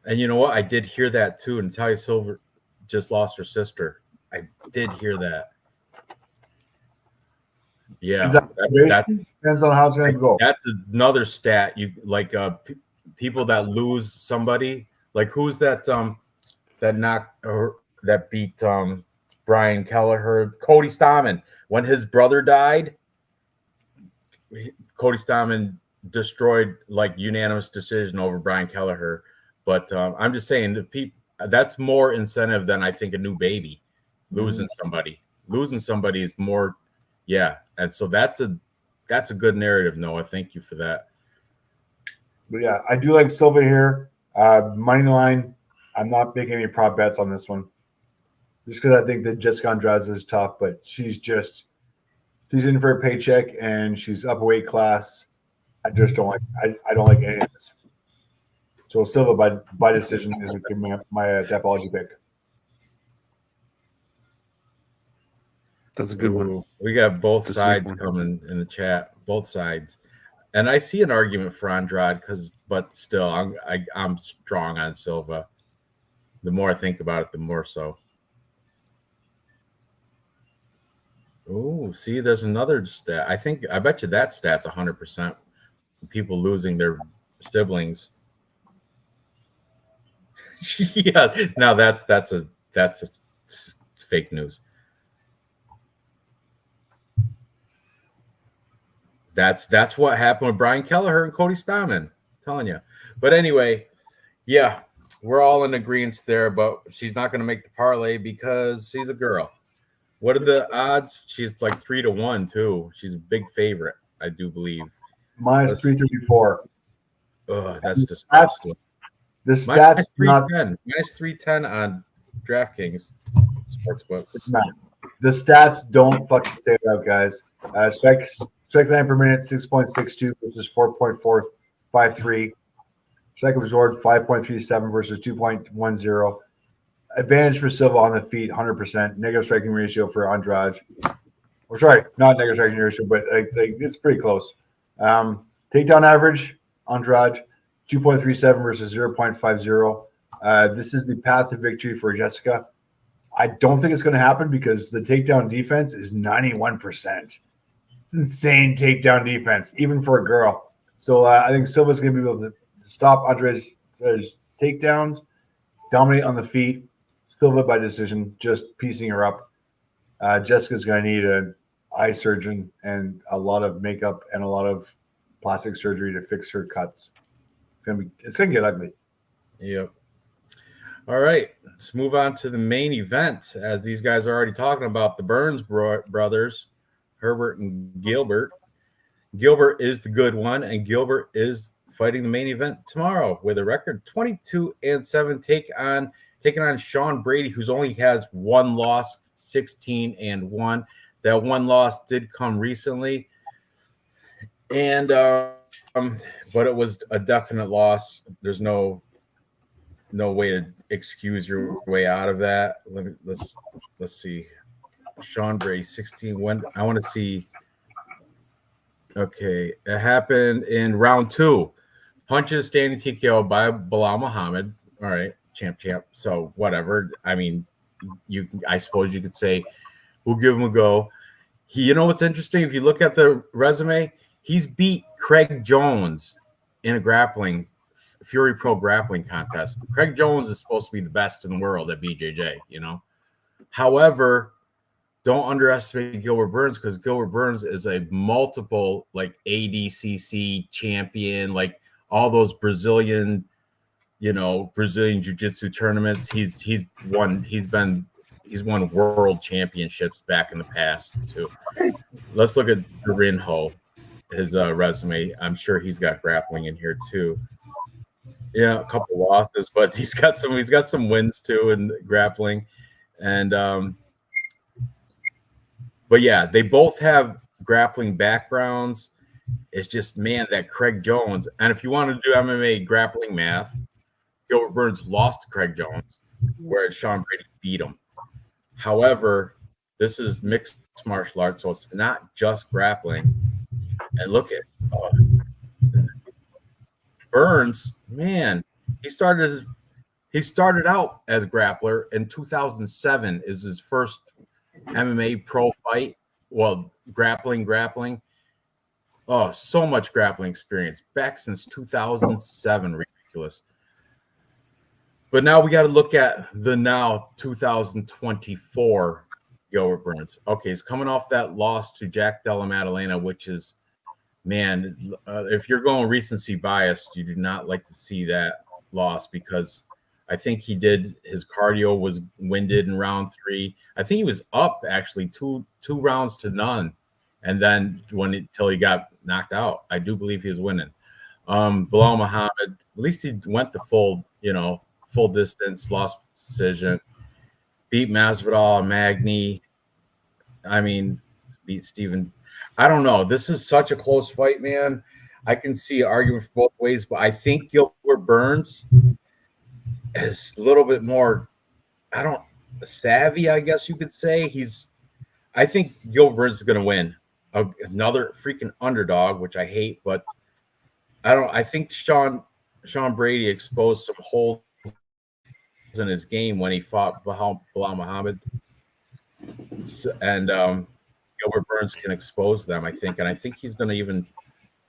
Speaker 1: And you know what? I did hear that too. Natalia Silva just lost her sister. I did hear that. Yeah,
Speaker 3: that depends on how it's going to go.
Speaker 1: That's another stat. You like people that lose somebody. Like who's that? That knocked or that beat Brian Kelleher, Cody Stamann. When his brother died, Cody Stamann destroyed like unanimous decision over Brian Kelleher. But I'm just saying, that's more incentive than I think a new baby losing somebody. Losing somebody is more, yeah. And so that's a good narrative, Noah. Thank you for that.
Speaker 3: But yeah, I do like Silva here. Money line. I'm not making any prop bets on this one, just because I think that Jessica Andrade is tough, but she's in for a paycheck and she's up a weight class. I just don't like. I don't like any of this. So Silva by decision is my Tapology pick.
Speaker 2: That's a good one.
Speaker 1: We got both sides coming in the chat, both sides, and I see an argument for Andrade but still, I'm strong on Silva. The more I think about it, the more so. Oh, see, there's another stat. I bet you that stat's 100%. People losing their siblings. Yeah, now that's a fake news. That's what happened with Brian Kelleher and Cody Stamann. I'm telling you. But anyway, yeah, we're all in agreement there. But she's not going to make the parlay because she's a girl. What are the odds? She's like 3-1 too. She's a big favorite, I do believe.
Speaker 3: Minus 334.
Speaker 1: Oh, that's disgusting.
Speaker 3: The stats
Speaker 1: minus 310 on DraftKings Sportsbook.
Speaker 3: The stats don't fucking say it out, guys. Strike line per minute 6.62 versus 4.453. Strike absorbed 5.37 versus 2.10. Advantage for Silva on the feet 100%. Negative striking ratio for Andrade. Or sorry, not negative striking ratio, but it's pretty close. Takedown average Andrade 2.37 versus 0.50. This is the path to victory for Jessica. I don't think it's going to happen because the takedown defense is 91%. It's insane takedown defense, even for a girl. So I think Silva's going to be able to stop Andrade's takedowns, dominate on the feet. Silva by decision, just piecing her up. Jessica's going to need an eye surgeon and a lot of makeup and a lot of plastic surgery to fix her cuts. It's going to get ugly.
Speaker 1: Yep. All right, let's move on to the main event. As these guys are already talking about the Burns brothers, Herbert and Gilbert. Gilbert is the good one, and Gilbert is fighting the main event tomorrow with a record 22-7, taking on Sean Brady, who's only has one loss, 16-1. That one loss did come recently, and but it was a definite loss. There's no way to excuse your way out of that. Let's see. Sean Brady, 16. When I want to see. Okay, it happened in round 2. Punches, standing TKO by Bilal Muhammad. All right, champ. So whatever. I mean, I suppose you could say we'll give him a go. You know what's interesting? If you look at the resume, he's beat Craig Jones in a grappling Fury Pro grappling contest. Craig Jones is supposed to be the best in the world at BJJ. However, don't underestimate Gilbert Burns because Gilbert Burns is a multiple like ADCC champion, like all those Brazilian jiu-jitsu tournaments. He's won world championships back in the past too. Let's look at Rinho, his resume. I'm sure he's got grappling in here too. Yeah, a couple losses, but he's got some wins too in grappling. And but yeah, they both have grappling backgrounds. It's just, man, that Craig Jones. And if you want to do MMA grappling math, Gilbert Burns lost to Craig Jones, whereas Sean Brady beat him. However, this is mixed martial arts, so it's not just grappling. And look at Burns, man, he started out as a grappler in 2007 is his first MMA pro fight. Well, grappling. Oh, so much grappling experience back since 2007. Ridiculous. But now we got to look at the now 2024 Gilbert Burns. Okay, he's coming off that loss to Jack Della Maddalena, which is, man, if you're going recency biased, you do not like to see that loss because I think his cardio was winded in round 3. I think he was up actually two rounds to none. And then until he got knocked out, I do believe he was winning. Bilal Muhammad, at least he went the full distance, lost decision, beat Masvidal, Magny. I mean, beat Steven. I don't know. This is such a close fight, man. I can see argument for both ways, but I think Gilbert Burns is a little bit more, savvy, I guess you could say. I think Gilbert Burns is going to win. Another freaking underdog, which I hate, but I think Sean Brady exposed some holes in his game when he fought Bilal Muhammad, and Gilbert Burns can expose them, I think, and I think he's going to even.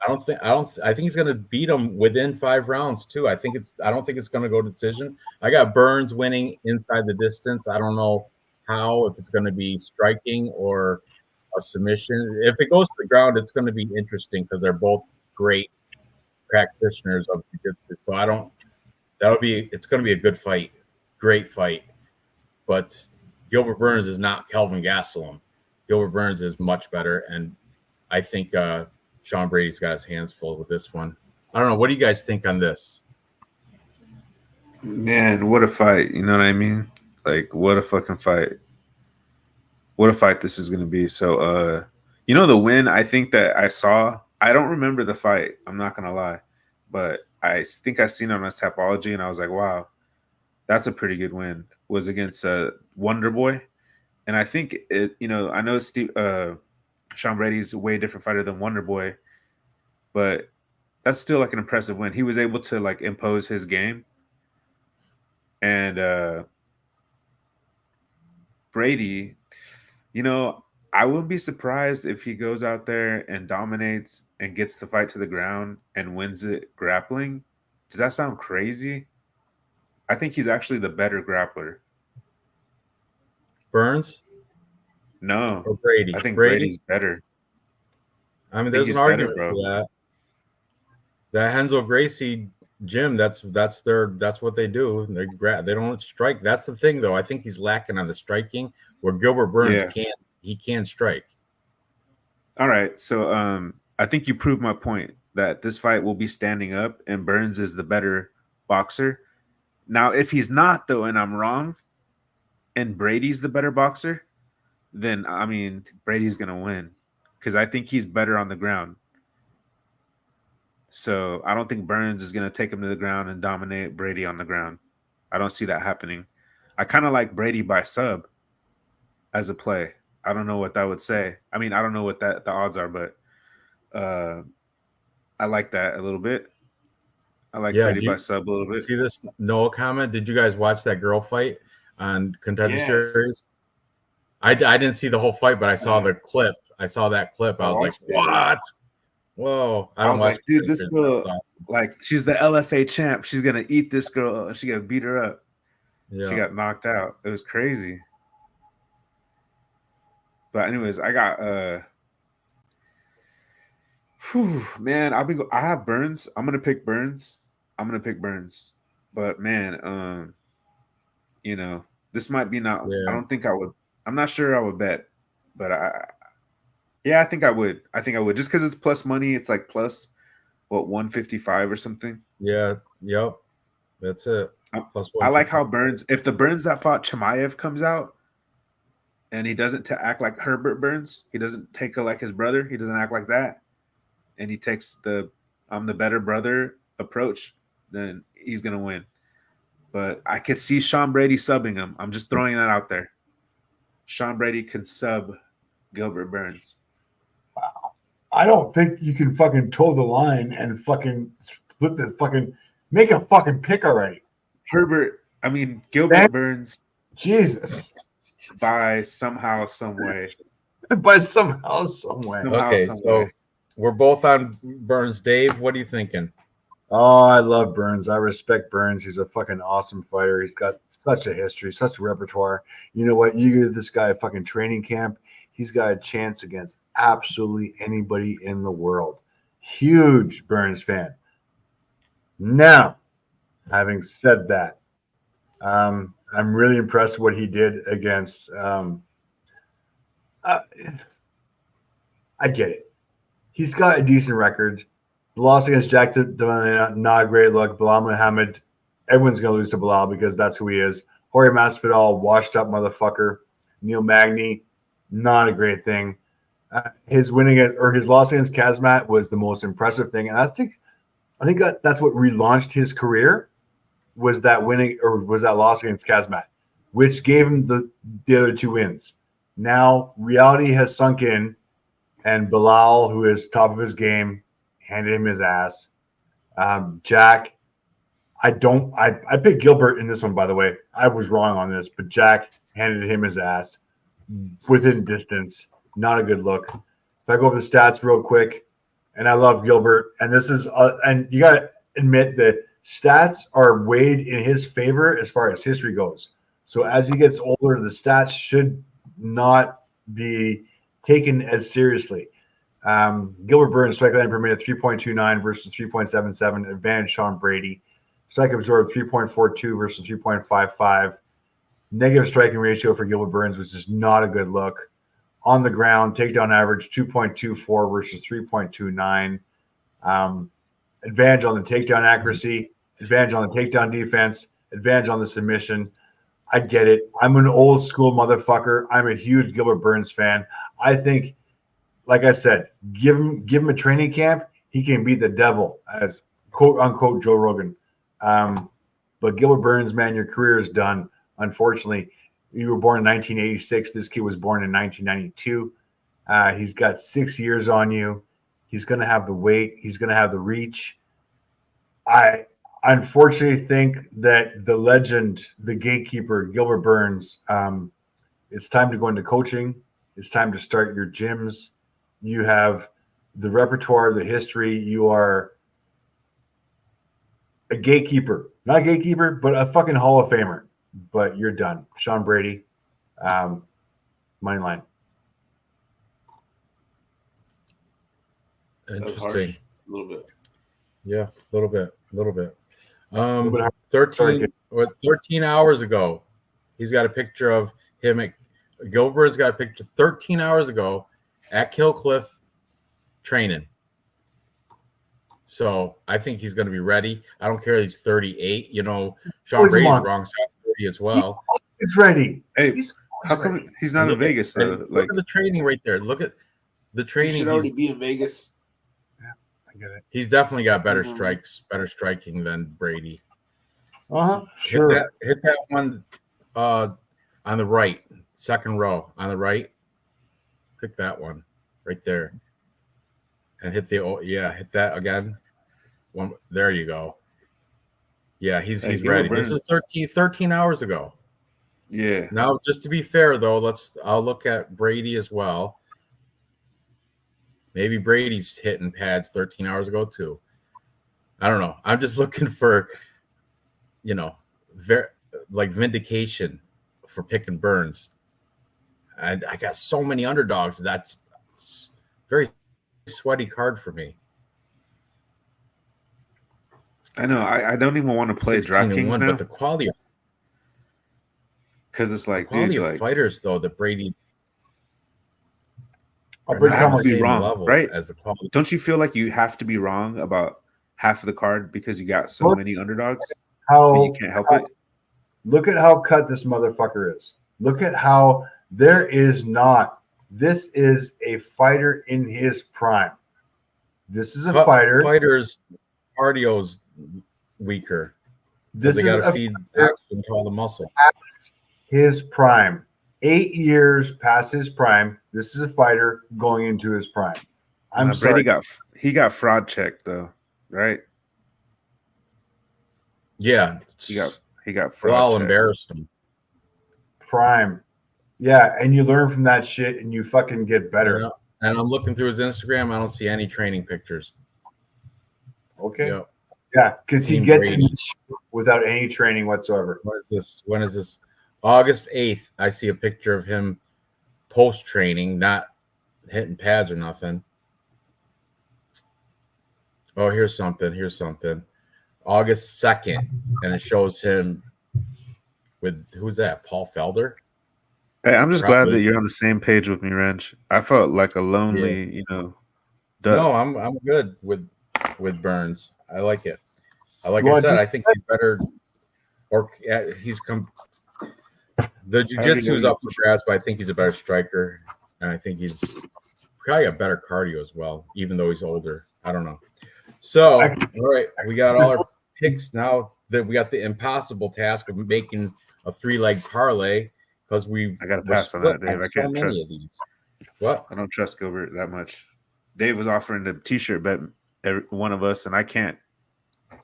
Speaker 1: I think he's going to beat him within 5 rounds too. I don't think it's going to go to decision. I got Burns winning inside the distance. I don't know how, if it's going to be striking or a submission. If it goes to the ground, it's going to be interesting because they're both great practitioners of jiu-jitsu. So it's going to be a good fight, great fight. But Gilbert Burns is not Kelvin Gastelum. Gilbert Burns is much better, and I think Sean Brady's got his hands full with this one. I don't know. What do you guys think on this?
Speaker 2: Man, what a fight. You know what I mean? Like, what a fucking fight. What a fight this is going to be. So, the win, I think that I saw, I don't remember the fight. I'm not going to lie. But I think I seen it on his Tapology, and I was like, wow, that's a pretty good win. Was against Wonder Boy. And I think it, I know Sean Brady's a way different fighter than Wonder Boy, but that's still like an impressive win. He was able to like impose his game. And Brady, I wouldn't be surprised if he goes out there and dominates and gets the fight to the ground and wins it grappling. Does that sound crazy? I think he's actually the better grappler.
Speaker 1: Burns?
Speaker 2: No.
Speaker 1: Or Brady?
Speaker 2: I think Brady's better.
Speaker 1: I mean, there's an argument for that. That Renzo Gracie gym, that's what they do. They don't strike. That's the thing, though. I think he's lacking on the striking, where Gilbert Burns can strike.
Speaker 2: All right, so I think you proved my point that this fight will be standing up, and Burns is the better boxer. Now, if he's not, though, and I'm wrong, and Brady's the better boxer, then I mean Brady's gonna win because I think he's better on the ground. So I don't think Burns is gonna take him to the ground and dominate Brady on the ground. I don't see that happening. I kind of like Brady by sub as a play. I don't know what that would say. I mean, I don't know what the odds are, but I like that a little bit. I like Brady by sub a little bit.
Speaker 1: See this Noah comment? Did you guys watch that girl fight on Contender Series? I didn't see the whole fight, but I saw the clip. I saw that clip. I was like, what? Whoa.
Speaker 2: I was like, dude, this girl, like, she's the LFA champ. She's going to eat this girl, and she's going to beat her up. Yeah. She got knocked out. It was crazy. But anyways, I got man, I have Burns. I'm gonna pick Burns. But man, this might be not. I don't think I would. I'm not sure I would bet, but I think I would. Just because it's plus money. It's like plus 155 or something.
Speaker 1: Yeah. Yep. That's it.
Speaker 2: I like how Burns. If the Burns that fought Chimaev comes out, and he doesn't act like Herbert Burns, he doesn't take like his brother. He doesn't act like that, and he takes the "I'm the better brother" approach, then he's gonna win. But I could see Sean Brady subbing him. I'm just throwing that out there. Sean Brady can sub Gilbert Burns.
Speaker 3: Wow. I don't think you can fucking toe the line and fucking split the fucking make a fucking pick already.
Speaker 2: Gilbert Burns.
Speaker 3: Jesus.
Speaker 2: By somehow, some way.
Speaker 3: By somehow, some way.
Speaker 1: Okay, so We're both on Burns. Dave, what are you thinking?
Speaker 3: Oh, I love Burns. I respect Burns. He's a fucking awesome fighter. He's got such a history, such a repertoire. You know what? You give this guy a fucking training camp, he's got a chance against absolutely anybody in the world. Huge Burns fan. Now, having said that, I'm really impressed with what he did against. I get it. He's got a decent record. The loss against Jack Devine, not a great look. Bilal Muhammad, everyone's going to lose to Bilal because that's who he is. Jorge Masvidal, washed up motherfucker. Neil Magny, not a great thing. His loss against Kazmat was the most impressive thing, and I think that's what relaunched his career. Was that loss against Kazmat, which gave him the other two wins. Now reality has sunk in, and Bilal, who is top of his game, handed him his ass. Jack, I picked Gilbert in this one, by the way. I was wrong on this, but Jack handed him his ass within distance. Not a good look. If I go over the stats real quick, and I love Gilbert, and this is and you got to admit that stats are weighed in his favor as far as history goes. So as he gets older, the stats should not be taken as seriously. Gilbert Burns, strike line per minute 3.29 versus 3.77. Advantage Sean Brady. Strike absorbed 3.42 versus 3.55. Negative striking ratio for Gilbert Burns, which is not a good look. On the ground, takedown average 2.24 versus 3.29. Advantage on the takedown accuracy, advantage on the takedown defense, advantage on the submission. I get it. I'm an old school motherfucker. I'm a huge Gilbert Burns fan. I think, like I said, give him a training camp. He can beat the devil, as quote unquote Joe Rogan. But Gilbert Burns, man, your career is done. Unfortunately, you were born in 1986. This kid was born in 1992. He's got 6 years on you. He's going to have the weight. He's going to have the reach. I unfortunately think that the legend, the gatekeeper, Gilbert Burns, it's time to go into coaching. It's time to start your gyms. You have the repertoire, the history. You are a gatekeeper. Not a gatekeeper, but a fucking Hall of Famer. But you're done. Sean Brady, money line.
Speaker 1: Interesting.
Speaker 2: A little bit.
Speaker 1: Yeah, a little bit. 13 hours ago, he's got a picture of him. Gilbert's got a picture 13 hours ago at Kill Cliff training. So I think he's going to be ready. I don't care. He's 38. You know, Sean Brady's wrong side 30 as well.
Speaker 3: He's ready.
Speaker 2: Hey, how come he's not in Vegas?
Speaker 1: Look at the training right there. Look at the training.
Speaker 2: He should already be in Vegas.
Speaker 3: I get it.
Speaker 1: He's definitely got better strikes, better striking than Brady.
Speaker 3: Sure.
Speaker 1: Hit that one on the right, second row on the right. Pick that one right there, and hit that again. One, there you go. Yeah, he's ready. This is 13 hours ago.
Speaker 2: Yeah.
Speaker 1: Now, just to be fair though, I'll look at Brady as well. Maybe Brady's hitting pads 13 hours ago too. I don't know. I'm just looking for, vindication for picking Burns. And I got so many underdogs. That's very sweaty card for me.
Speaker 2: I know. I don't even want to play DraftKings now.
Speaker 1: But the quality of
Speaker 2: because it's like
Speaker 1: quality of fighters though that Brady.
Speaker 2: Have to be wrong, right?
Speaker 1: As the quality.
Speaker 2: Don't you feel like you have to be wrong about half of the card because you got so many underdogs? You can't help it.
Speaker 3: Look at how cut this motherfucker is. Look at how there is not. This is a fighter in his prime. This is a fighter.
Speaker 1: Fighters' cardio's weaker.
Speaker 3: This
Speaker 1: they
Speaker 3: is
Speaker 1: got to feed action to all the muscle.
Speaker 3: His prime. 8 years past his prime. This is a fighter going into his prime. I'm sorry.
Speaker 2: He got fraud checked though, right?
Speaker 1: Yeah,
Speaker 2: he got fraud.
Speaker 1: I'll embarrass him.
Speaker 3: Prime. Yeah, and you learn from that shit and you fucking get better.
Speaker 1: And I'm looking through his Instagram. I don't see any training pictures.
Speaker 3: Okay.
Speaker 1: Yep.
Speaker 3: Yeah, because he
Speaker 1: Team
Speaker 3: gets
Speaker 1: Brady.
Speaker 3: in without any training whatsoever.
Speaker 1: What is this? When is this? August 8th. I see a picture of him post training, not hitting pads or nothing. Oh, here's something. August 2nd, and it shows him with who's that? Paul Felder.
Speaker 4: Hey, I'm just
Speaker 1: Probably.
Speaker 4: glad that you're on the same page with me, Ranch. I felt like a lonely, duck.
Speaker 1: No, I'm good with Burns. I like it. Like
Speaker 3: You
Speaker 1: I
Speaker 3: want
Speaker 1: said,
Speaker 3: to-
Speaker 1: I think he's better. Or he's come. The jiu-jitsu is up for grabs, but I think he's a better striker, and I think he's probably got better cardio as well, even though he's older. I don't know. So, all right, we got all our picks now. That we got the impossible task of making a 3-leg parlay because
Speaker 4: I gotta pass on that, Dave. I can't trust.
Speaker 1: What?
Speaker 4: I don't trust Gilbert that much. Dave was offering the T-shirt bet one of us, and I can't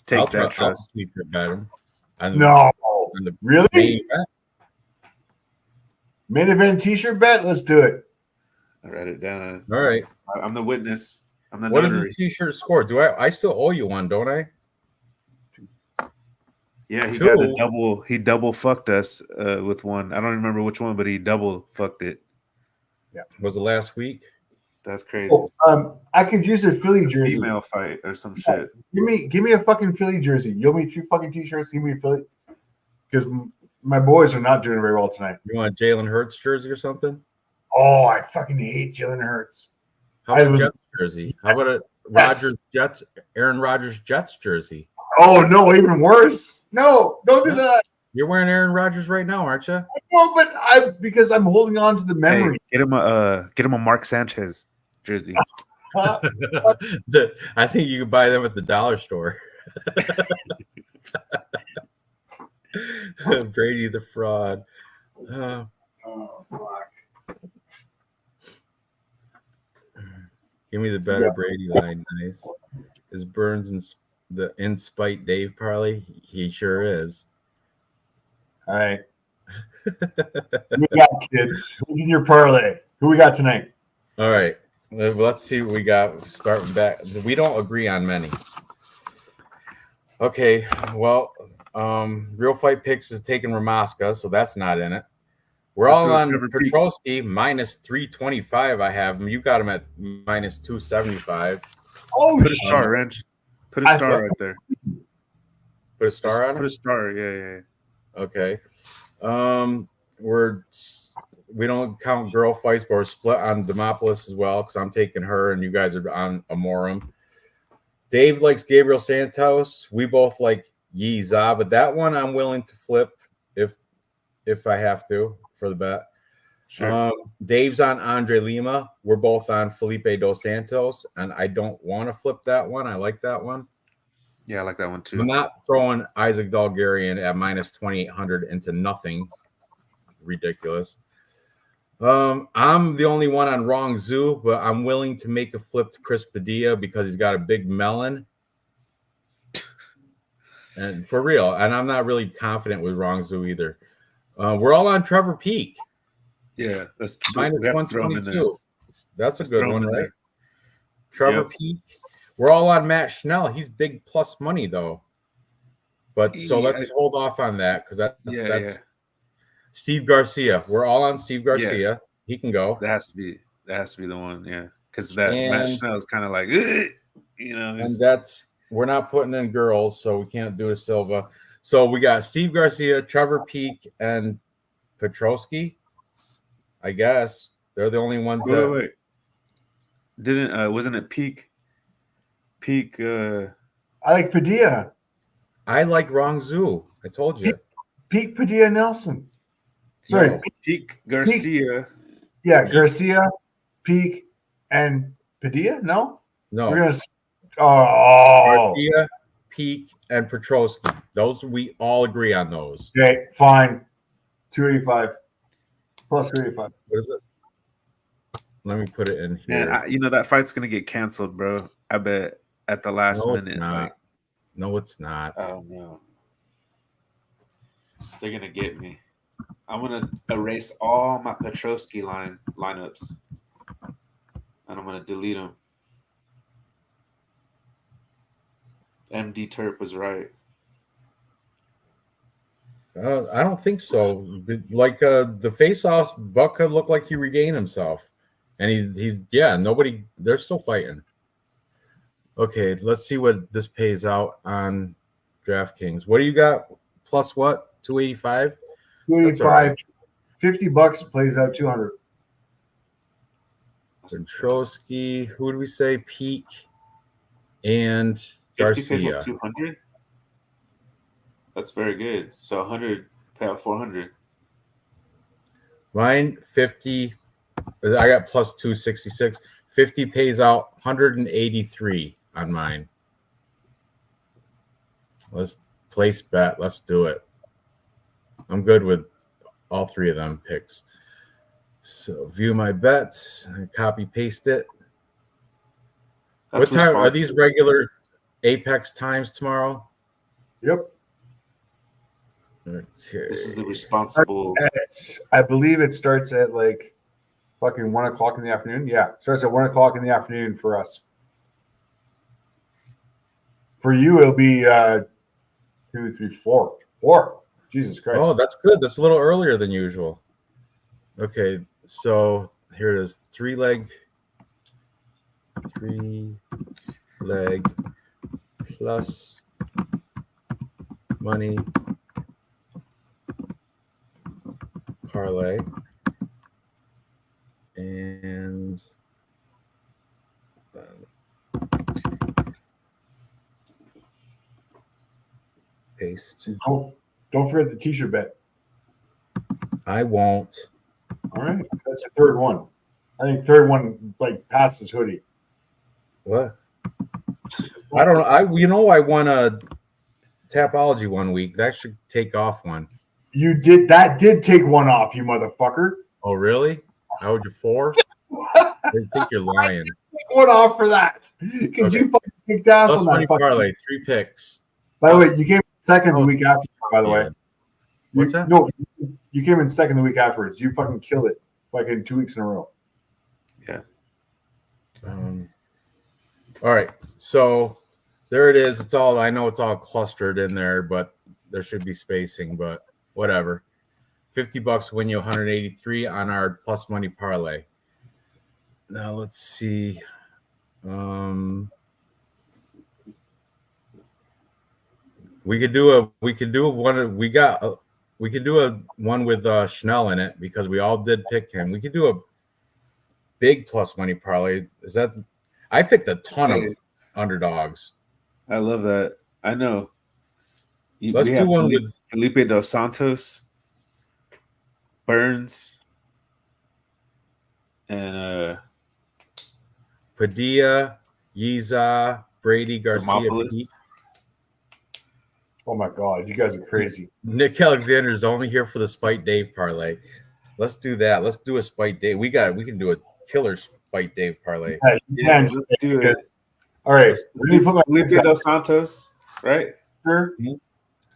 Speaker 4: take that trust.
Speaker 1: I'll T-shirt bet him.
Speaker 3: No, really?
Speaker 1: Main
Speaker 3: Main event T-shirt bet. Let's do it.
Speaker 4: I write it down.
Speaker 1: All right.
Speaker 4: I'm the witness. I'm the
Speaker 1: What
Speaker 4: notary.
Speaker 1: is the T-shirt score? Do I still owe you one, don't I?
Speaker 4: Yeah, he got a double. He double fucked us with one. I don't remember which one, but he double fucked it.
Speaker 3: Yeah,
Speaker 1: was it last week?
Speaker 4: That's crazy.
Speaker 3: Oh, I could use a Philly jersey.
Speaker 4: Female fight or some shit.
Speaker 3: Give me a fucking Philly jersey. You owe me 3 fucking T-shirts. Give me a Philly, because my boys are not doing very well tonight.
Speaker 1: You want a Jalen Hurts jersey or something?
Speaker 3: Oh, I fucking hate Jalen Hurts.
Speaker 1: How about a Jets jersey? How about a Aaron Rodgers Jets jersey?
Speaker 3: Oh no, even worse. No, don't do that.
Speaker 1: You're wearing Aaron Rodgers right now, aren't you?
Speaker 3: No, but because I'm holding on to the memory.
Speaker 4: Hey, get him a Mark Sanchez jersey.
Speaker 1: I think you can buy them at the dollar store. Brady the fraud.
Speaker 3: Oh, fuck.
Speaker 1: Give me the better Brady line. Nice. Is Burns in spite Dave Parley? He sure is.
Speaker 3: All right. We got kids. Who's in your parlay? Who we got tonight?
Speaker 1: All right. Let's see what we got. Starting back. We don't agree on many. Okay. Well, Real Fight Picks is taking Ramaska, so that's not in it. We're all on Petrosky minus 325. I have him. You got him at minus 275.
Speaker 3: Oh,
Speaker 4: put a star, Ranch. Put a star right there.
Speaker 1: Put a star on it?
Speaker 4: Put a star. Yeah.
Speaker 1: Okay. We don't count girl fights, but we're split on Demopolis as well because I'm taking her and you guys are on Amorum. Dave likes Gabriel Santos. We both like Yiza, but that one I'm willing to flip if I have to for the bet.
Speaker 4: Sure.
Speaker 1: Dave's on Andre Lima. We're both on Felipe Dos Santos, and I don't want to flip that one. I like that one.
Speaker 4: Yeah, I like that one too.
Speaker 1: I'm not throwing Isaac Dalgarian at minus 2,800 into nothing. Ridiculous. I'm the only one on Wrong Zoo, but I'm willing to make a flip to Chris Padilla because he's got a big melon. And for real, and I'm not really confident with Wrong Zoo either. We're all on Trevor Peak.
Speaker 4: Yeah, that's
Speaker 1: minus 122. That's a good one, right?
Speaker 4: There.
Speaker 1: Trevor Peak. We're all on Matt Schnell. He's big plus money though. But so let's hold off on that because that's Steve Garcia. We're all on Steve Garcia. Yeah. He can go.
Speaker 4: That has to be the one, yeah. Because Matt Schnell is kind of like,
Speaker 1: and we're not putting in girls, so we can't do a Silva. So we got Steve Garcia, Trevor Peak, and Petrosky. I guess they're the only ones
Speaker 4: Wait. Wasn't it Peak?
Speaker 3: I like Padilla.
Speaker 1: I like Wrong Zoo. I told you.
Speaker 3: Peak Padilla Nelson. Sorry,
Speaker 4: no, Peak Garcia.
Speaker 3: Garcia, Peak, and Padilla. No.
Speaker 1: We're
Speaker 3: gonna. Garcia,
Speaker 1: Peak, and Petrosky. Those we all agree on those.
Speaker 3: Okay, fine. 285 plus 285.
Speaker 1: What is it? Let me put it in here.
Speaker 4: Man, that fight's gonna get canceled, bro. I bet at the last minute.
Speaker 1: It's not. No, it's not.
Speaker 4: Oh no. They're gonna get me. I'm gonna erase all my Petrosky lineups. and I'm gonna delete him. MD Terp was right.
Speaker 1: I don't think so. Like the face-offs, Buck could look like he regained himself, and he's nobody. They're still fighting. Okay, let's see what this pays out on DraftKings. What do you got? Plus what? 285.
Speaker 3: 285. $50 plays out 200.
Speaker 1: Petrosky. Who do we say? Peak and
Speaker 4: 50 pays
Speaker 1: Garcia.
Speaker 4: out 200. That's very good. So 100 pay out 400.
Speaker 1: Mine 50. I got plus 266. 50 pays out 183 on mine. Let's place bet. Let's do it. I'm good with all three of them picks. So view my bets. Copy paste it.
Speaker 4: That's
Speaker 1: what time are these regular Apex times tomorrow?
Speaker 3: Yep.
Speaker 1: Okay.
Speaker 4: This is the responsible.
Speaker 3: I believe it starts at like fucking 1 o'clock in the afternoon. Yeah, it starts at 1 o'clock in the afternoon for us. For you, it'll be 2, 3, 4. 4. Jesus Christ.
Speaker 1: Oh, that's good. That's a little earlier than usual. Okay, so here it is. 3-leg plus money parlay and paste.
Speaker 3: Don't forget the t-shirt bet.
Speaker 1: I won't.
Speaker 3: All right, that's the third one. I think third one like passes hoodie.
Speaker 1: What? I don't know. I won a Tapology one week. That should take off one.
Speaker 3: You did that? Did take one off, you motherfucker?
Speaker 1: Oh, really? How would you 4? I think you're lying.
Speaker 3: Take one off for that because you fucking kicked ass
Speaker 1: Plus
Speaker 3: on
Speaker 1: money
Speaker 3: that.
Speaker 1: parlay, 3 picks.
Speaker 3: By the way, you came second the week after. By the way,
Speaker 1: what's that?
Speaker 3: No, you came in second the week afterwards. You fucking killed it, like in 2 weeks in a row.
Speaker 4: Yeah.
Speaker 1: All right, so there it is. I know it's all clustered in there, but there should be spacing, but whatever. $50 win you 183 on our plus money parlay. Now let's see. We could do a one with Schnell in it because we all did pick him. We could do a big plus money parlay. I picked a ton of underdogs.
Speaker 4: I love that. I know.
Speaker 1: Let's do one with
Speaker 4: Felipe Dos Santos, Burns, and
Speaker 1: Padilla, Yiza, Brady, Garcia.
Speaker 3: Oh my god, you guys are crazy.
Speaker 1: Nick Alexander is only here for the Spite Dave parlay. Let's do that. Let's do a Spite Dave. We can do a killer Spite Dave parlay.
Speaker 3: Yeah, let's do it. All right,
Speaker 4: Felipe Dos Santos, right?
Speaker 3: Sure.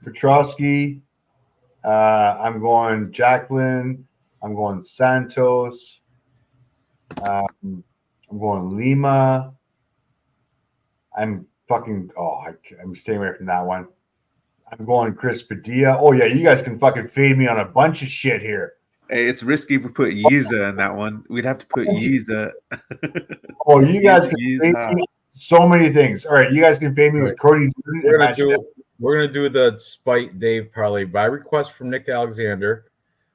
Speaker 3: Petrosky. I'm going Jacqueline. I'm going Santos. I'm going Lima. I'm staying away from that one. I'm going Chris Padilla. Oh yeah, you guys can fucking fade me on a bunch of shit here.
Speaker 4: Hey, it's risky if we put Yiza in that one. We'd have to put Yiza.
Speaker 3: Oh, you guys can fade me so many things. All right, you guys can fade me with Cody.
Speaker 1: We're gonna do the Spite Dave parlay by request from Nick Alexander.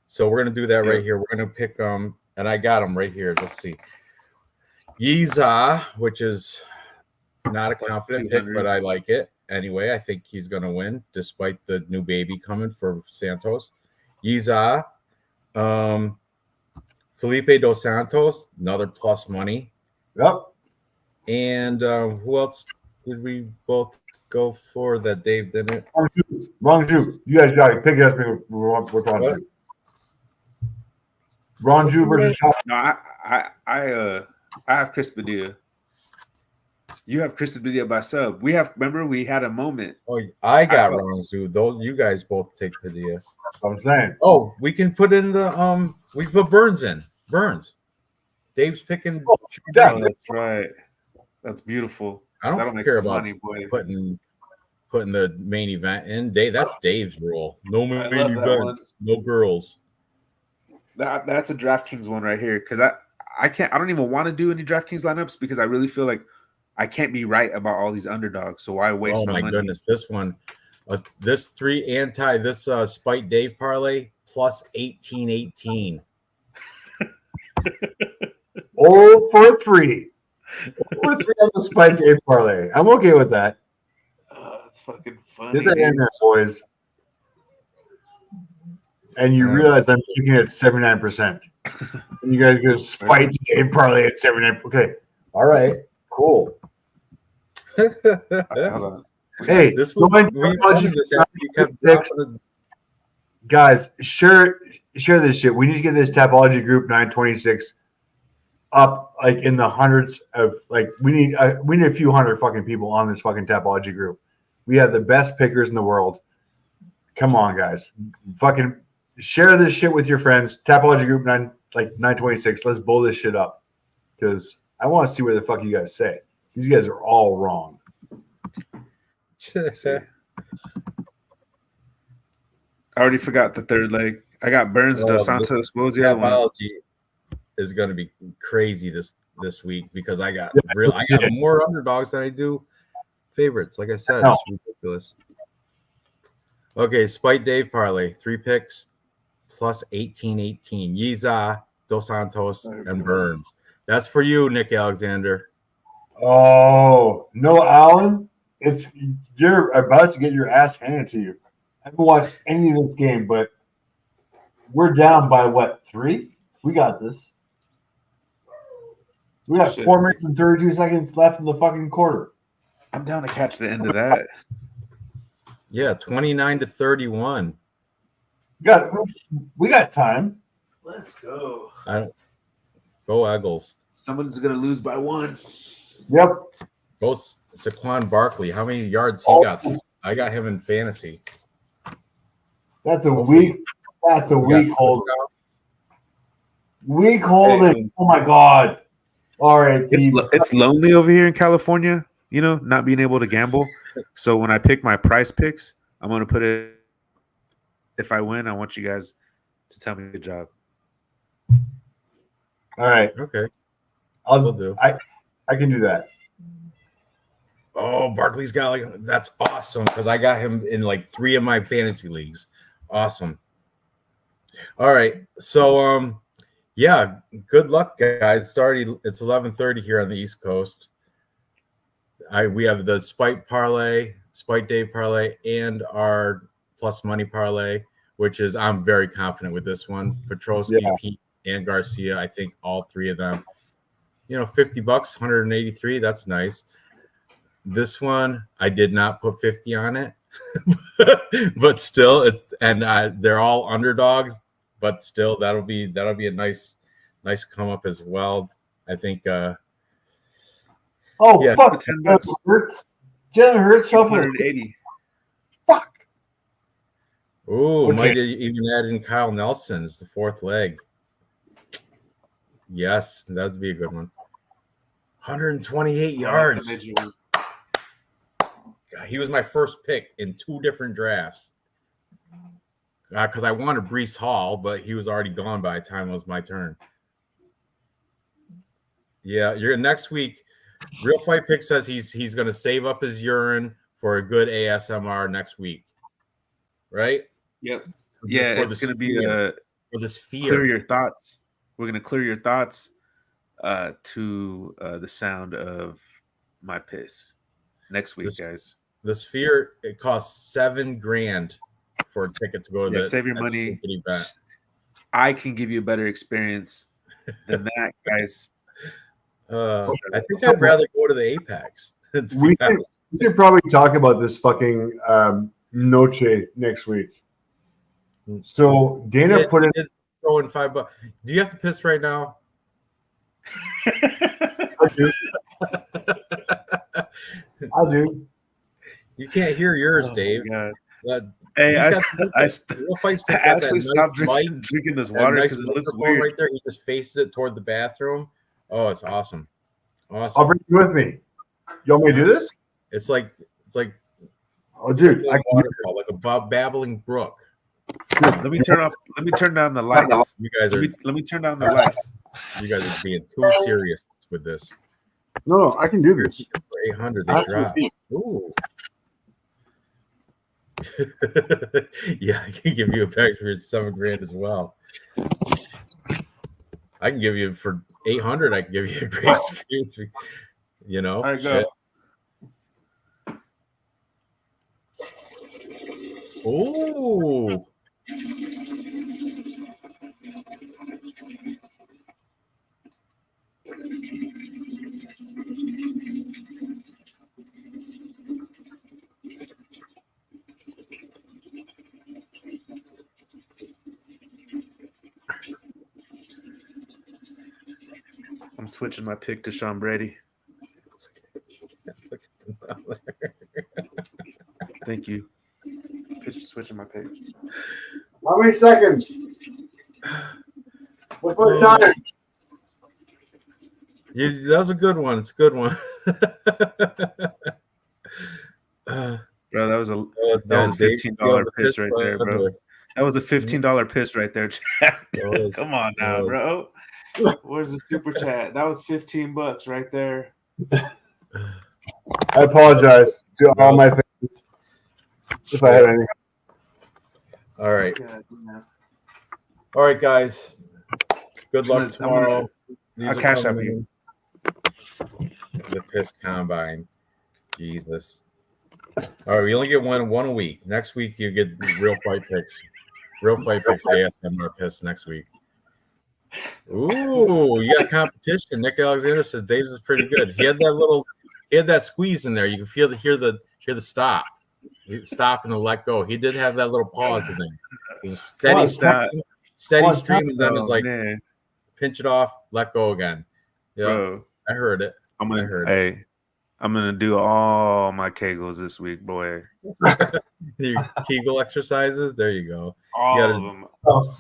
Speaker 1: So we're gonna do that right here. We're gonna pick and I got them right here. Let's see. Yiza, which is not a confident pick, but I like it. Anyway, I think he's going to win despite the new baby coming for Santos. Yiza, Felipe Dos Santos, another plus money.
Speaker 3: Yep.
Speaker 1: And who else did we both go for that Dave didn't?
Speaker 3: Ranju. You guys got to pick us with Ranju. Ranju versus.
Speaker 4: No, I have Chris Padilla. You have Chris Padilla by sub. Remember we had a moment.
Speaker 1: Oh, I got Ranju. Those you guys both take Padilla.
Speaker 3: That's what I'm saying.
Speaker 1: Oh, we can put in the we put Burns in. Burns. Dave's picking.
Speaker 3: Oh,
Speaker 2: Oh, that's right. That's beautiful.
Speaker 1: I don't
Speaker 2: That'll make
Speaker 1: care
Speaker 2: some
Speaker 1: about
Speaker 2: money, boy.
Speaker 1: putting the main event in. Dave, that's Dave's rule. No
Speaker 2: I
Speaker 1: main
Speaker 2: love that
Speaker 1: events, no girls.
Speaker 2: That's a DraftKings one right here because I don't even want to do any DraftKings lineups because I really feel like I can't be right about all these underdogs. So why waste
Speaker 1: Oh my
Speaker 2: money?
Speaker 1: goodness, this one, this Spite Dave parlay plus 18-18.
Speaker 3: Oh, for 3. For 3 on the Spike Dave parlay. I'm okay with that.
Speaker 2: That's fucking funny.
Speaker 3: Get that in there, boys. And you realize I'm picking at 79%. And you guys go Spike Dave parlay at 79. Okay. All right. Cool.
Speaker 2: Hold on.
Speaker 3: Hey,
Speaker 1: This was
Speaker 3: going
Speaker 1: we
Speaker 3: to
Speaker 1: wanted this after you kept dropping
Speaker 3: guys, share this shit. We need to get this Tapology group 926 up like in the hundreds of like we need a few hundred fucking people on this fucking Tapology group. We have the best pickers in the world. Come on, guys. Fucking share this shit with your friends. Tapology group 926. Let's blow this shit up. Because I want to see what the fuck you guys say. These guys are all wrong.
Speaker 2: I already forgot the third leg. I got Burns, Dos Santos. What was the other one?
Speaker 1: Tapology is going to be crazy this week because I got more underdogs than I do favorites. Like I said, it's ridiculous. Okay, Spite Dave parlay, 3 picks plus 18-18. Yiza, Dos Santos, and Burns. That's for you, Nick Alexander.
Speaker 3: Oh no, Alan! You're about to get your ass handed to you. I haven't watched any of this game, but we're down by what, 3? We got this. We got 4 minutes and 32 seconds left in the fucking quarter.
Speaker 2: I'm down to catch the end of that.
Speaker 1: Yeah, 29-31.
Speaker 3: We got time.
Speaker 2: Let's go.
Speaker 1: Go Eagles.
Speaker 2: Someone's gonna lose by 1.
Speaker 3: Yep.
Speaker 1: Go Saquon Barkley. How many yards he got? I got him in fantasy.
Speaker 3: That's a weak hold. Weak holding. Oh my god. All right.
Speaker 2: It's lonely over here in California, not being able to gamble. So when I pick my price picks, I'm gonna put it. If I win, I want you guys to tell me good job.
Speaker 3: All right.
Speaker 1: Okay.
Speaker 3: I'll
Speaker 1: do.
Speaker 3: I can do that.
Speaker 1: Oh, Barkley's got that's awesome because I got him in 3 of my fantasy leagues. Awesome. All right. So yeah, good luck, guys. It's 11:30 here on the East Coast. We have the Spite Dave parlay, and our plus money parlay, which is I'm very confident with this one. Petrosky, Pete, and Garcia. I think all 3 of them. $50, 183. That's nice. This one, I did not put 50 on it, but still, they're all underdogs. But still, that'll be a nice come up as well. I think.
Speaker 3: Fuck! Jalen Hurts,
Speaker 2: 180.
Speaker 3: Fuck.
Speaker 1: Ooh, might even add in Kyle Nelson's the 4th leg. Yes, that'd be a good one. 128 yards. God, he was my first pick in 2 different drafts. Because I wanted Breece Hall, but he was already gone by the time it was my turn. Yeah, you're next week. Real Fight Pick says he's going to save up his urine for a good ASMR next week. Right?
Speaker 2: Yep. Yeah, it's going to be
Speaker 1: for the sphere.
Speaker 2: Clear your thoughts. We're going to clear your thoughts to the sound of my piss next week, guys.
Speaker 1: The sphere, it costs $7,000 for a ticket to go to the
Speaker 2: save your money. I can give you a better experience than that, guys.
Speaker 1: I think I'd rather go to the Apex.
Speaker 3: We should probably talk about this fucking Noche next week. So Dana put in
Speaker 1: throwing $5. Do you have to piss right now?
Speaker 3: I do.
Speaker 1: You can't hear yours, Dave.
Speaker 2: Hey, I actually stopped drinking this water because it looks weird.
Speaker 1: Right there, he just faces it toward the bathroom, Oh, it's awesome.
Speaker 3: I'll
Speaker 1: Awesome.
Speaker 3: bring you with me. You want me to do this?
Speaker 1: It's like
Speaker 3: Oh, dude,
Speaker 1: a waterfall, like a babbling brook.
Speaker 2: Let me turn down the lights.
Speaker 1: You guys are
Speaker 2: Let me turn down the lights.
Speaker 1: you guys are being too serious with this.
Speaker 3: no, I can do this.
Speaker 1: For 800, they
Speaker 3: Ask
Speaker 1: dropped.
Speaker 3: me.
Speaker 1: Ooh. Yeah, I can give you a package for $7,000 as well. I can give you for 800. I can give you a great experience. You know,
Speaker 2: All right, go.
Speaker 1: Ooh.
Speaker 2: I'm switching my pick to Sean Brady. Thank you. Switching my pick.
Speaker 3: How many seconds? What's my time?
Speaker 1: That was a good one. It's a good one.
Speaker 2: Bro, that was a $15 piss right there, bro. That was a $15 piss right there, chat. Come on now, bro. Where's the super chat? That was $15 right there.
Speaker 3: I apologize to all my fans if I had anything.
Speaker 1: All right.
Speaker 2: Yeah,
Speaker 1: All right, guys. Good luck tomorrow.
Speaker 2: I'll cash out you.
Speaker 1: The piss combine. Jesus. All right, we only get one a week. Next week you get real fight picks. Real fight picks ASMR piss next week. Ooh, you got competition. Nick Alexander said Davis is pretty good. He had that squeeze in there. You can hear the stop. Stop and the let go. He did have that little pause in there. Steady stream, and then it's like pinch it off, let go again. Yeah,
Speaker 2: bro,
Speaker 1: I heard it.
Speaker 2: I'm gonna do all my Kegels this week, boy.
Speaker 1: Your Kegel exercises. There you go.
Speaker 2: All
Speaker 1: of
Speaker 2: them.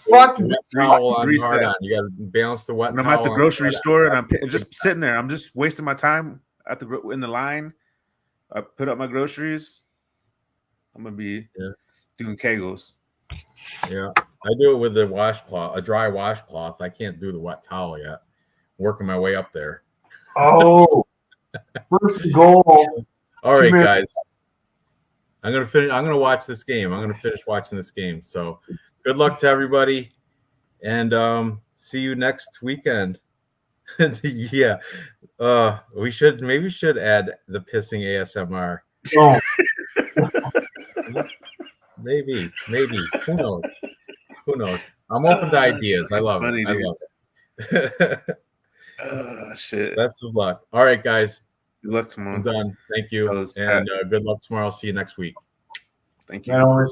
Speaker 3: Fuck
Speaker 1: wet towel on, hard on. You got to balance the wet
Speaker 2: when
Speaker 1: towel.
Speaker 2: I'm at the grocery store and I'm just sitting there. I'm just wasting my time in the line. I put up my groceries. I'm gonna be doing Kegels.
Speaker 1: Yeah, I do it with a dry washcloth. I can't do the wet towel yet. Working my way up there.
Speaker 3: Oh, first goal.
Speaker 1: All right, guys. I'm gonna watch this game. I'm gonna finish watching this game. So, good luck to everybody, and see you next weekend. Yeah, we should add the pissing ASMR.
Speaker 3: Oh.
Speaker 1: Maybe. Who knows? I'm open to ideas. I love it. I love it.
Speaker 2: Shit.
Speaker 1: Best of luck. All right, guys.
Speaker 2: Good luck tomorrow.
Speaker 1: I'm done. Thank you. And good luck tomorrow. See you next week.
Speaker 2: Thank you.